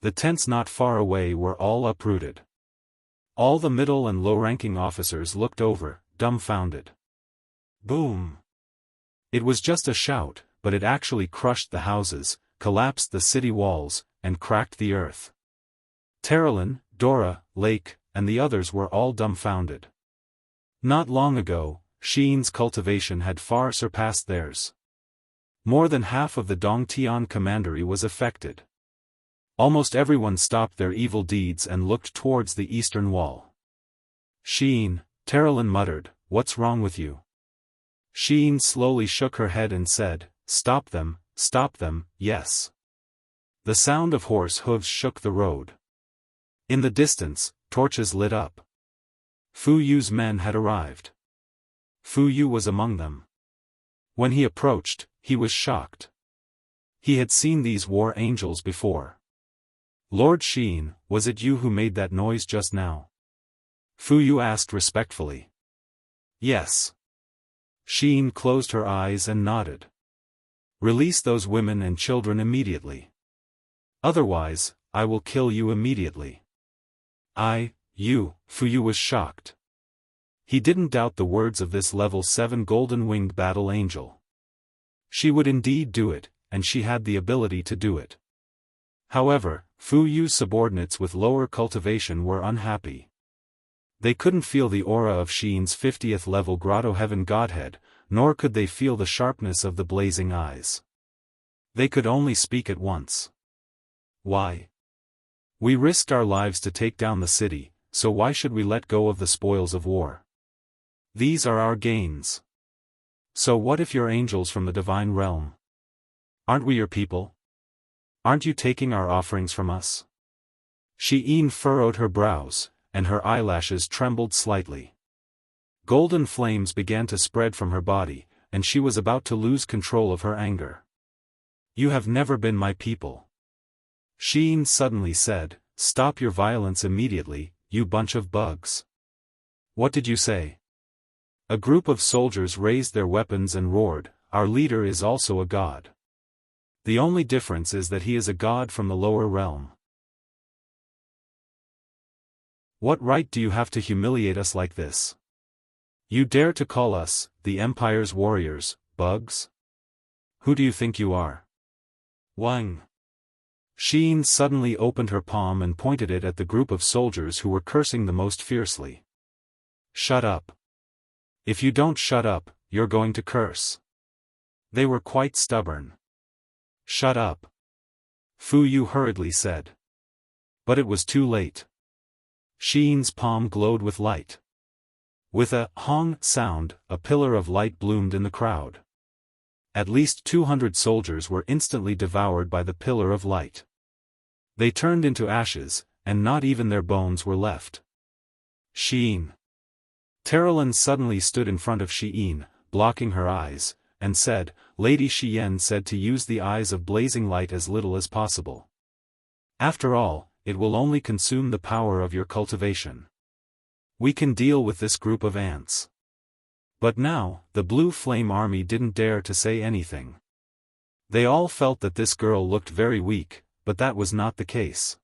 The tents not far away were all uprooted. All the middle and low-ranking officers looked over, dumbfounded. Boom! It was just a shout, but it actually crushed the houses, collapsed the city walls, and cracked the earth. Terrelin, Dora, Lake, and the others were all dumbfounded. Not long ago, Xian's cultivation had far surpassed theirs. More than half of the Dongtian commandery was affected. Almost everyone stopped their evil deeds and looked towards the eastern wall. Xian, Terrelin muttered, "What's wrong with you?" Xian slowly shook her head and said, stop them, yes." The sound of horse hooves shook the road. In the distance, torches lit up. Fu Yu's men had arrived. Fu Yu was among them. When he approached, he was shocked. He had seen these war angels before. "Lord Xian, was it you who made that noise just now?" Fu Yu asked respectfully. "Yes." Xian closed her eyes and nodded. "Release those women and children immediately. Otherwise, I will kill you immediately." Fu Yu was shocked. He didn't doubt the words of this level 7 golden-winged battle angel. She would indeed do it, and she had the ability to do it. However, Fu Yu's subordinates with lower cultivation were unhappy. They couldn't feel the aura of Xian's 50th level Grotto Heaven Godhead, nor could they feel the sharpness of the blazing eyes. They could only speak at once. "Why? We risked our lives to take down the city, so why should we let go of the spoils of war? These are our gains. So what if you're angels from the divine realm? Aren't we your people? Aren't you taking our offerings from us?" Xian furrowed her brows, and her eyelashes trembled slightly. Golden flames began to spread from her body, and she was about to lose control of her anger. "You have never been my people." Xian suddenly said, "Stop your violence immediately, you bunch of bugs." "What did you say?" A group of soldiers raised their weapons and roared, "Our leader is also a god. The only difference is that he is a god from the lower realm. What right do you have to humiliate us like this? You dare to call us, the Empire's warriors, bugs? Who do you think you are?" Wang. Xian suddenly opened her palm and pointed it at the group of soldiers who were cursing the most fiercely. "Shut up. If you don't shut up, you're going to curse." They were quite stubborn. "Shut up," Fu Yu hurriedly said. But it was too late. Xian's palm glowed with light. With a hong sound, a pillar of light bloomed in the crowd. At least 200 soldiers were instantly devoured by the pillar of light. They turned into ashes, and not even their bones were left. Xian. Terrelin suddenly stood in front of Xian, blocking her eyes, and said, "Lady Xian said to use the eyes of blazing light as little as possible. After all, it will only consume the power of your cultivation. We can deal with this group of ants." But now, the Blue Flame Army didn't dare to say anything. They all felt that this girl looked very weak, but that was not the case.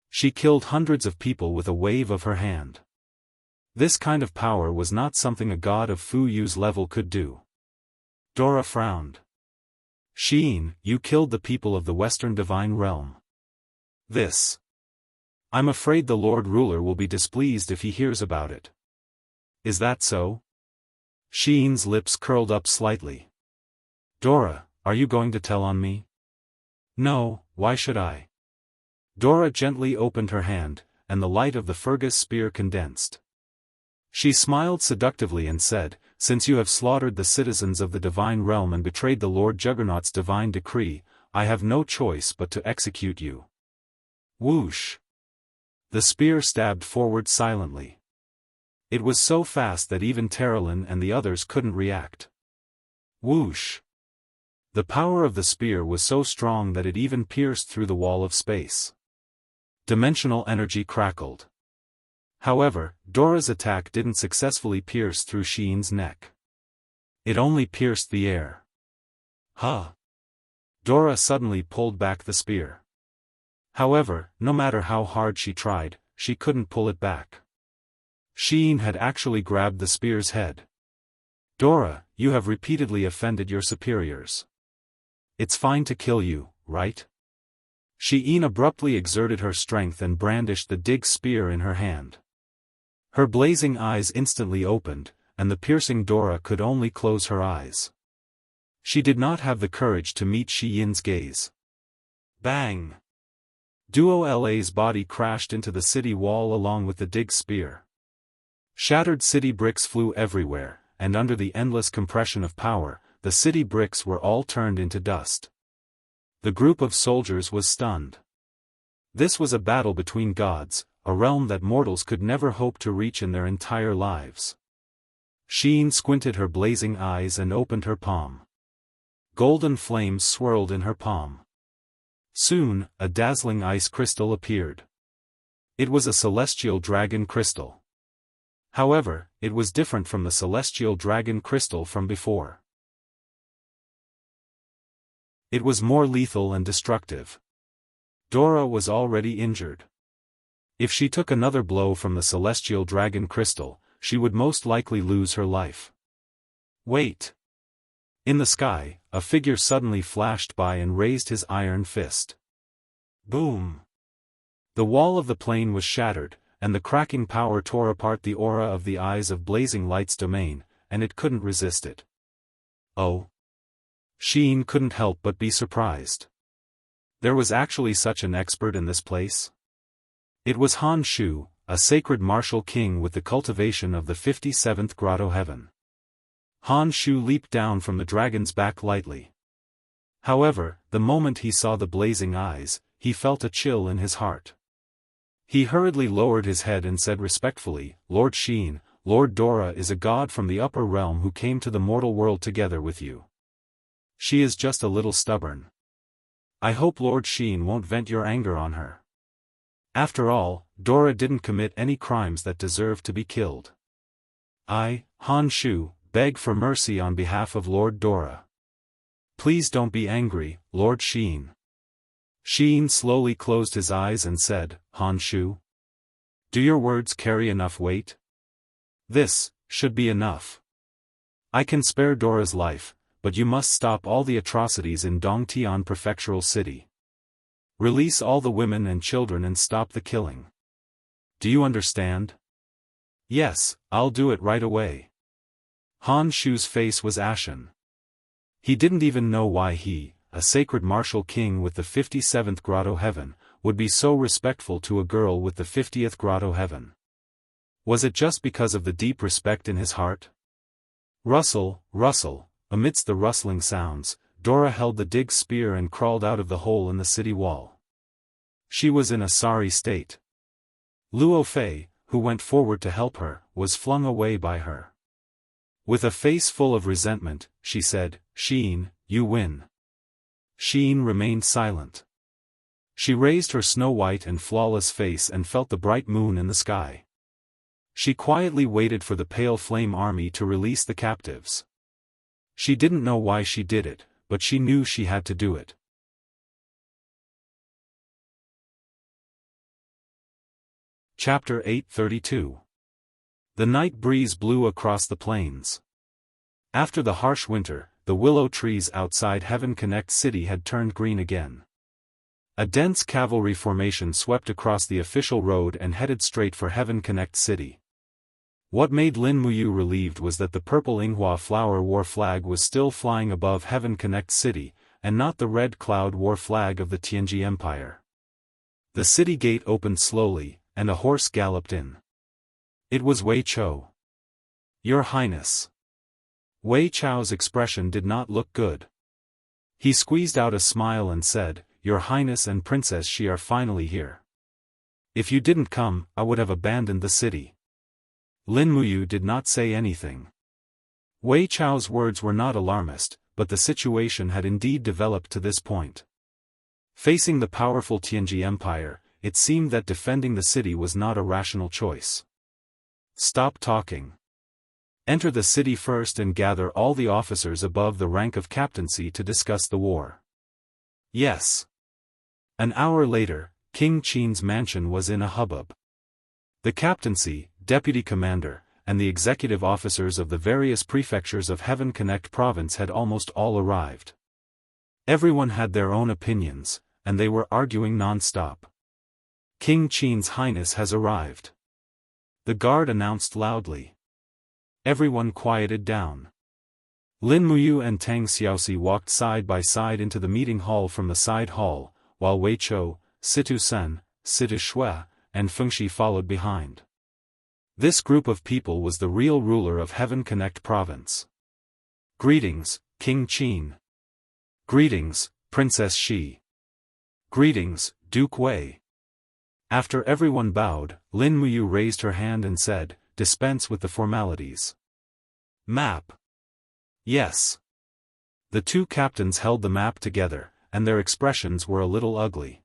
She killed hundreds of people with a wave of her hand. This kind of power was not something a god of Fu Yu's level could do. Dora frowned. "Xian, you killed the people of the Western Divine Realm. I'm afraid the Lord Ruler will be displeased if he hears about it. Is that so?" Xian's lips curled up slightly. "Dora, are you going to tell on me?" "No, why should I?" Dora gently opened her hand, and the light of the Fergus spear condensed. She smiled seductively and said, "Since you have slaughtered the citizens of the divine realm and betrayed the Lord Juggernaut's divine decree, I have no choice but to execute you." Whoosh! The spear stabbed forward silently. It was so fast that even Terralin and the others couldn't react. Whoosh! The power of the spear was so strong that it even pierced through the wall of space. Dimensional energy crackled. However, Dora's attack didn't successfully pierce through Xian's neck. It only pierced the air. Huh! Dora suddenly pulled back the spear. However, no matter how hard she tried, she couldn't pull it back. Xian had actually grabbed the spear's head. Dora, you have repeatedly offended your superiors. It's fine to kill you, right? Xian abruptly exerted her strength and brandished the dig spear in her hand. Her blazing eyes instantly opened, and the piercing Dora could only close her eyes. She did not have the courage to meet Xian's gaze. Bang! Duo La's body crashed into the city wall along with the dig spear. Shattered city bricks flew everywhere, and under the endless compression of power, the city bricks were all turned into dust. The group of soldiers was stunned. This was a battle between gods, a realm that mortals could never hope to reach in their entire lives. Xian squinted her blazing eyes and opened her palm. Golden flames swirled in her palm. Soon, a dazzling ice crystal appeared. It was a celestial dragon crystal. However, it was different from the celestial dragon crystal from before. It was more lethal and destructive. Dora was already injured. If she took another blow from the celestial dragon crystal, she would most likely lose her life. Wait! In the sky, a figure suddenly flashed by and raised his iron fist. Boom! The wall of the plane was shattered, and the cracking power tore apart the aura of the Eyes of Blazing Light's domain, and it couldn't resist it. Oh! Xian couldn't help but be surprised. There was actually such an expert in this place? It was Han Shu, a sacred martial king with the cultivation of the 57th grotto heaven. Han Shu leaped down from the dragon's back lightly. However, the moment he saw the blazing eyes, he felt a chill in his heart. He hurriedly lowered his head and said respectfully, "Lord Xian, Lord Dora is a god from the upper realm who came to the mortal world together with you. She is just a little stubborn. I hope Lord Xian won't vent your anger on her. After all, Dora didn't commit any crimes that deserve to be killed. I, Han Shu, beg for mercy on behalf of Lord Dora. Please don't be angry, Lord Xian." Xian slowly closed his eyes and said, "Han Shu? Do your words carry enough weight? This should be enough. I can spare Dora's life, but you must stop all the atrocities in Dongtian Prefectural City. Release all the women and children and stop the killing. Do you understand?" "Yes, I'll do it right away." Han Shu's face was ashen. He didn't even know why he, a sacred martial king with the 57th grotto heaven, would be so respectful to a girl with the 50th grotto heaven. Was it just because of the deep respect in his heart? Rustle, rustle. Amidst the rustling sounds, Dora held the dig spear and crawled out of the hole in the city wall. She was in a sorry state. Luo Fei, who went forward to help her, was flung away by her. With a face full of resentment, she said, "Xian, you win." Xian remained silent. She raised her snow-white and flawless face and felt the bright moon in the sky. She quietly waited for the pale flame army to release the captives. She didn't know why she did it, but she knew she had to do it. Chapter 832. The night breeze blew across the plains. After the harsh winter, the willow trees outside Heaven Connect City had turned green again. A dense cavalry formation swept across the official road and headed straight for Heaven Connect City. What made Lin Muyu relieved was that the purple Inghua flower war flag was still flying above Heaven Connect City, and not the red cloud war flag of the Tianji Empire. The city gate opened slowly, and a horse galloped in. It was Wei Chou. "Your Highness." Wei Chou's expression did not look good. He squeezed out a smile and said, "Your Highness and Princess Xi are finally here. If you didn't come, I would have abandoned the city." Lin Muyu did not say anything. Wei Chao's words were not alarmist, but the situation had indeed developed to this point. Facing the powerful Tianji Empire, it seemed that defending the city was not a rational choice. Stop talking. Enter the city first and gather all the officers above the rank of captaincy to discuss the war. Yes. An hour later, King Qin's mansion was in a hubbub. The captaincy, deputy commander, and the executive officers of the various prefectures of Heaven Connect province had almost all arrived. Everyone had their own opinions, and they were arguing non-stop. King Qin's Highness has arrived. The guard announced loudly. Everyone quieted down. Lin Muyu and Tang Xiaoxi walked side by side into the meeting hall from the side hall, while Wei Chou, Situ Sen, Situ Shui, and Fengxi followed behind. This group of people was the real ruler of Heaven Connect province. Greetings, King Qin. Greetings, Princess Shi. Greetings, Duke Wei. After everyone bowed, Lin Muyu raised her hand and said, "Dispense with the formalities." Map. Yes. The two captains held the map together, and their expressions were a little ugly.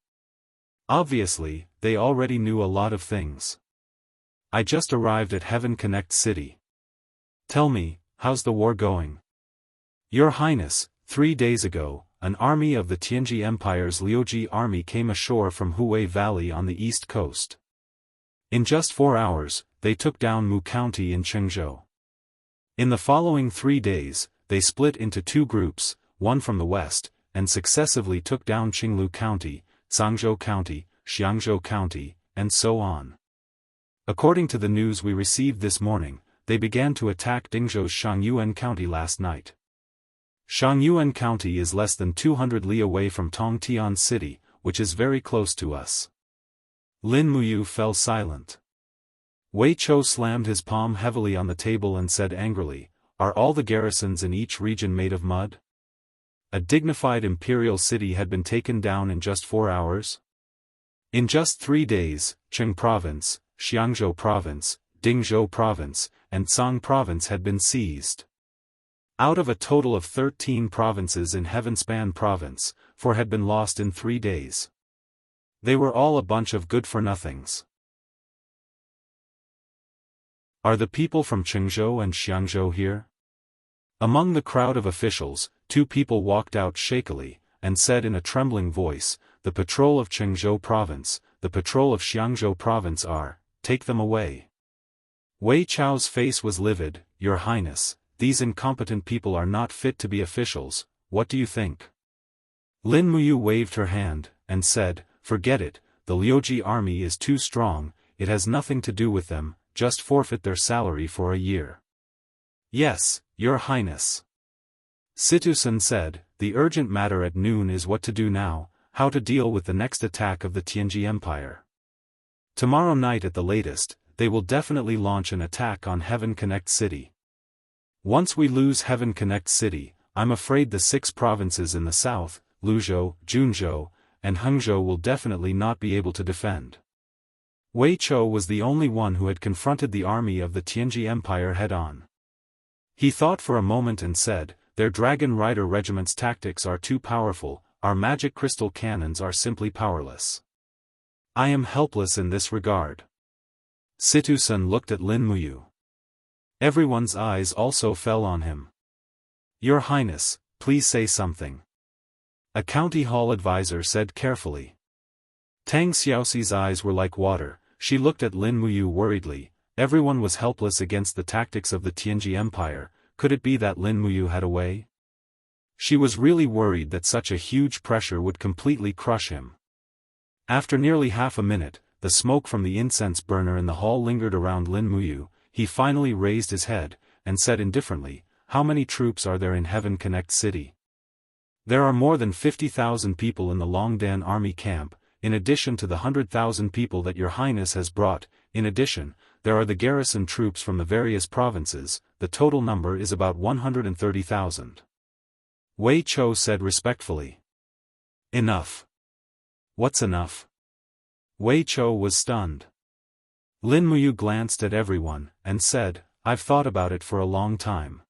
Obviously, they already knew a lot of things. I just arrived at Heaven Connect City. Tell me, how's the war going? Your Highness, 3 days ago, an army of the Tianji Empire's Liuji army came ashore from Huai Valley on the east coast. In just 4 hours, they took down Mu County in Chengzhou. In the following 3 days, they split into 2 groups, one from the west, and successively took down Qinglu County, Zhangzhou County, Xiangzhou County, and so on. According to the news we received this morning, they began to attack Dingzhou's Shangyuan County last night. Shangyuan County is less than 200 li away from Tongtian City, which is very close to us. Lin Muyu fell silent. Wei Chou slammed his palm heavily on the table and said angrily, "Are all the garrisons in each region made of mud? A dignified imperial city had been taken down in just 4 hours? In just 3 days, Cheng Province, Xiangzhou Province, Dingzhou Province, and Song Province had been seized. Out of a total of 13 provinces in Heavenspan Province, 4 had been lost in 3 days. They were all a bunch of good-for-nothings. Are the people from Chengzhou and Xiangzhou here?" Among the crowd of officials, 2 people walked out shakily, and said in a trembling voice, "The patrol of Chengzhou Province, the patrol of Xiangzhou Province are, take them away." Wei Chao's face was livid. "Your Highness, these incompetent people are not fit to be officials, what do you think?" Lin Muyu waved her hand, and said, "Forget it, the Liuji army is too strong, it has nothing to do with them, just forfeit their salary for a year." "Yes, Your Highness." Situsen said, "The urgent matter at noon is what to do now, how to deal with the next attack of the Tianji Empire. Tomorrow night at the latest, they will definitely launch an attack on Heaven Connect City. Once we lose Heaven Connect City, I'm afraid the 6 provinces in the south, Luzhou, Junzhou, and Hangzhou will definitely not be able to defend." Wei Chou was the only one who had confronted the army of the Tianji Empire head-on. He thought for a moment and said, "Their Dragon Rider Regiment's tactics are too powerful, our magic crystal cannons are simply powerless. I am helpless in this regard." Situsen looked at Lin Muyu. Everyone's eyes also fell on him. "Your Highness, please say something." A county hall advisor said carefully. Tang Xiaoxi's eyes were like water, she looked at Lin Muyu worriedly. Everyone was helpless against the tactics of the Tianji Empire, could it be that Lin Muyu had a way? She was really worried that such a huge pressure would completely crush him. After nearly half a minute, the smoke from the incense burner in the hall lingered around Lin Muyu. He finally raised his head, and said indifferently, "How many troops are there in Heaven Connect City?" "There are more than 50,000 people in the Longdan army camp, in addition to the 100,000 people that your Highness has brought. In addition, there are the garrison troops from the various provinces, the total number is about 130,000. Wei Chou said respectfully. "Enough." "What's enough?" Wei Chou was stunned. Lin Muyu glanced at everyone, and said, I've thought about it for a long time.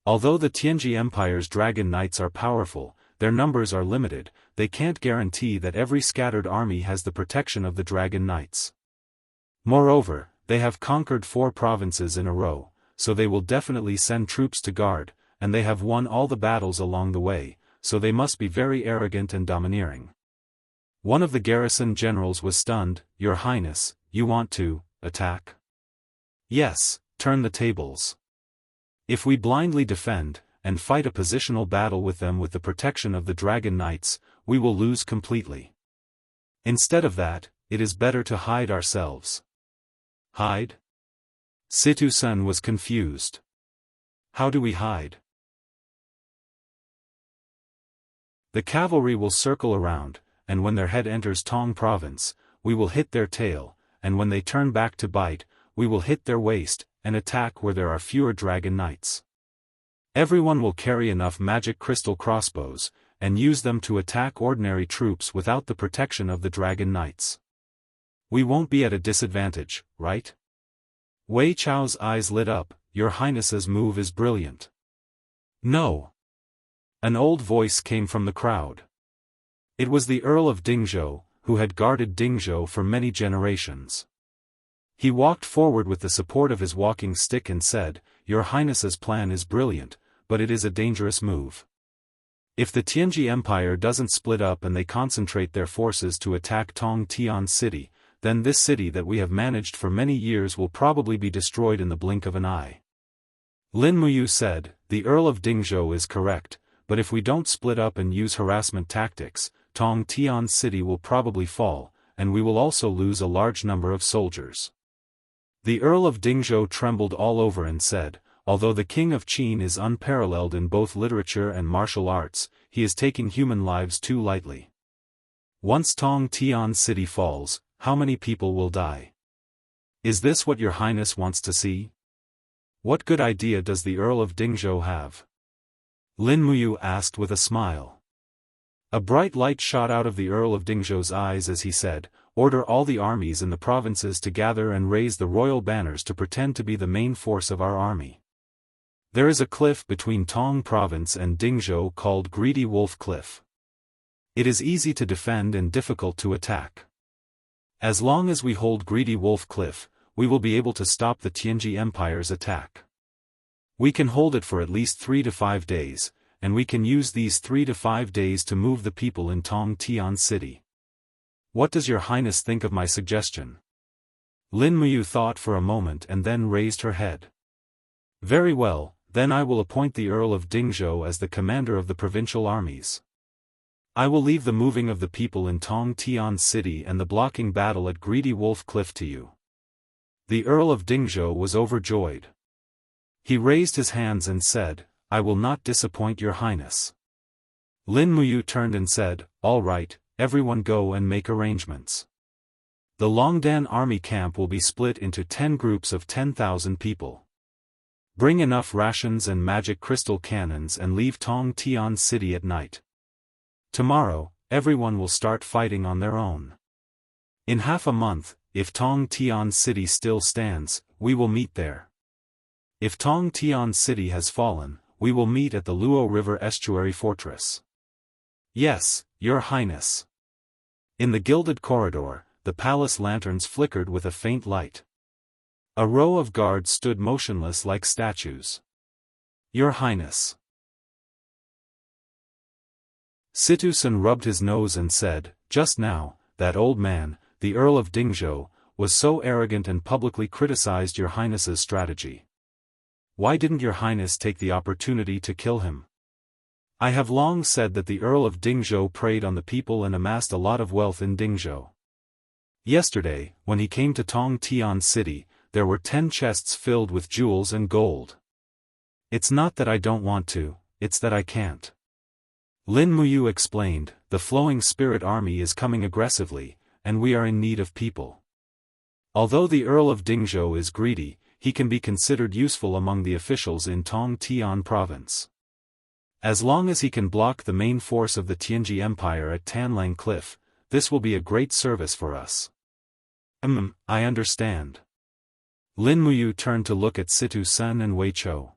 Although the Tianji Empire's dragon knights are powerful, their numbers are limited, they can't guarantee that every scattered army has the protection of the dragon knights. Moreover, they have conquered 4 provinces in a row, so they will definitely send troops to guard, and they have won all the battles along the way, so they must be very arrogant and domineering. One of the garrison generals was stunned. Your Highness, you want to attack? Yes, turn the tables. If we blindly defend, and fight a positional battle with them with the protection of the dragon knights, we will lose completely. Instead of that, it is better to hide ourselves. Hide? Situ-san was confused. How do we hide? The cavalry will circle around, and when their head enters Tong province, we will hit their tail, and when they turn back to bite, we will hit their waist, and attack where there are fewer dragon knights. Everyone will carry enough magic crystal crossbows, and use them to attack ordinary troops without the protection of the dragon knights. We won't be at a disadvantage, right? Wei Chao's eyes lit up. Your Highness's move is brilliant. No. An old voice came from the crowd. It was the Earl of Dingzhou, who had guarded Dingzhou for many generations. He walked forward with the support of his walking stick and said, Your Highness's plan is brilliant, but it is a dangerous move. If the Tianji Empire doesn't split up and they concentrate their forces to attack Tong Tian City, then this city that we have managed for many years will probably be destroyed in the blink of an eye. Lin Muyu said, The Earl of Dingzhou is correct, but if we don't split up and use harassment tactics, Tong Tian City will probably fall, and we will also lose a large number of soldiers. The Earl of Dingzhou trembled all over and said, Although the King of Qin is unparalleled in both literature and martial arts, he is taking human lives too lightly. Once Tong Tian City falls, how many people will die? Is this what your Highness wants to see? What good idea does the Earl of Dingzhou have? Lin Muyu asked with a smile. A bright light shot out of the Earl of Dingzhou's eyes as he said, Order all the armies in the provinces to gather and raise the royal banners to pretend to be the main force of our army. There is a cliff between Tong province and Dingzhou called Greedy Wolf Cliff. It is easy to defend and difficult to attack. As long as we hold Greedy Wolf Cliff, we will be able to stop the Tianji Empire's attack. We can hold it for at least 3 to 5 days, and we can use these 3 to 5 days to move the people in Tong Tian City. What does your Highness think of my suggestion? Lin Muyu thought for a moment and then raised her head. Very well, then I will appoint the Earl of Dingzhou as the commander of the provincial armies. I will leave the moving of the people in Tong Tian City and the blocking battle at Greedy Wolf Cliff to you. The Earl of Dingzhou was overjoyed. He raised his hands and said, I will not disappoint your Highness. Lin Muyu turned and said, All right, everyone go and make arrangements. The Longdan army camp will be split into 10 groups of 10,000 people. Bring enough rations and magic crystal cannons and leave Tong Tian City at night. Tomorrow, everyone will start fighting on their own. In half a month, if Tong Tian City still stands, we will meet there. If Tong Tian City has fallen, we will meet at the Luo River Estuary Fortress. Yes, your Highness. In the gilded corridor, the palace lanterns flickered with a faint light. A row of guards stood motionless like statues. Your Highness. Situ-san rubbed his nose and said, Just now, that old man, the Earl of Dingzhou, was so arrogant and publicly criticized your Highness's strategy. Why didn't your Highness take the opportunity to kill him? I have long said that the Earl of Dingzhou preyed on the people and amassed a lot of wealth in Dingzhou. Yesterday, when he came to Tong Tian City, there were 10 chests filled with jewels and gold. It's not that I don't want to, it's that I can't. Lin Muyu explained, the Flowing Spirit Army is coming aggressively, and we are in need of people. Although the Earl of Dingzhou is greedy, he can be considered useful among the officials in Tong Tian province. As long as he can block the main force of the Tianji Empire at Tanlang Cliff, this will be a great service for us. I understand. Lin Muyu turned to look at Situ Sun and Wei Chou.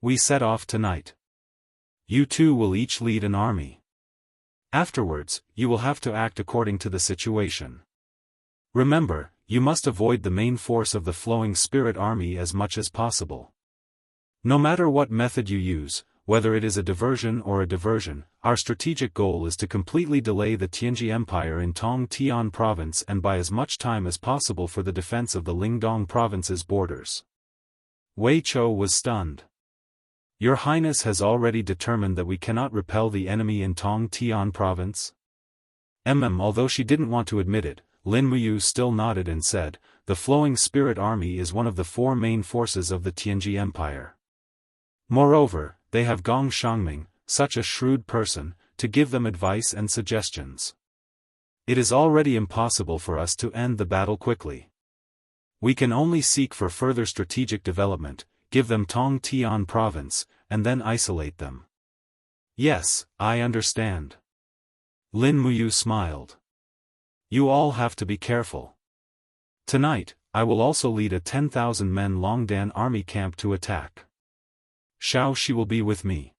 We set off tonight. You two will each lead an army. Afterwards, you will have to act according to the situation. Remember, you must avoid the main force of the flowing spirit army as much as possible. No matter what method you use, whether it is a diversion or a diversion, our strategic goal is to completely delay the Tianji Empire in Tong Tian province and buy as much time as possible for the defense of the Lingdong province's borders. Wei Chou was stunned. Your Highness has already determined that we cannot repel the enemy in Tong Tian province? Although she didn't want to admit it, Lin Muyu still nodded and said, the flowing spirit army is one of the four main forces of the Tianji Empire. Moreover, they have Gong Shangming, such a shrewd person, to give them advice and suggestions. It is already impossible for us to end the battle quickly. We can only seek for further strategic development, give them Tong Tian province, and then isolate them. Yes, I understand. Lin Muyu smiled. You all have to be careful. Tonight, I will also lead a 10,000-men Longdan army camp to attack. Shao Shi will be with me.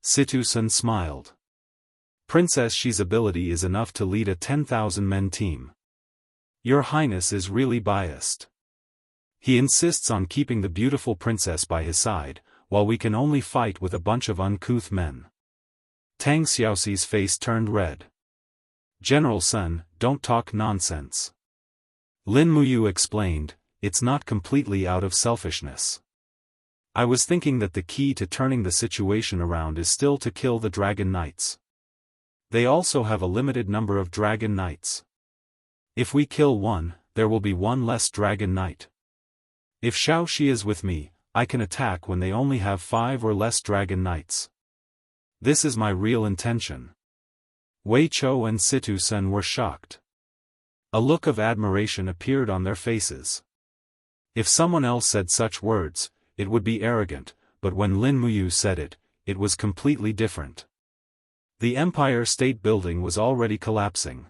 Situ Sun smiled. Princess Shi's ability is enough to lead a 10,000-men team. Your Highness is really biased. He insists on keeping the beautiful princess by his side, while we can only fight with a bunch of uncouth men. Tang Xiaoxi's face turned red. General Sun, don't talk nonsense. Lin Muyu explained, it's not completely out of selfishness. I was thinking that the key to turning the situation around is still to kill the Dragon Knights. They also have a limited number of Dragon Knights. If we kill one, there will be one less Dragon Knight. If Shao Shi is with me, I can attack when they only have 5 or less Dragon Knights. This is my real intention. Wei Chou and Situ Sun were shocked. A look of admiration appeared on their faces. If someone else said such words, it would be arrogant, but when Lin Muyu said it, it was completely different. The Empire State Building was already collapsing.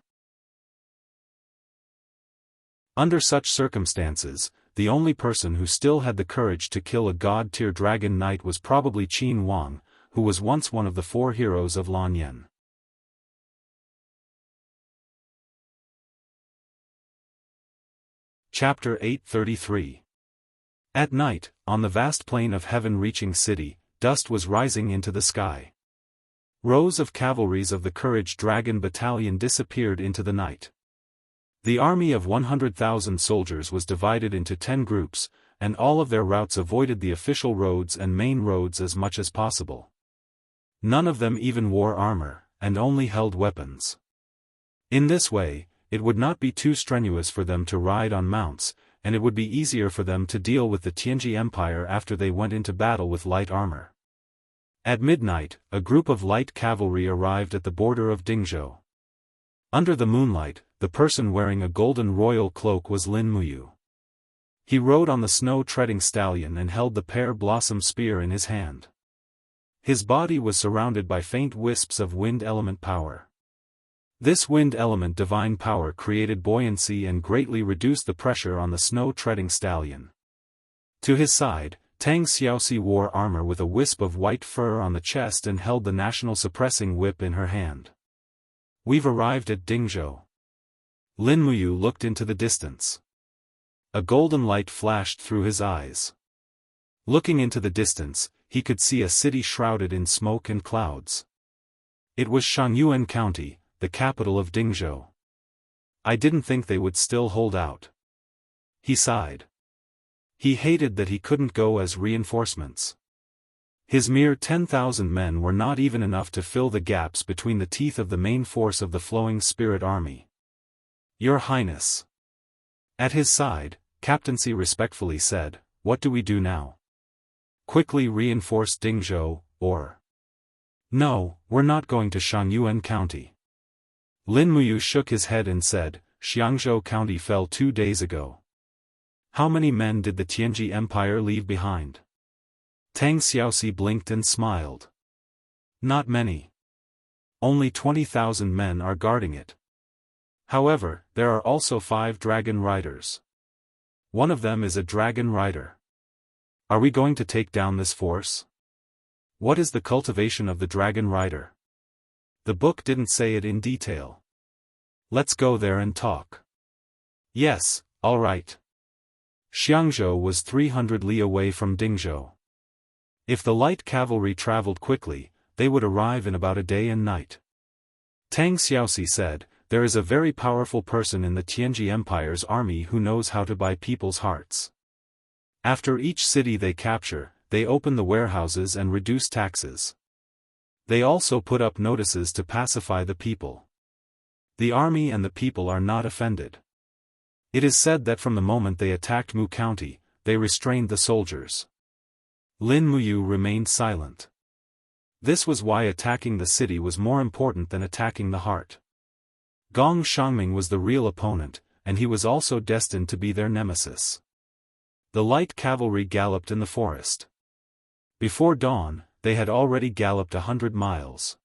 Under such circumstances, the only person who still had the courage to kill a god-tier Dragon Knight was probably Qin Wang, who was once one of the 4 heroes of Lanyan. Chapter 833. At night, on the vast plain of heaven-reaching city, dust was rising into the sky. Rows of cavalries of the Courage Dragon Battalion disappeared into the night. The army of 100,000 soldiers was divided into 10 groups, and all of their routes avoided the official roads and main roads as much as possible. None of them even wore armor, and only held weapons. In this way, it would not be too strenuous for them to ride on mounts, and it would be easier for them to deal with the Tianji Empire after they went into battle with light armor. At midnight, a group of light cavalry arrived at the border of Dingzhou. Under the moonlight, the person wearing a golden royal cloak was Lin Muyu. He rode on the snow-treading stallion and held the pear-blossom spear in his hand. His body was surrounded by faint wisps of wind element power. This wind element divine power created buoyancy and greatly reduced the pressure on the snow-treading stallion. To his side, Tang Xiaoxi wore armor with a wisp of white fur on the chest and held the national suppressing whip in her hand. We've arrived at Dingzhou. Lin Muyu looked into the distance. A golden light flashed through his eyes. Looking into the distance, he could see a city shrouded in smoke and clouds. It was Shangyuan County, the capital of Dingzhou. I didn't think they would still hold out. He sighed. He hated that he couldn't go as reinforcements. His mere 10,000 men were not even enough to fill the gaps between the teeth of the main force of the flowing spirit army. Your Highness. At his side, Captaincy respectfully said, what do we do now? Quickly reinforce Dingzhou, or... No, we're not going to Shangyuan County. Lin Muyu shook his head and said, Xiangzhou County fell 2 days ago. How many men did the Tianji Empire leave behind? Tang Xiaoxi blinked and smiled. Not many. Only 20,000 men are guarding it. However, there are also 5 dragon riders. One of them is a dragon rider. Are we going to take down this force? What is the cultivation of the dragon rider? The book didn't say it in detail. Let's go there and talk. Yes, all right. Xiangzhou was 300 li away from Dingzhou. If the light cavalry traveled quickly, they would arrive in about a day and night. Tang Xiaoxi said, there is a very powerful person in the Tianji Empire's army who knows how to buy people's hearts. After each city they capture, they open the warehouses and reduce taxes. They also put up notices to pacify the people. The army and the people are not offended. It is said that from the moment they attacked Mu County, they restrained the soldiers. Lin Muyu remained silent. This was why attacking the city was more important than attacking the heart. Gong Shangming was the real opponent, and he was also destined to be their nemesis. The light cavalry galloped in the forest. Before dawn, they had already galloped 100 miles.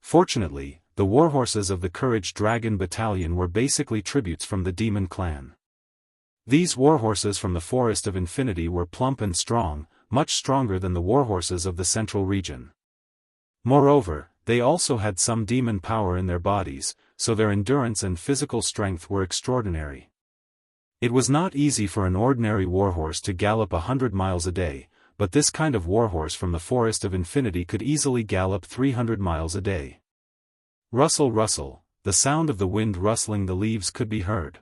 Fortunately, the warhorses of the Courage Dragon Battalion were basically tributes from the Demon Clan. These warhorses from the Forest of Infinity were plump and strong, much stronger than the warhorses of the Central Region. Moreover, they also had some demon power in their bodies, so their endurance and physical strength were extraordinary. It was not easy for an ordinary warhorse to gallop 100 miles a day, but this kind of warhorse from the Forest of Infinity could easily gallop 300 miles a day. Rustle rustle, the sound of the wind rustling the leaves could be heard.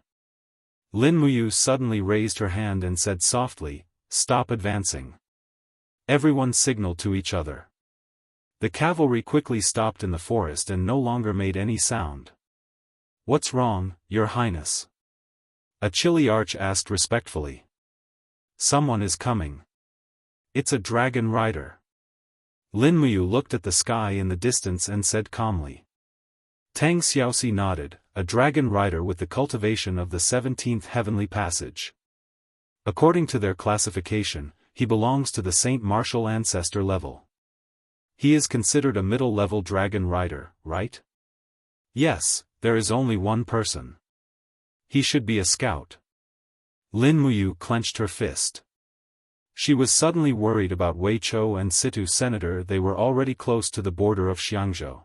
Lin Muyu suddenly raised her hand and said softly, "Stop advancing." Everyone signaled to each other. The cavalry quickly stopped in the forest and no longer made any sound. "What's wrong, Your Highness?" A chilly arch asked respectfully. "Someone is coming. It's a dragon rider." Lin Muyu looked at the sky in the distance and said calmly. Tang Xiaoxi nodded, a dragon rider with the cultivation of the 17th heavenly passage. According to their classification, he belongs to the Saint Martial ancestor level. He is considered a middle-level dragon rider, right? Yes, there is only one person. He should be a scout. Lin Muyu clenched her fist. She was suddenly worried about Wei Chou and Situ Senator. They were already close to the border of Xiangzhou.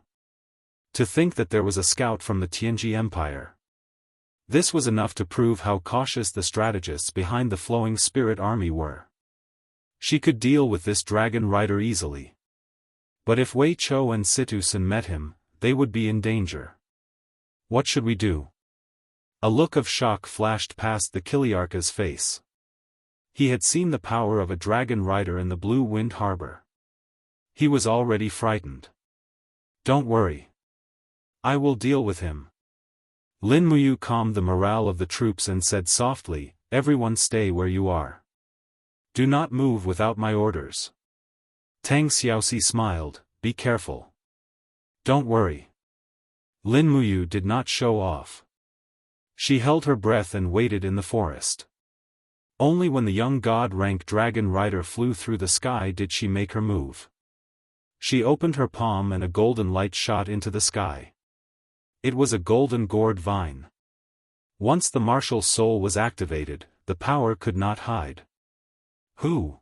To think that there was a scout from the Tianji Empire. This was enough to prove how cautious the strategists behind the Flowing Spirit Army were. She could deal with this dragon rider easily. But if Wei Chou and Situ Sen met him, they would be in danger. What should we do? A look of shock flashed past the Kiliarka's face. He had seen the power of a dragon rider in the Blue Wind Harbor. He was already frightened. Don't worry. I will deal with him. Lin Muyu calmed the morale of the troops and said softly, "Everyone stay where you are. Do not move without my orders." Tang Xiaoxi smiled, "Be careful. Don't worry." Lin Muyu did not show off. She held her breath and waited in the forest. Only when the young god-rank dragon rider flew through the sky did she make her move. She opened her palm and a golden light shot into the sky. It was a golden gourd vine. Once the martial soul was activated, the power could not hide. Who?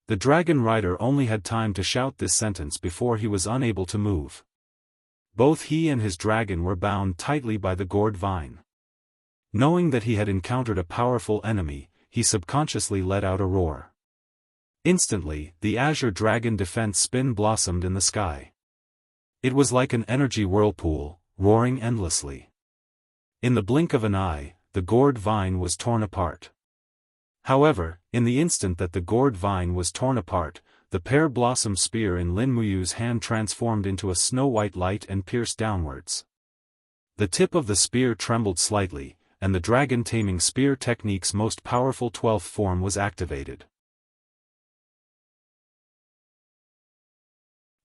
The dragon rider only had time to shout this sentence before he was unable to move. Both he and his dragon were bound tightly by the gourd vine. Knowing that he had encountered a powerful enemy, he subconsciously let out a roar. Instantly, the azure dragon defense spin blossomed in the sky. It was like an energy whirlpool, roaring endlessly. In the blink of an eye, the gourd vine was torn apart. However, in the instant that the gourd vine was torn apart, the pear blossom spear in Lin Muyu's hand transformed into a snow-white light and pierced downwards. The tip of the spear trembled slightly, and the dragon-taming spear technique's most powerful 12th form was activated.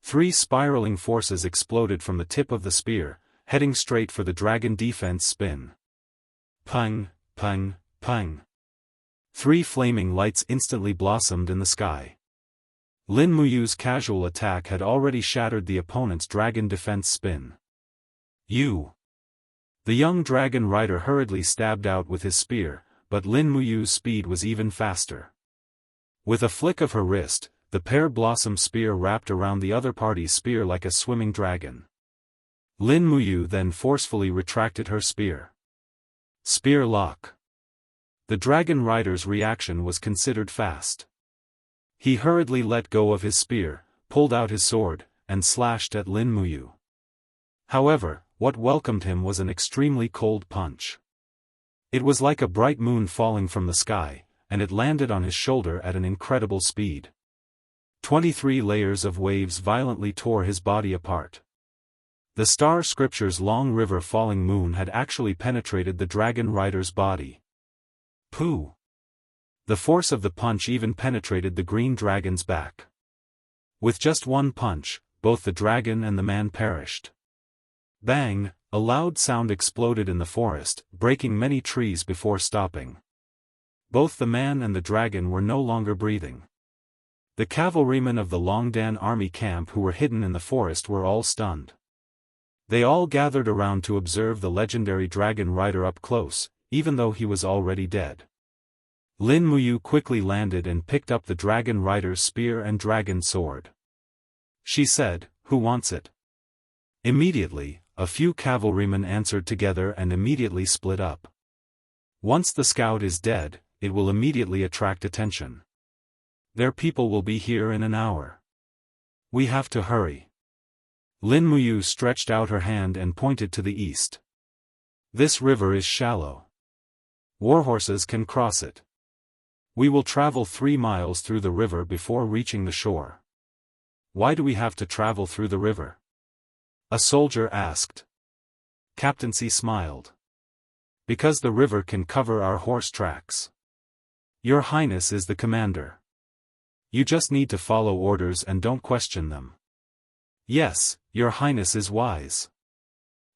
3 spiraling forces exploded from the tip of the spear, heading straight for the dragon defense spin. Pung, pung, pung. 3 flaming lights instantly blossomed in the sky. Lin Muyu's casual attack had already shattered the opponent's dragon defense spin. You! The young dragon rider hurriedly stabbed out with his spear, but Lin Muyu's speed was even faster. With a flick of her wrist, the pear-blossom spear wrapped around the other party's spear like a swimming dragon. Lin Muyu then forcefully retracted her spear. Spear lock. The dragon rider's reaction was considered fast. He hurriedly let go of his spear, pulled out his sword, and slashed at Lin Muyu. However, what welcomed him was an extremely cold punch. It was like a bright moon falling from the sky, and it landed on his shoulder at an incredible speed. 23 layers of waves violently tore his body apart. The Star Scripture's long river falling moon had actually penetrated the dragon rider's body. Pooh! The force of the punch even penetrated the green dragon's back. With just one punch, both the dragon and the man perished. Bang! A loud sound exploded in the forest, breaking many trees before stopping. Both the man and the dragon were no longer breathing. The cavalrymen of the Longdan army camp who were hidden in the forest were all stunned. They all gathered around to observe the legendary dragon rider up close, even though he was already dead. Lin Muyu quickly landed and picked up the dragon rider's spear and dragon sword. She said, "Who wants it?" Immediately, a few cavalrymen answered together and immediately split up. Once the scout is dead, it will immediately attract attention. Their people will be here in an hour. We have to hurry. Lin Muyu stretched out her hand and pointed to the east. This river is shallow. Warhorses can cross it. We will travel 3 miles through the river before reaching the shore. Why do we have to travel through the river? A soldier asked. Captaincy smiled. Because the river can cover our horse tracks. Your Highness is the commander. You just need to follow orders and don't question them. Yes, Your Highness is wise.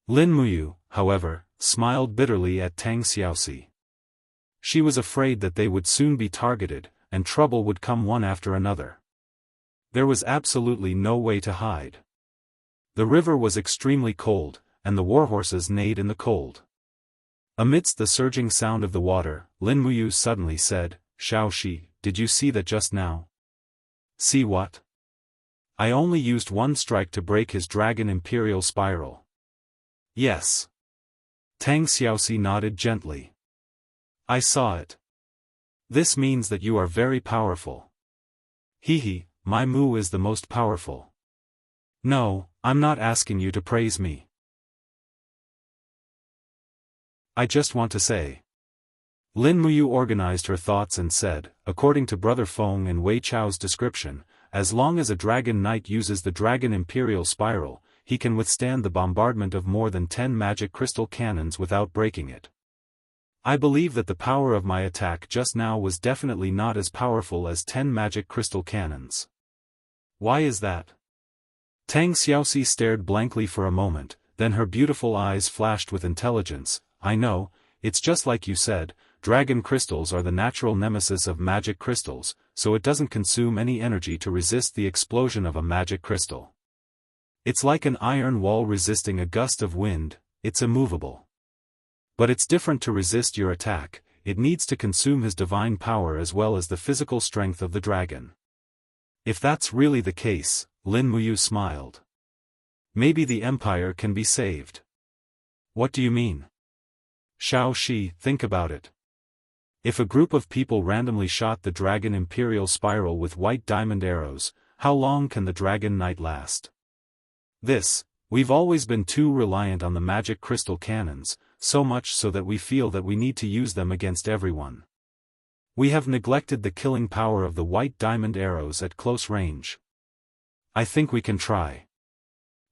Lin Muyu, however, smiled bitterly at Tang Xiaoxi. She was afraid that they would soon be targeted, and trouble would come one after another. There was absolutely no way to hide. The river was extremely cold, and the warhorses neighed in the cold. Amidst the surging sound of the water, Lin Muyu suddenly said, "Xiaoxi, did you see that just now?" See what? I only used one strike to break his dragon imperial spiral. Yes. Tang Xiaoxi nodded gently. I saw it. This means that you are very powerful. Hehe, my Mu is the most powerful. No, I'm not asking you to praise me. I just want to say. Lin Muyu organized her thoughts and said, according to Brother Feng and Wei Chao's description, as long as a dragon knight uses the dragon imperial spiral, he can withstand the bombardment of more than 10 magic crystal cannons without breaking it. I believe that the power of my attack just now was definitely not as powerful as 10 magic crystal cannons. Why is that? Tang Xiaoxi stared blankly for a moment, then her beautiful eyes flashed with intelligence. I know, it's just like you said, dragon crystals are the natural nemesis of magic crystals, so it doesn't consume any energy to resist the explosion of a magic crystal. It's like an iron wall resisting a gust of wind, it's immovable. But it's different to resist your attack, it needs to consume his divine power as well as the physical strength of the dragon. If that's really the case, Lin Muyu smiled. Maybe the empire can be saved. What do you mean? Xiaoxi, think about it. If a group of people randomly shot the dragon imperial spiral with white diamond arrows, how long can the dragon knight last? We've always been too reliant on the magic crystal cannons, so much so that we feel that we need to use them against everyone. We have neglected the killing power of the white diamond arrows at close range. I think we can try.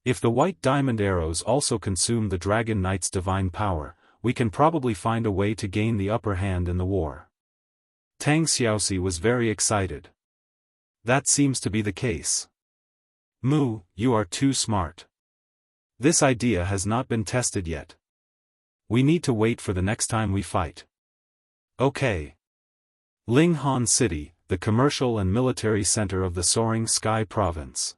If the white diamond arrows also consume the dragon knight's divine power, we can probably find a way to gain the upper hand in the war. Tang Xiaoxi was very excited. That seems to be the case. Mu, you are too smart. This idea has not been tested yet. We need to wait for the next time we fight. Okay. Linghan City, the commercial and military center of the Soaring Sky Province.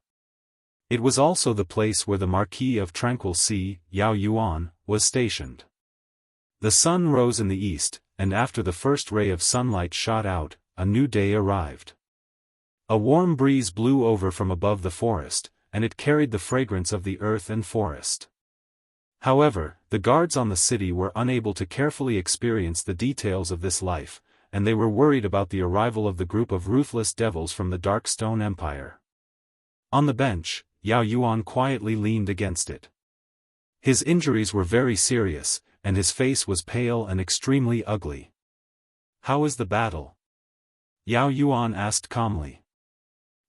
It was also the place where the Marquis of Tranquil Sea, Yao Yuan, was stationed. The sun rose in the east, and after the first ray of sunlight shot out, a new day arrived. A warm breeze blew over from above the forest, and it carried the fragrance of the earth and forest. However, the guards on the city were unable to carefully experience the details of this life, and they were worried about the arrival of the group of ruthless devils from the Dark Stone Empire. On the bench, Yao Yuan quietly leaned against it. His injuries were very serious, and his face was pale and extremely ugly. "How is the battle?" Yao Yuan asked calmly.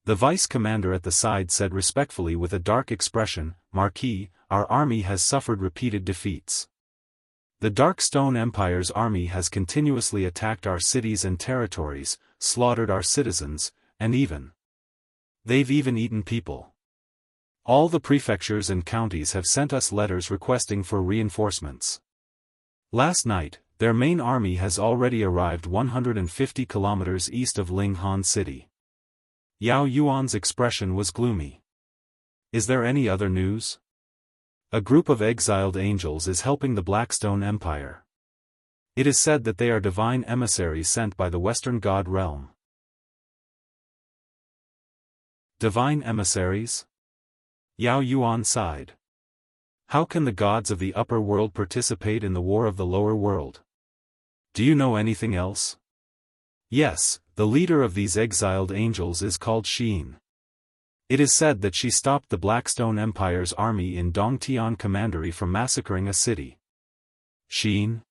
The vice commander at the side said respectfully with a dark expression, "Marquis, our army has suffered repeated defeats. The Dark Stone Empire's army has continuously attacked our cities and territories, slaughtered our citizens, and they've even eaten people. All the prefectures and counties have sent us letters requesting for reinforcements. Last night, their main army has already arrived 150 kilometers east of Linghan City." Yao Yuan's expression was gloomy. "Is there any other news?" "A group of exiled angels is helping the Blackstone Empire. It is said that they are divine emissaries sent by the Western God realm." Divine emissaries? Yao Yuan sighed. "How can the gods of the upper world participate in the war of the lower world? Do you know anything else?" "Yes, the leader of these exiled angels is called Xin. It is said that she stopped the Blackstone Empire's army in Dongtian Commandery from massacring a city." "Xin?"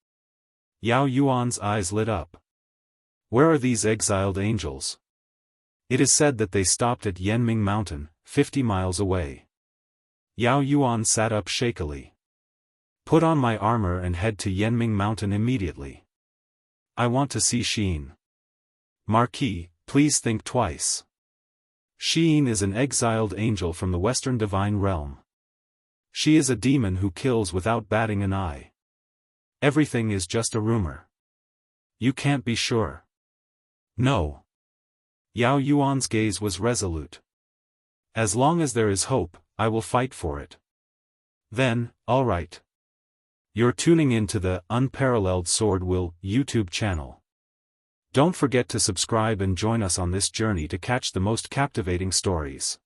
Yao Yuan's eyes lit up. "Where are these exiled angels?" "It is said that they stopped at Yanming Mountain, 50 miles away." Yao Yuan sat up shakily. "Put on my armor and head to Yanming Mountain immediately. I want to see Xin." "Marquis, please think twice. Xin is an exiled angel from the Western Divine Realm. She is a demon who kills without batting an eye. Everything is just a rumor. You can't be sure." "No." Yao Yuan's gaze was resolute. "As long as there is hope, I will fight for it." "Then, all right. You're tuning in to the Unparalleled SwordWill YouTube channel. Don't forget to subscribe and join us on this journey to catch the most captivating stories.